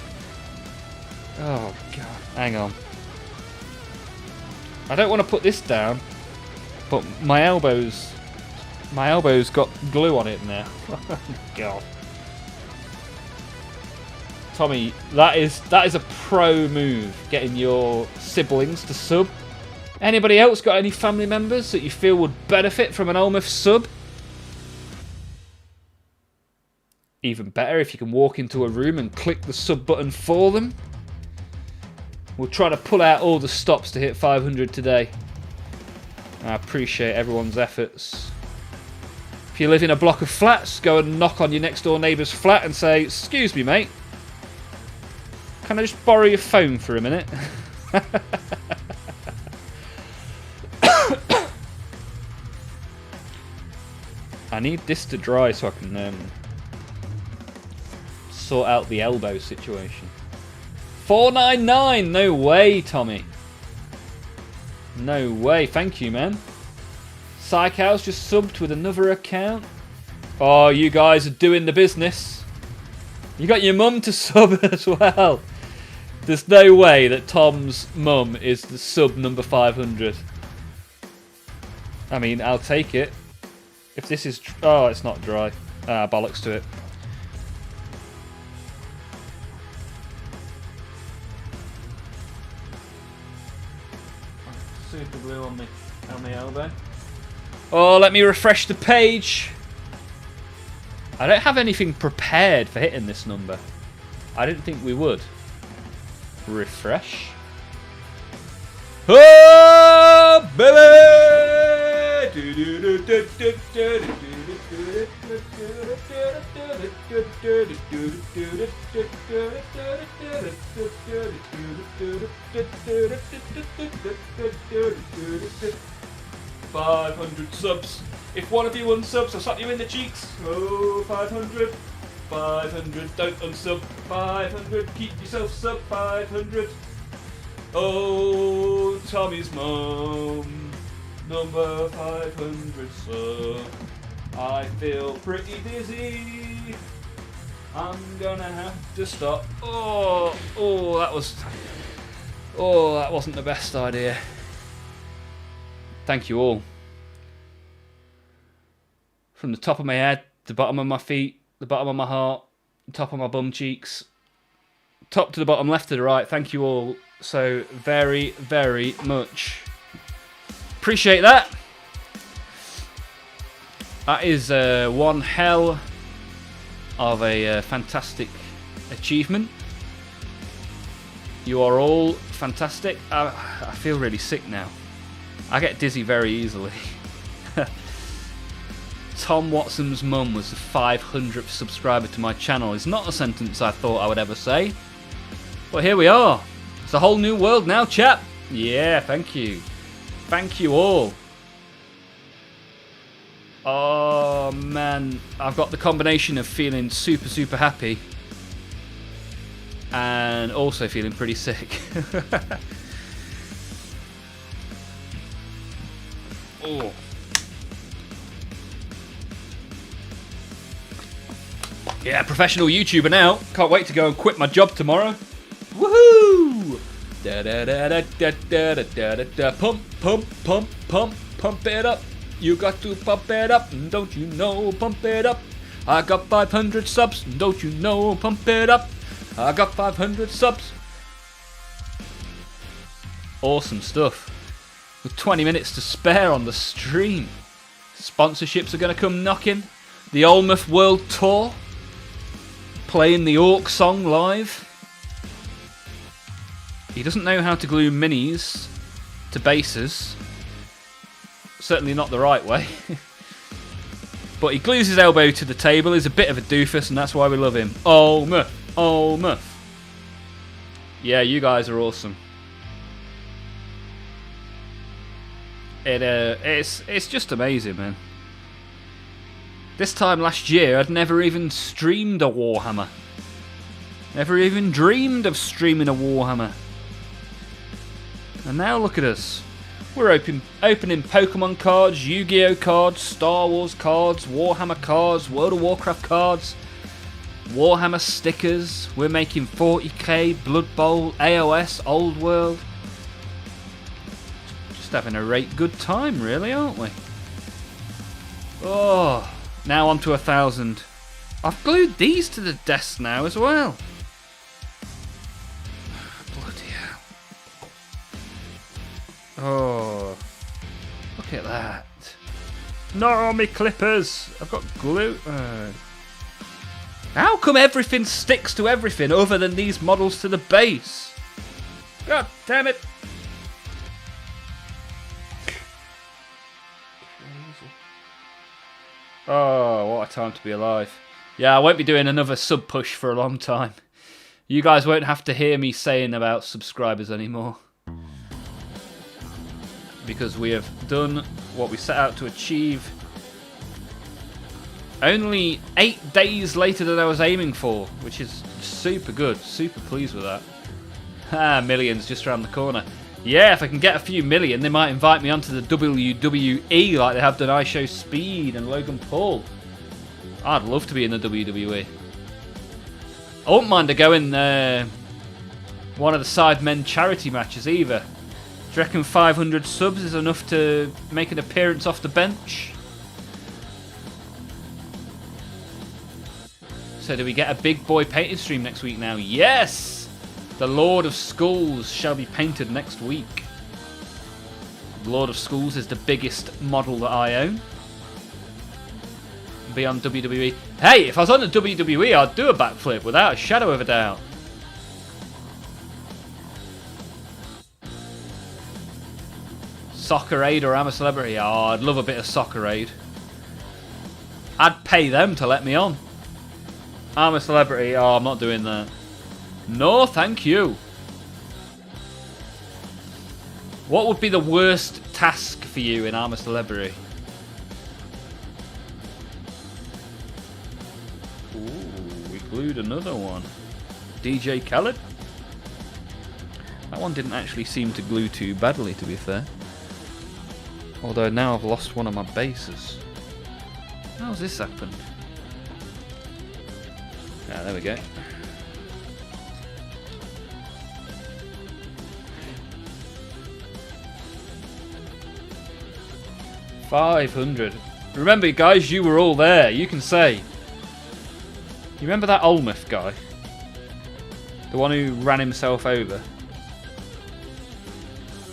Oh, God. Hang on. I don't want to put this down. But my elbow's got glue on it now. God. Tommy, that is a pro move, getting your siblings to sub. Anybody else got any family members that you feel would benefit from an Olmaph sub? Even better if you can walk into a room and click the sub button for them. We'll try to pull out all the stops to hit 500 today. I appreciate everyone's efforts. If you live in a block of flats, go and knock on your next door neighbour's flat and say, "Excuse me, mate. Can I just borrow your phone for a minute?" I need this to dry so I can sort out the elbow situation. 499! No way, Tommy. No way. Thank you, man. Psychhouse just subbed with another account. Oh, you guys are doing the business. You got your mum to sub as well. There's no way that Tom's mum is the sub number 500. I mean, I'll take it. If this is... Oh, it's not dry. Ah, bollocks to it. Super glue on the elbow. Oh, let me refresh the page. I don't have anything prepared for hitting this number. I didn't think we would. Refresh. Oh, baby! 500 subs. If one of you unsubs, I'll slap you in the cheeks. Oh, 500. 500. Don't unsub. 500. Keep yourself sub. 500. Oh, Tommy's mum. Number 500 sub. I feel pretty dizzy. I'm gonna have to stop. That wasn't the best idea. Thank you all. From the top of my head, the bottom of my feet, the bottom of my heart, the top of my bum cheeks, top to the bottom, left to the right. Thank you all so very, very much. Appreciate that. That is one hell of a fantastic achievement. You are all fantastic. I feel really sick now. I get dizzy very easily. Tom Watson's mum was the 500th subscriber to my channel. It's not a sentence I thought I would ever say. But here we are. It's a whole new world now, chap. Yeah, thank you. Thank you all. Oh, man. I've got the combination of feeling super, super happy and also feeling pretty sick. Oh. Yeah, professional YouTuber now. Can't wait to go and quit my job tomorrow. Woohoo! Da da da da da da da da da. Pump, pump, pump, pump, pump it up. You got to pump it up, don't you know? Pump it up. I got 500 subs, don't you know? Pump it up. I got 500 subs. Awesome stuff. With 20 minutes to spare on the stream. Sponsorships are going to come knocking. The Olmaph World Tour. playing the Orc song live. He doesn't know how to glue minis to bases. Certainly not the right way. But he glues his elbow to the table. He's a bit of a doofus, and that's why we love him. Olmaph, Olmaph. Yeah, you guys are awesome. It's just amazing, man. This time last year, I'd never even streamed a Warhammer. Never even dreamed of streaming a Warhammer. And now look at us. We're opening Pokemon cards, Yu-Gi-Oh cards, Star Wars cards, Warhammer cards, World of Warcraft cards, Warhammer stickers. We're making 40k, Blood Bowl, AOS, Old World. Just having a right good time, really, aren't we? Oh, now on to 1,000. I've glued these to the desk now as well. Oh, look at that. No, me clippers. I've got glue. How come everything sticks to everything other than these models to the base? God damn it. Oh, what a time to be alive. Yeah, I won't be doing another sub push for a long time. You guys won't have to hear me saying about subscribers anymore. Because we have done what we set out to achieve only 8 days later than I was aiming for, which is super good. Super pleased with that. Ah, millions just around the corner. Yeah, if I can get a few million, they might invite me onto the WWE like they have done IShowSpeed and Logan Paul. I'd love to be in the WWE. I wouldn't mind to go in one of the Sidemen charity matches either. Do you reckon 500 subs is enough to make an appearance off the bench? So do we get a big boy painting stream next week now? Yes! The Lord of Skulls shall be painted next week. Lord of Skulls is the biggest model that I own. Be on WWE. Hey, if I was on the WWE, I'd do a backflip without a shadow of a doubt. Soccer Aid or I'm a Celebrity? Oh, I'd love a bit of Soccer Aid. I'd pay them to let me on. I'm a Celebrity? Oh, I'm not doing that. No, thank you. What would be the worst task for you in I'm a Celebrity? Ooh, we glued another one. DJ Khaled? That one didn't actually seem to glue too badly, to be fair. Although now I've lost one of my bases. How's this happened? Ah, there we go. $500. Remember, guys, you were all there. You can say. You remember that Olmaph guy? The one who ran himself over?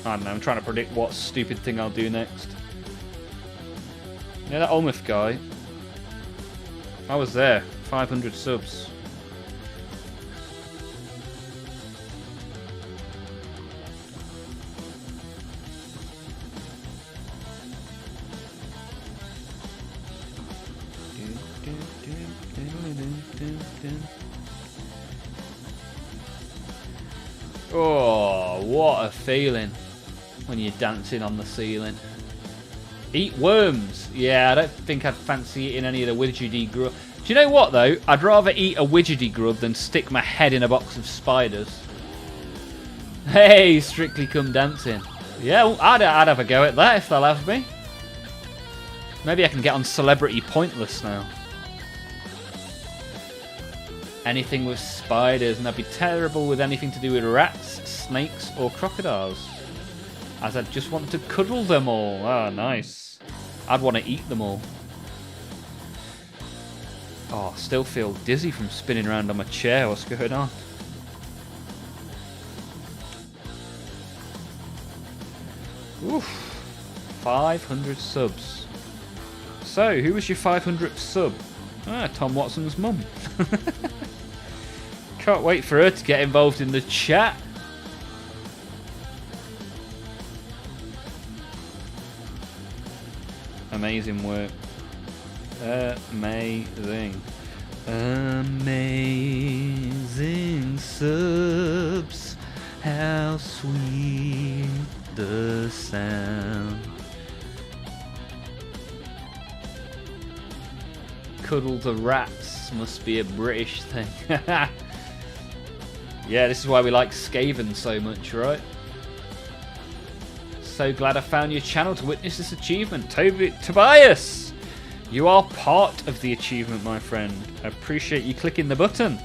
I don't know, I'm trying to predict what stupid thing I'll do next. Yeah, that Olmaph guy. I was there. 500 subs. Oh, what a feeling when you're dancing on the ceiling. Eat worms. Yeah, I don't think I'd fancy eating any of the widgety grub. Do you know what, though? I'd rather eat a widgety grub than stick my head in a box of spiders. Hey, Strictly Come Dancing. Yeah, well, I'd have a go at that if they'll have me. Maybe I can get on Celebrity Pointless now. Anything with spiders, and I'd be terrible with anything to do with rats, snakes, or crocodiles. As I'd just want to cuddle them all. Ah, nice. I'd want to eat them all. Oh, still feel dizzy from spinning around on my chair. What's going on? Oof. 500 subs. So, who was your 500th sub? Ah, Tom Watson's mum. Can't wait for her to get involved in the chat. Amazing work. Amazing. Amazing subs. How sweet the sound. Cuddle the rats must be a British thing. Yeah, this is why we like Skaven so much, right? So glad I found your channel to witness this achievement. Tobias! You are part of the achievement, my friend. I appreciate you clicking the button.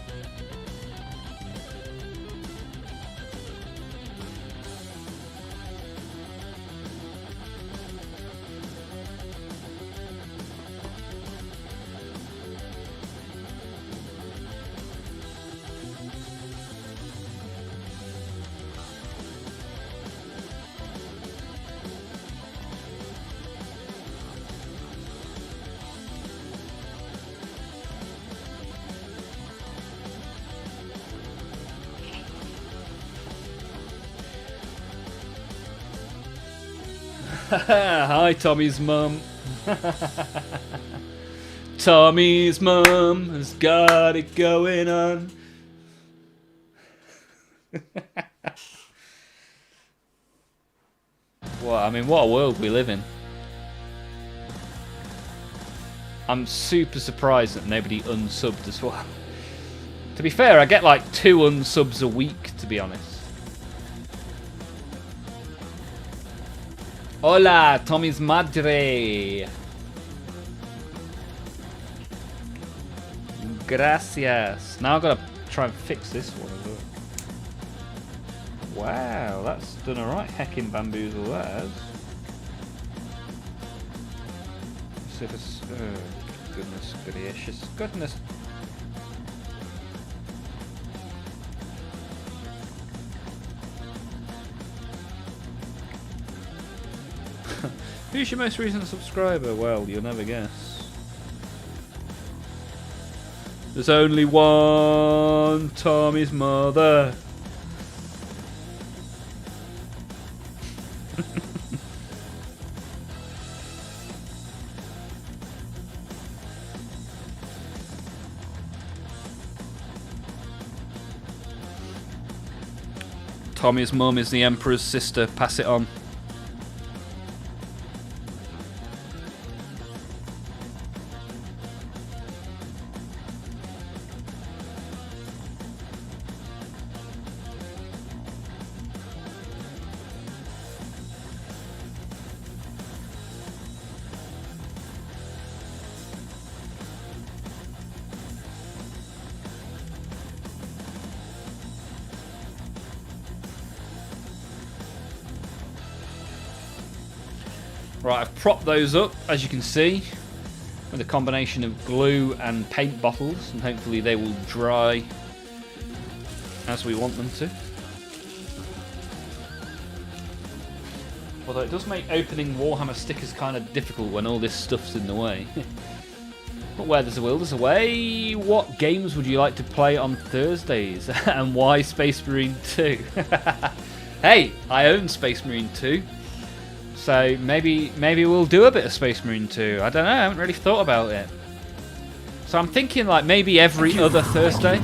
Hi, Tommy's mum. Tommy's mum has got it going on. Well, I mean, what a world we live in. I'm super surprised that nobody unsubbed as well. To be fair, I get like 2 unsubs a week, to be honest. Hola, Tommy's madre. Gracias. Now I've got to try and fix this one as well. Wow, that's done alright. Heckin' bamboozle that has. See if it's... oh, goodness gracious. Goodness. Who's your most recent subscriber? Well, you'll never guess. There's only one Tommy's mother. Tommy's mum is the Emperor's sister. Pass it on. Right, I've propped those up, as you can see, with a combination of glue and paint bottles, and hopefully they will dry as we want them to. Although it does make opening Warhammer stickers kind of difficult when all this stuff's in the way. But where there's a will, there's a way. What games would you like to play on Thursdays? And why Space Marine 2? Hey, I own Space Marine 2. So maybe we'll do a bit of Space Marine 2. I don't know, I haven't really thought about it. So I'm thinking like maybe every other Thursday.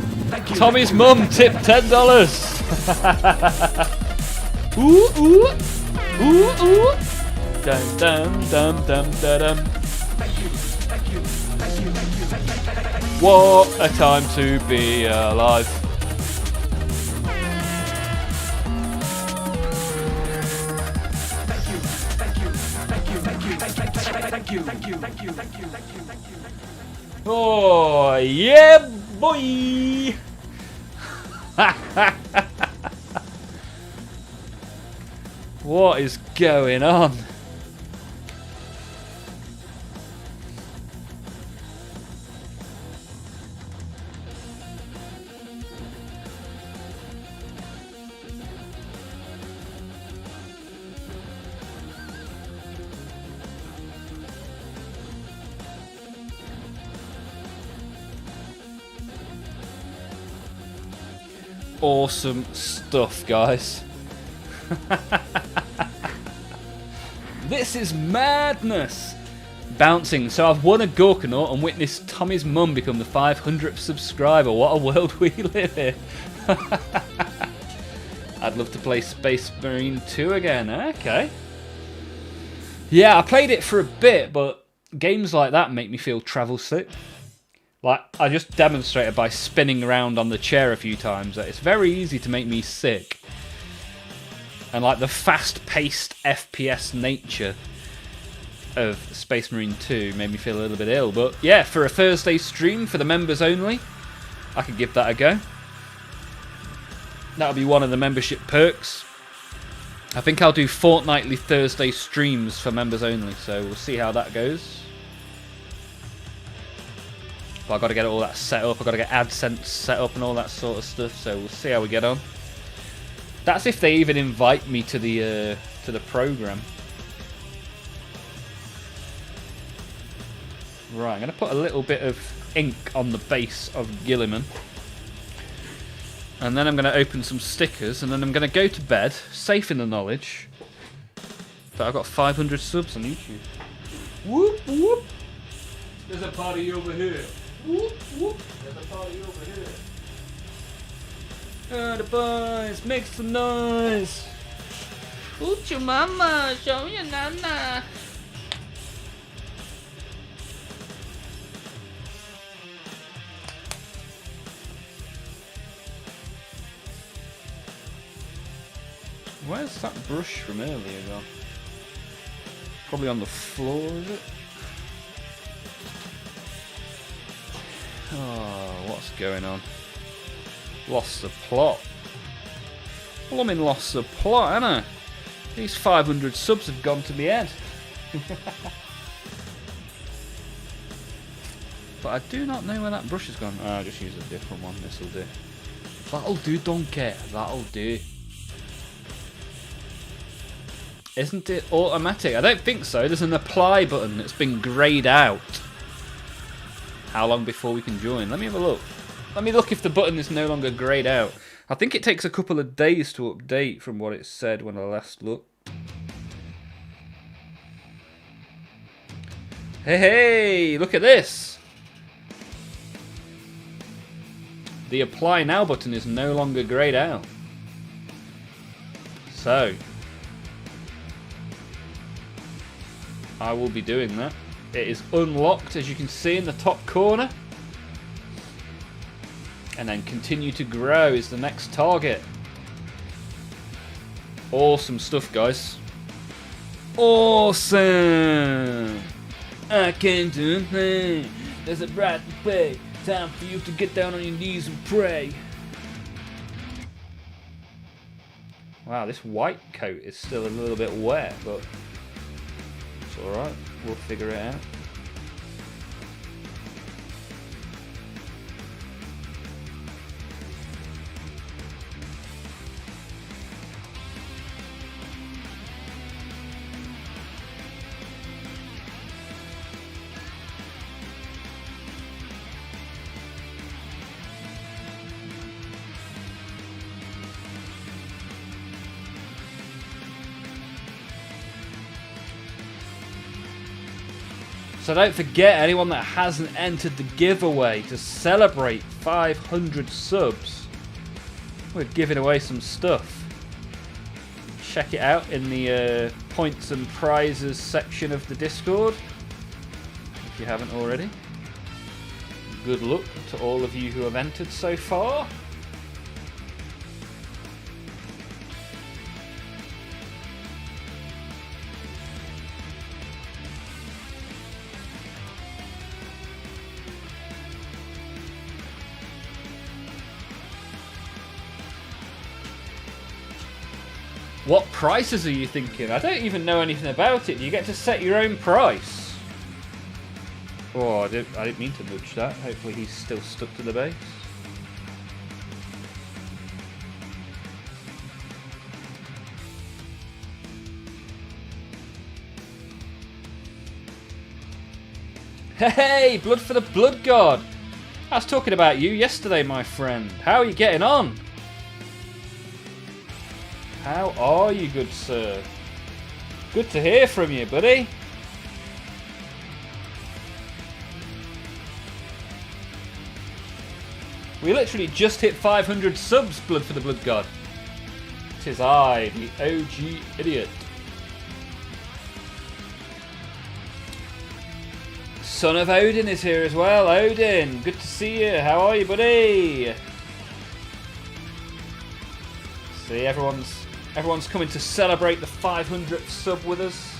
Tommy's mum tipped $10. Ooh, ooh, ooh, ooh. Dum, dum, dum, dum, da, dum. What a time to be alive. Oh, yeah, boy! What is going on? awesome stuff, guys. This is madness. Bouncing. So I've won a Gorkanaut and witnessed Tommy's mum become the 500th subscriber. What a world we live in. I'd love to play Space Marine 2 again. Okay. Yeah, I played it for a bit, but games like that make me feel travel sick. Like, I just demonstrated by spinning around on the chair a few times that it's very easy to make me sick. And like the fast-paced FPS nature of Space Marine 2 made me feel a little bit ill. But yeah, for a Thursday stream for the members only, I could give that a go. That'll be one of the membership perks. I think I'll do fortnightly Thursday streams for members only, so we'll see how that goes. But I've got to get all that set up, I've got to get AdSense set up and all that sort of stuff, so we'll see how we get on. That's if they even invite me to the program. Right, I'm going to put a little bit of ink on the base of Gilliman. And then I'm going to open some stickers, and then I'm going to go to bed, safe in the knowledge that I've got 500 subs on YouTube. Whoop, whoop. There's a party over here. Whoop, whoop. There's a party over here. Oh, the boys, make some noise. Ooh, your mama, show your nana. Where's that brush from earlier gone? Probably on the floor, is it? Oh, what's going on? Lost the plot. Blooming lost the plot, haven't I? These 500 subs have gone to my head. But I do not know where that brush has gone. Oh, I'll just use a different one. This'll do. That'll do, don't care. That'll do. Isn't it automatic? I don't think so. There's an apply button that's been greyed out. How long before we can join? Let me have a look. Let me look if the button is no longer greyed out. I think it takes a couple of days to update from what it said when I last looked. Hey, hey, look at this. The apply now button is no longer greyed out. So I will be doing that. It is unlocked, as you can see in the top corner. And then continue to grow is the next target. Awesome stuff, guys. Awesome! I can't do a thing. There's a bright way. Time for you to get down on your knees and pray. Wow, this white coat is still a little bit wet, but it's alright. We'll figure it out. So don't forget, anyone that hasn't entered the giveaway to celebrate 500 subs, we're giving away some stuff. Check it out in the points and prizes section of the Discord, if you haven't already. Good luck to all of you who have entered so far. What prices are you thinking? I don't even know anything about it. Do you get to set your own price? Oh, I didn't mean to nudge that. Hopefully he's still stuck to the base. Hey, blood for the blood god. I was talking about you yesterday, my friend. How are you getting on? How are you, good sir? Good to hear from you, buddy. We literally just hit 500 subs, Blood for the Blood God. 'Tis I, the OG idiot. Son of Odin is here as well. Odin, good to see you. How are you, buddy? See, everyone's coming to celebrate the 500th sub with us.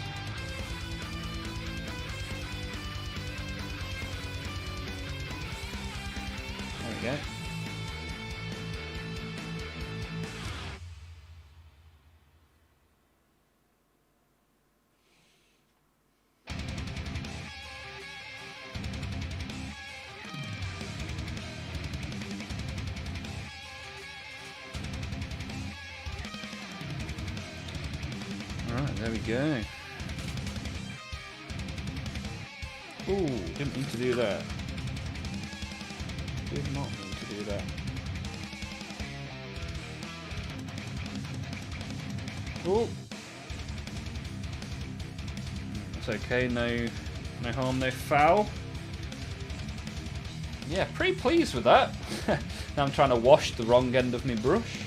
There we go. Alright, there we go. Ooh, didn't mean to do that. Did not mean to do that. Ooh. That's okay, no harm, no foul. Yeah, pretty pleased with that. Now I'm trying to wash the wrong end of my brush.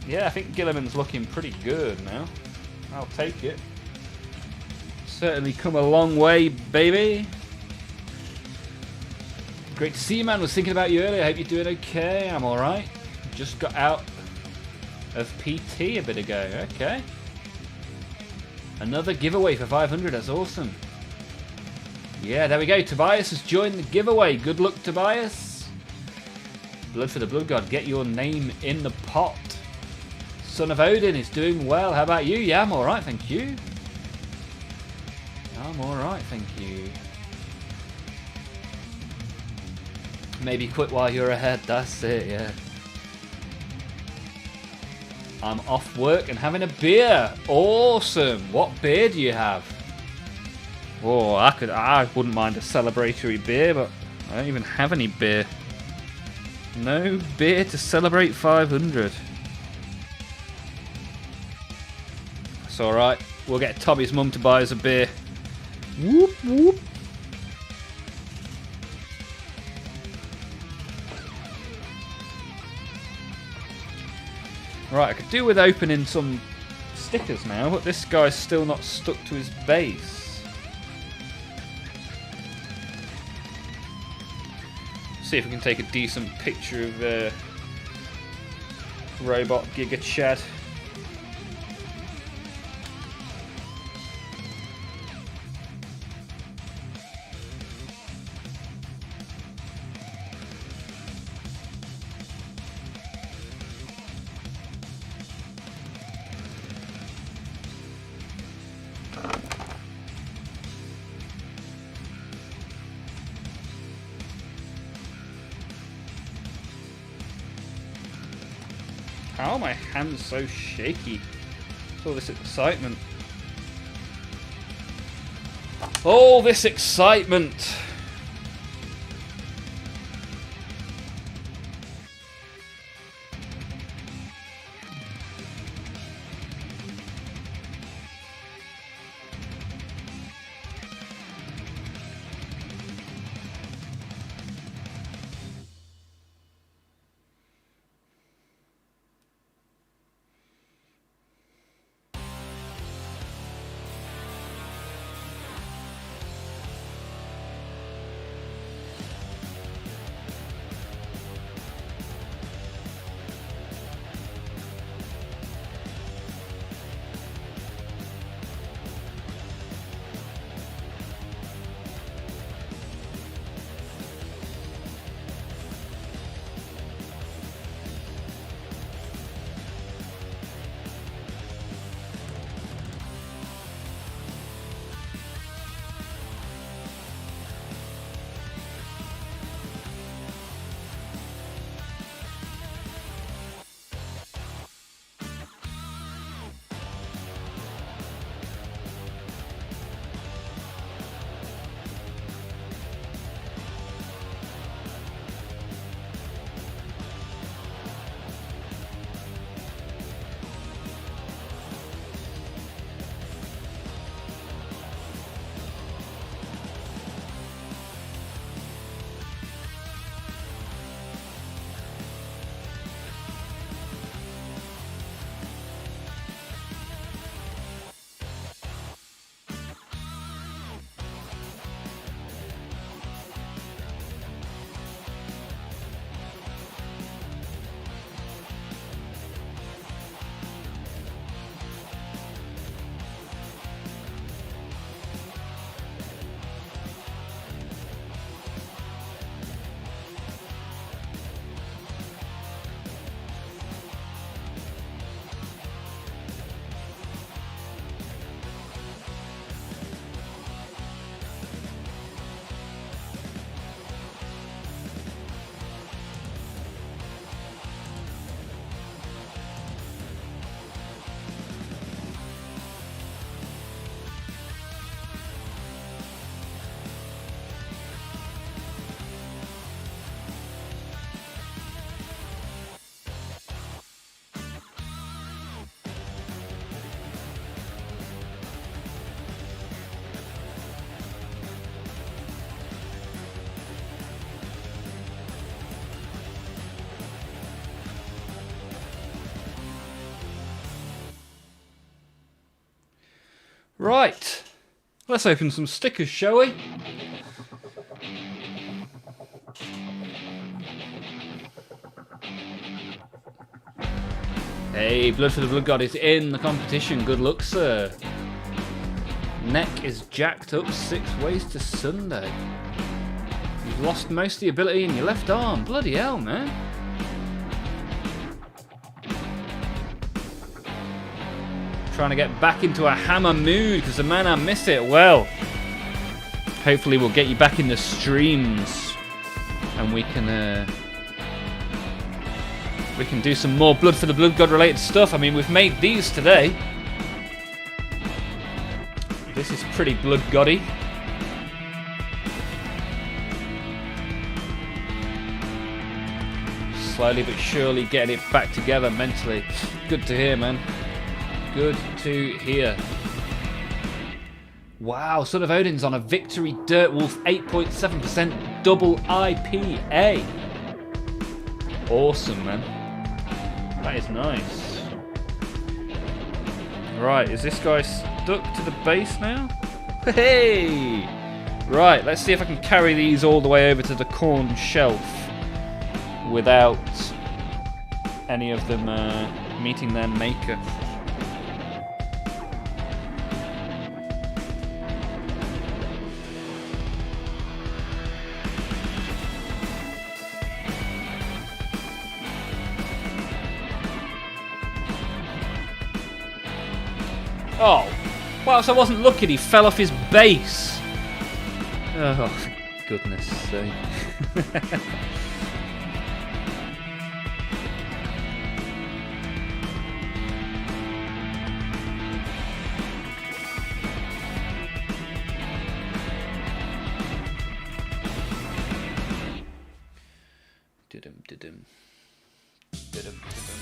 Yeah, I think Gilliman's looking pretty good now. I'll take it. Certainly come a long way, baby. Great to see you, man. Was thinking about you earlier. I hope you're doing okay. I'm alright. Just got out of PT a bit ago. Okay. Another giveaway for 500. That's awesome. Yeah, there we go. Tobias has joined the giveaway. Good luck, Tobias. Blood for the Blood God. Get your name in the pot. Son of Odin is doing well. How about you? Yeah, I'm alright, thank you. I'm alright, thank you. Maybe quit while you're ahead. That's it, yeah. I'm off work and having a beer. Awesome. What beer do you have? Oh, I wouldn't mind a celebratory beer, but I don't even have any beer. No beer to celebrate 500. It's alright. We'll get Tommy's mum to buy us a beer. Whoop, whoop. Right, I could do with opening some stickers now, but this guy's still not stuck to his base. See if we can take a decent picture of Robot Giga Chad. How are my hands so shaky? All this excitement. All this excitement! Right. Let's open some stickers, shall we? Hey, Blood for the Blood God is in the competition. Good luck, sir. Neck is jacked up 6 ways to Sunday. You've lost most of the ability in your left arm. Bloody hell, man. Trying to get back into a hammer mood because the man I miss it. Well, hopefully we'll get you back in the streams and we can do some more Blood for the Blood God related stuff. I mean, we've made these today. This is pretty Blood Goddy. Slowly but surely getting it back together mentally. Good to hear, man. Good to hear. Wow, Son of Odin's on a Victory Dirt Wolf 8.7% double IPA. Awesome, man. That is nice. Right, is this guy stuck to the base now? Hey! Right, let's see if I can carry these all the way over to the corn shelf without any of them meeting their maker. Oh, well, so I wasn't looking, he fell off his base. Oh, for goodness sake. Didum, didum. Didum, didum.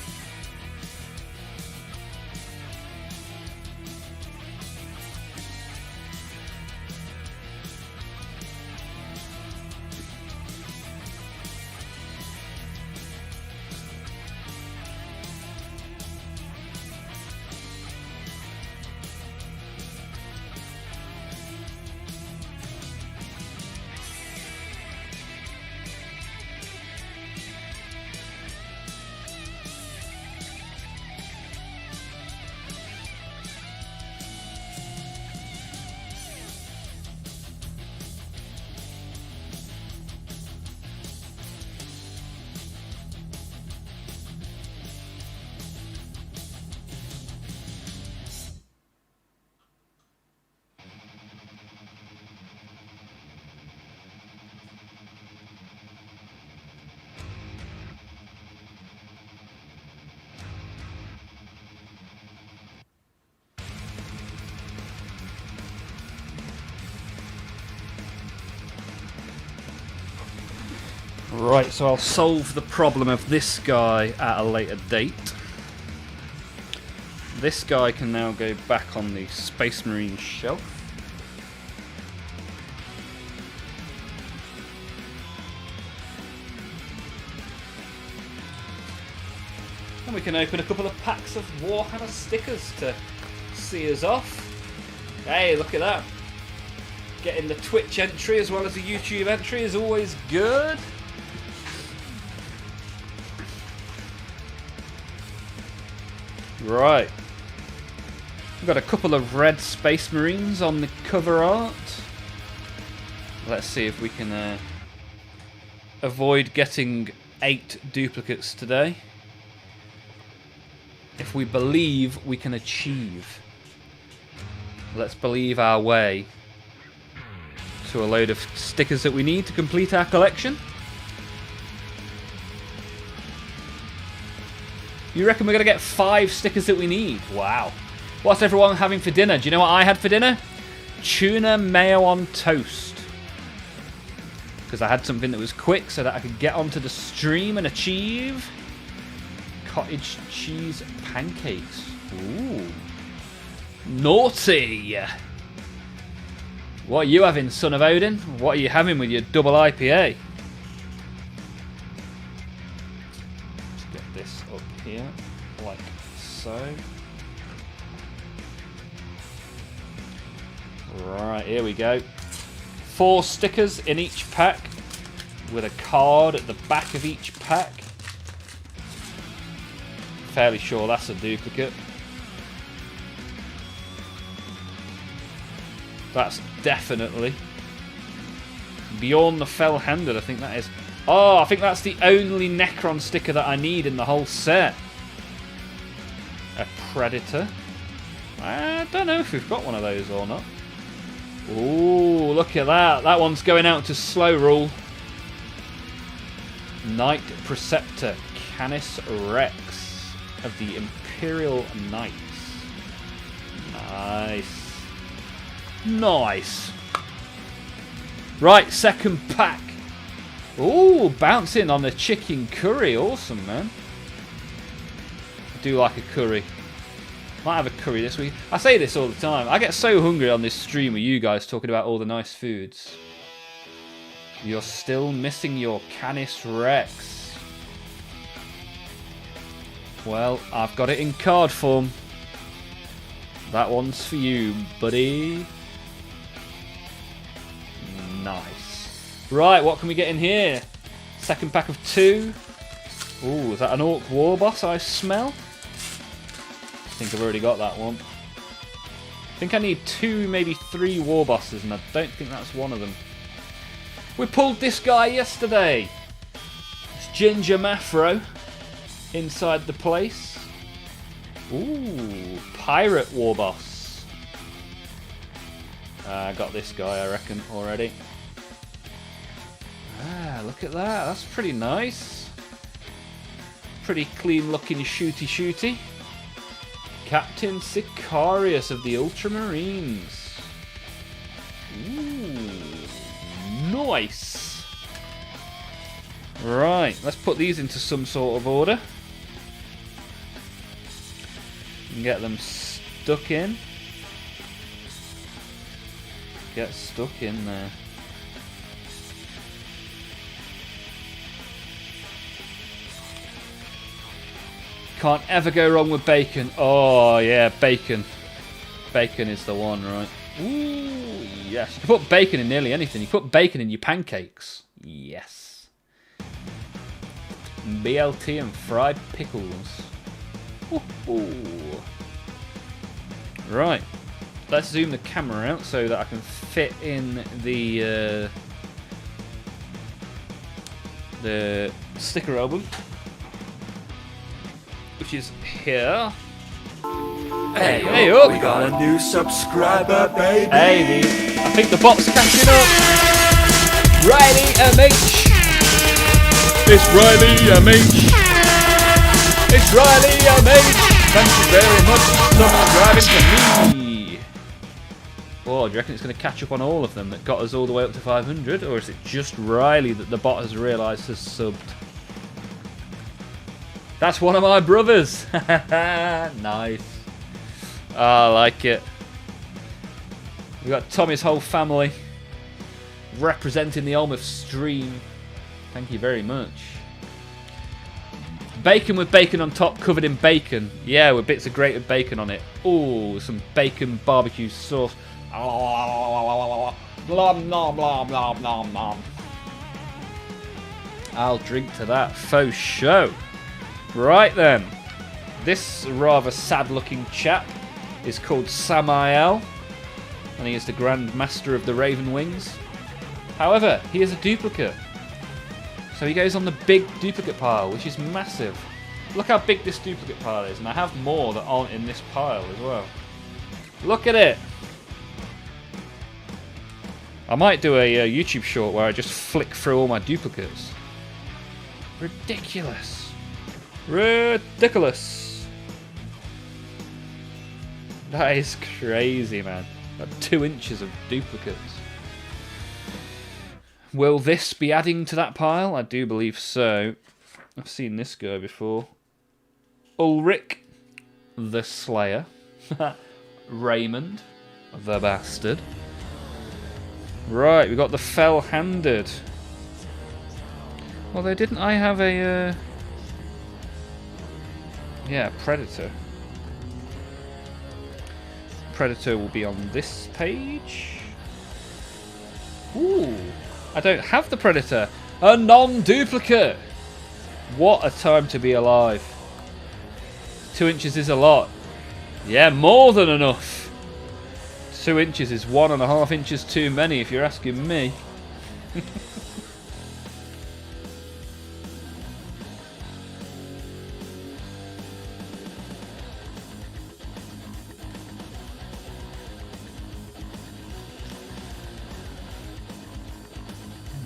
Right, so I'll solve the problem of this guy at a later date. This guy can now go back on the Space Marine shelf. And we can open a couple of packs of Warhammer stickers to see us off. Hey, look at that. Getting the Twitch entry as well as the YouTube entry is always good. Right. We've got a couple of red Space Marines on the cover art. Let's see if we can avoid getting 8 duplicates today. If we believe we can achieve. Let's believe our way to a load of stickers that we need to complete our collection. You reckon we're going to get 5 stickers that we need? Wow. What's everyone having for dinner? Do you know what I had for dinner? Tuna mayo on toast. Because I had something that was quick so that I could get onto the stream and achieve cottage cheese pancakes. Ooh. Naughty. What are you having, Son of Odin? What are you having with your double IPA? Let's get this up here, like so. Right, here we go. 4 stickers in each pack, with a card at the back of each pack. Fairly sure that's a duplicate. That's definitely Bjorn the Fell-Handed. I think that is. Oh, I think that's the only Necron sticker that I need in the whole set. A Predator. I don't know if we've got one of those or not. Ooh, look at that. That one's going out to Slow Rule. Knight Preceptor, Canis Rex of the Imperial Knights. Nice. Nice. Right, second pack. Ooh, bouncing on the chicken curry. Awesome, man. I do like a curry. Might have a curry this week. I say this all the time. I get so hungry on this stream with you guys talking about all the nice foods. You're still missing your Canis Rex. Well, I've got it in card form. That one's for you, buddy. Nice. Right, what can we get in here? Second pack of 2. Ooh, is that an Orc Warboss I smell? I think I've already got that one. I think I need 2, maybe 3 Warbosses, and I don't think that's one of them. We pulled this guy yesterday. It's Ginger Mafro inside the place. Ooh, Pirate Warboss. I got this guy, I reckon, already. Ah, look at that. That's pretty nice. Pretty clean looking shooty. Captain Sicarius of the Ultramarines. Ooh, nice. Right, let's put these into some sort of order. And get them stuck in. Get stuck in there. Can't ever go wrong with bacon. Oh, yeah, bacon. Bacon is the one, right? Ooh, yes. You can put bacon in nearly anything. You put bacon in your pancakes. Yes. BLT and fried pickles. Ooh. Right. Let's zoom the camera out so that I can fit in the sticker album, which is here. Hey, up. We got a new subscriber, baby. Hey, I think the bot's catching up. Riley MH. It's Riley MH. It's Riley MH. Thank you very much for subscribing to me. Oh, do you reckon it's going to catch up on all of them that got us all the way up to 500? Or is it just Riley that the bot has realised has subbed? That's one of my brothers. Nice. I like it. We got Tommy's whole family representing the Olmaph stream. Thank you very much. Bacon with bacon on top, covered in bacon. Yeah, with bits of grated bacon on it. Ooh, some bacon barbecue sauce. Nom, nom, nom, nom, nom, nom. I'll drink to that. Faux show. Right then. This rather sad-looking chap is called Samael, and he is the Grand Master of the Raven Wings. However, he is a duplicate. So he goes on the big duplicate pile, which is massive. Look how big this duplicate pile is, and I have more that aren't in this pile as well. Look at it! I might do a YouTube short where I just flick through all my duplicates. Ridiculous. Ridiculous. That is crazy, man. About 2 inches of duplicates. Will this be adding to that pile? I do believe so. I've seen this guy before. Ulrich the Slayer. Raymond the Bastard. Right, we got the Fell-Handed. Although, didn't I have a... yeah, Predator. Predator will be on this page. Ooh, I don't have the Predator. A non-duplicate. What a time to be alive. 2 inches is a lot. Yeah, more than enough. 2 inches is 1.5 inches too many if you're asking me.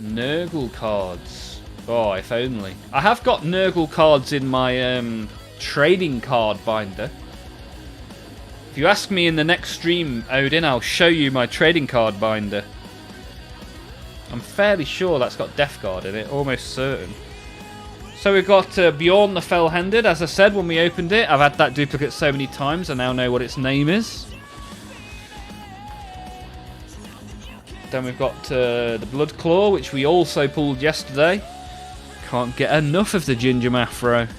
Nurgle cards. Oh, if only. I have got Nurgle cards in my trading card binder. If you ask me in the next stream, Odin, I'll show you my trading card binder. I'm fairly sure that's got Death Guard in it, almost certain. So we've got Bjorn the Fell-Handed, as I said when we opened it. I've had that duplicate so many times, I now know what its name is. Then we've got the Blood Claw, which we also pulled yesterday. Can't get enough of the Ginger Maffro.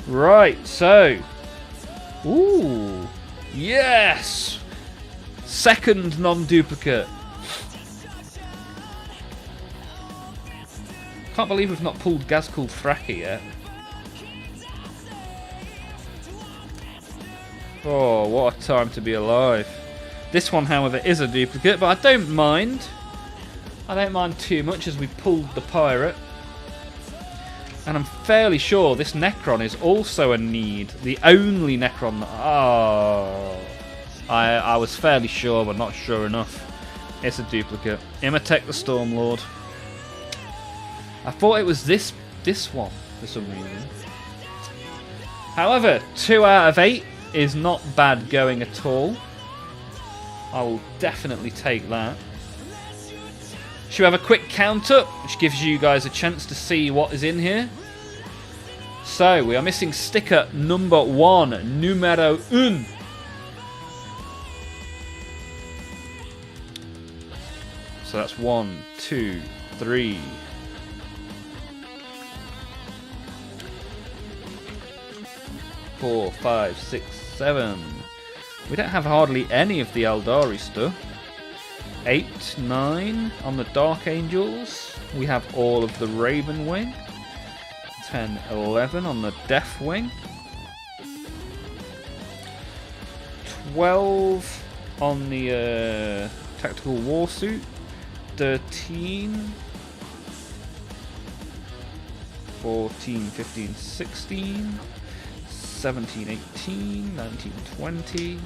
Right, so... Ooh, yes! Second non-duplicate. Can't believe we've not pulled Gazkul Thraki yet. Oh, what a time to be alive. This one, however, is a duplicate, but I don't mind. I don't mind too much as we pulled the Pirate. And I'm fairly sure this Necron is also a need. The only Necron that... Oh, I was fairly sure, but not sure enough. It's a duplicate. Imhotep the Stormlord. I thought it was this one for some reason. However, 2 out of 8 is not bad going at all. I will definitely take that. Should we have a quick count up, which gives you guys a chance to see what is in here? So, we are missing sticker number 1, numero 1. So that's 1, 2, 3. 4, 5, 6, 7. We don't have hardly any of the Eldari stuff. 8, 9 on the Dark Angels. We have all of the Raven Wing. 10, 11 on the Death Wing. 12 on the Tactical Warsuit. 13. 14, 15, 16. 17, 18, 19, 20.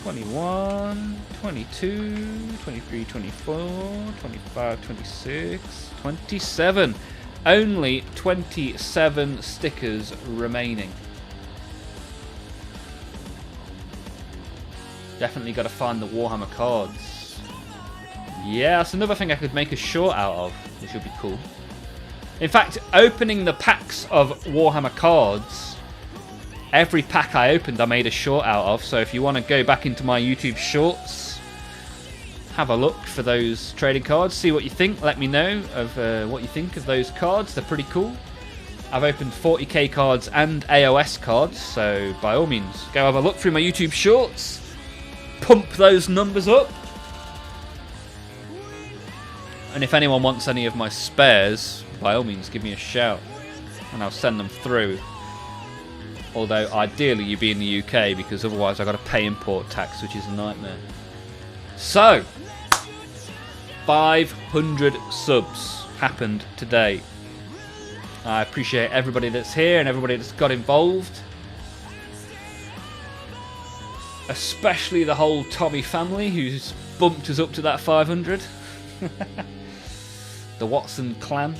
21, 22, 23, 24, 25, 26, 27. Only 27 stickers remaining. Definitely got to find the Warhammer cards. Yeah, that's another thing I could make a short out of, which would be cool. In fact, opening the packs of Warhammer cards... Every pack I opened I made a short out of, so if you want to go back into my YouTube shorts, have a look for those trading cards, see what you think, let me know of what you think of those cards, they're pretty cool. I've opened 40k cards and AOS cards, so by all means, go have a look through my YouTube shorts, pump those numbers up. And if anyone wants any of my spares, by all means give me a shout, and I'll send them through. Although, ideally, you be in the UK, because otherwise I've got to pay import tax, which is a nightmare. So, 500 subs happened today. I appreciate everybody that's here and everybody that's got involved. Especially the whole Tommy family, who's bumped us up to that 500. The Watson clan.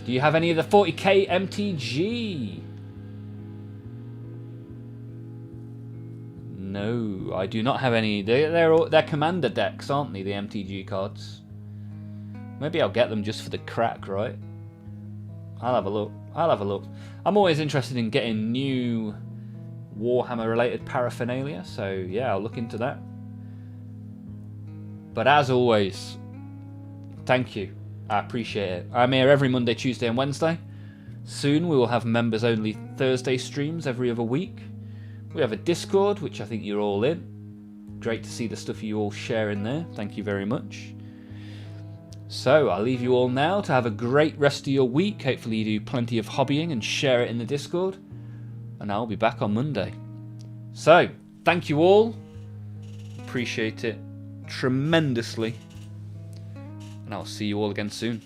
Do you have any of the 40k MTG? No, I do not have any. They're commander decks, aren't they, the MTG cards? Maybe I'll get them just for the crack, right? I'll have a look. I'll have a look. I'm always interested in getting new Warhammer-related paraphernalia, so yeah, I'll look into that. But as always, thank you. I appreciate it. I'm here every Monday, Tuesday, and Wednesday. Soon we will have members-only Thursday streams every other week, We have a Discord, which I think you're all in. Great to see the stuff you all share in there. Thank you very much. So I'll leave you all now to have a great rest of your week. Hopefully you do plenty of hobbying and share it in the Discord. And I'll be back on Monday. So, thank you all. Appreciate it tremendously. And I'll see you all again soon.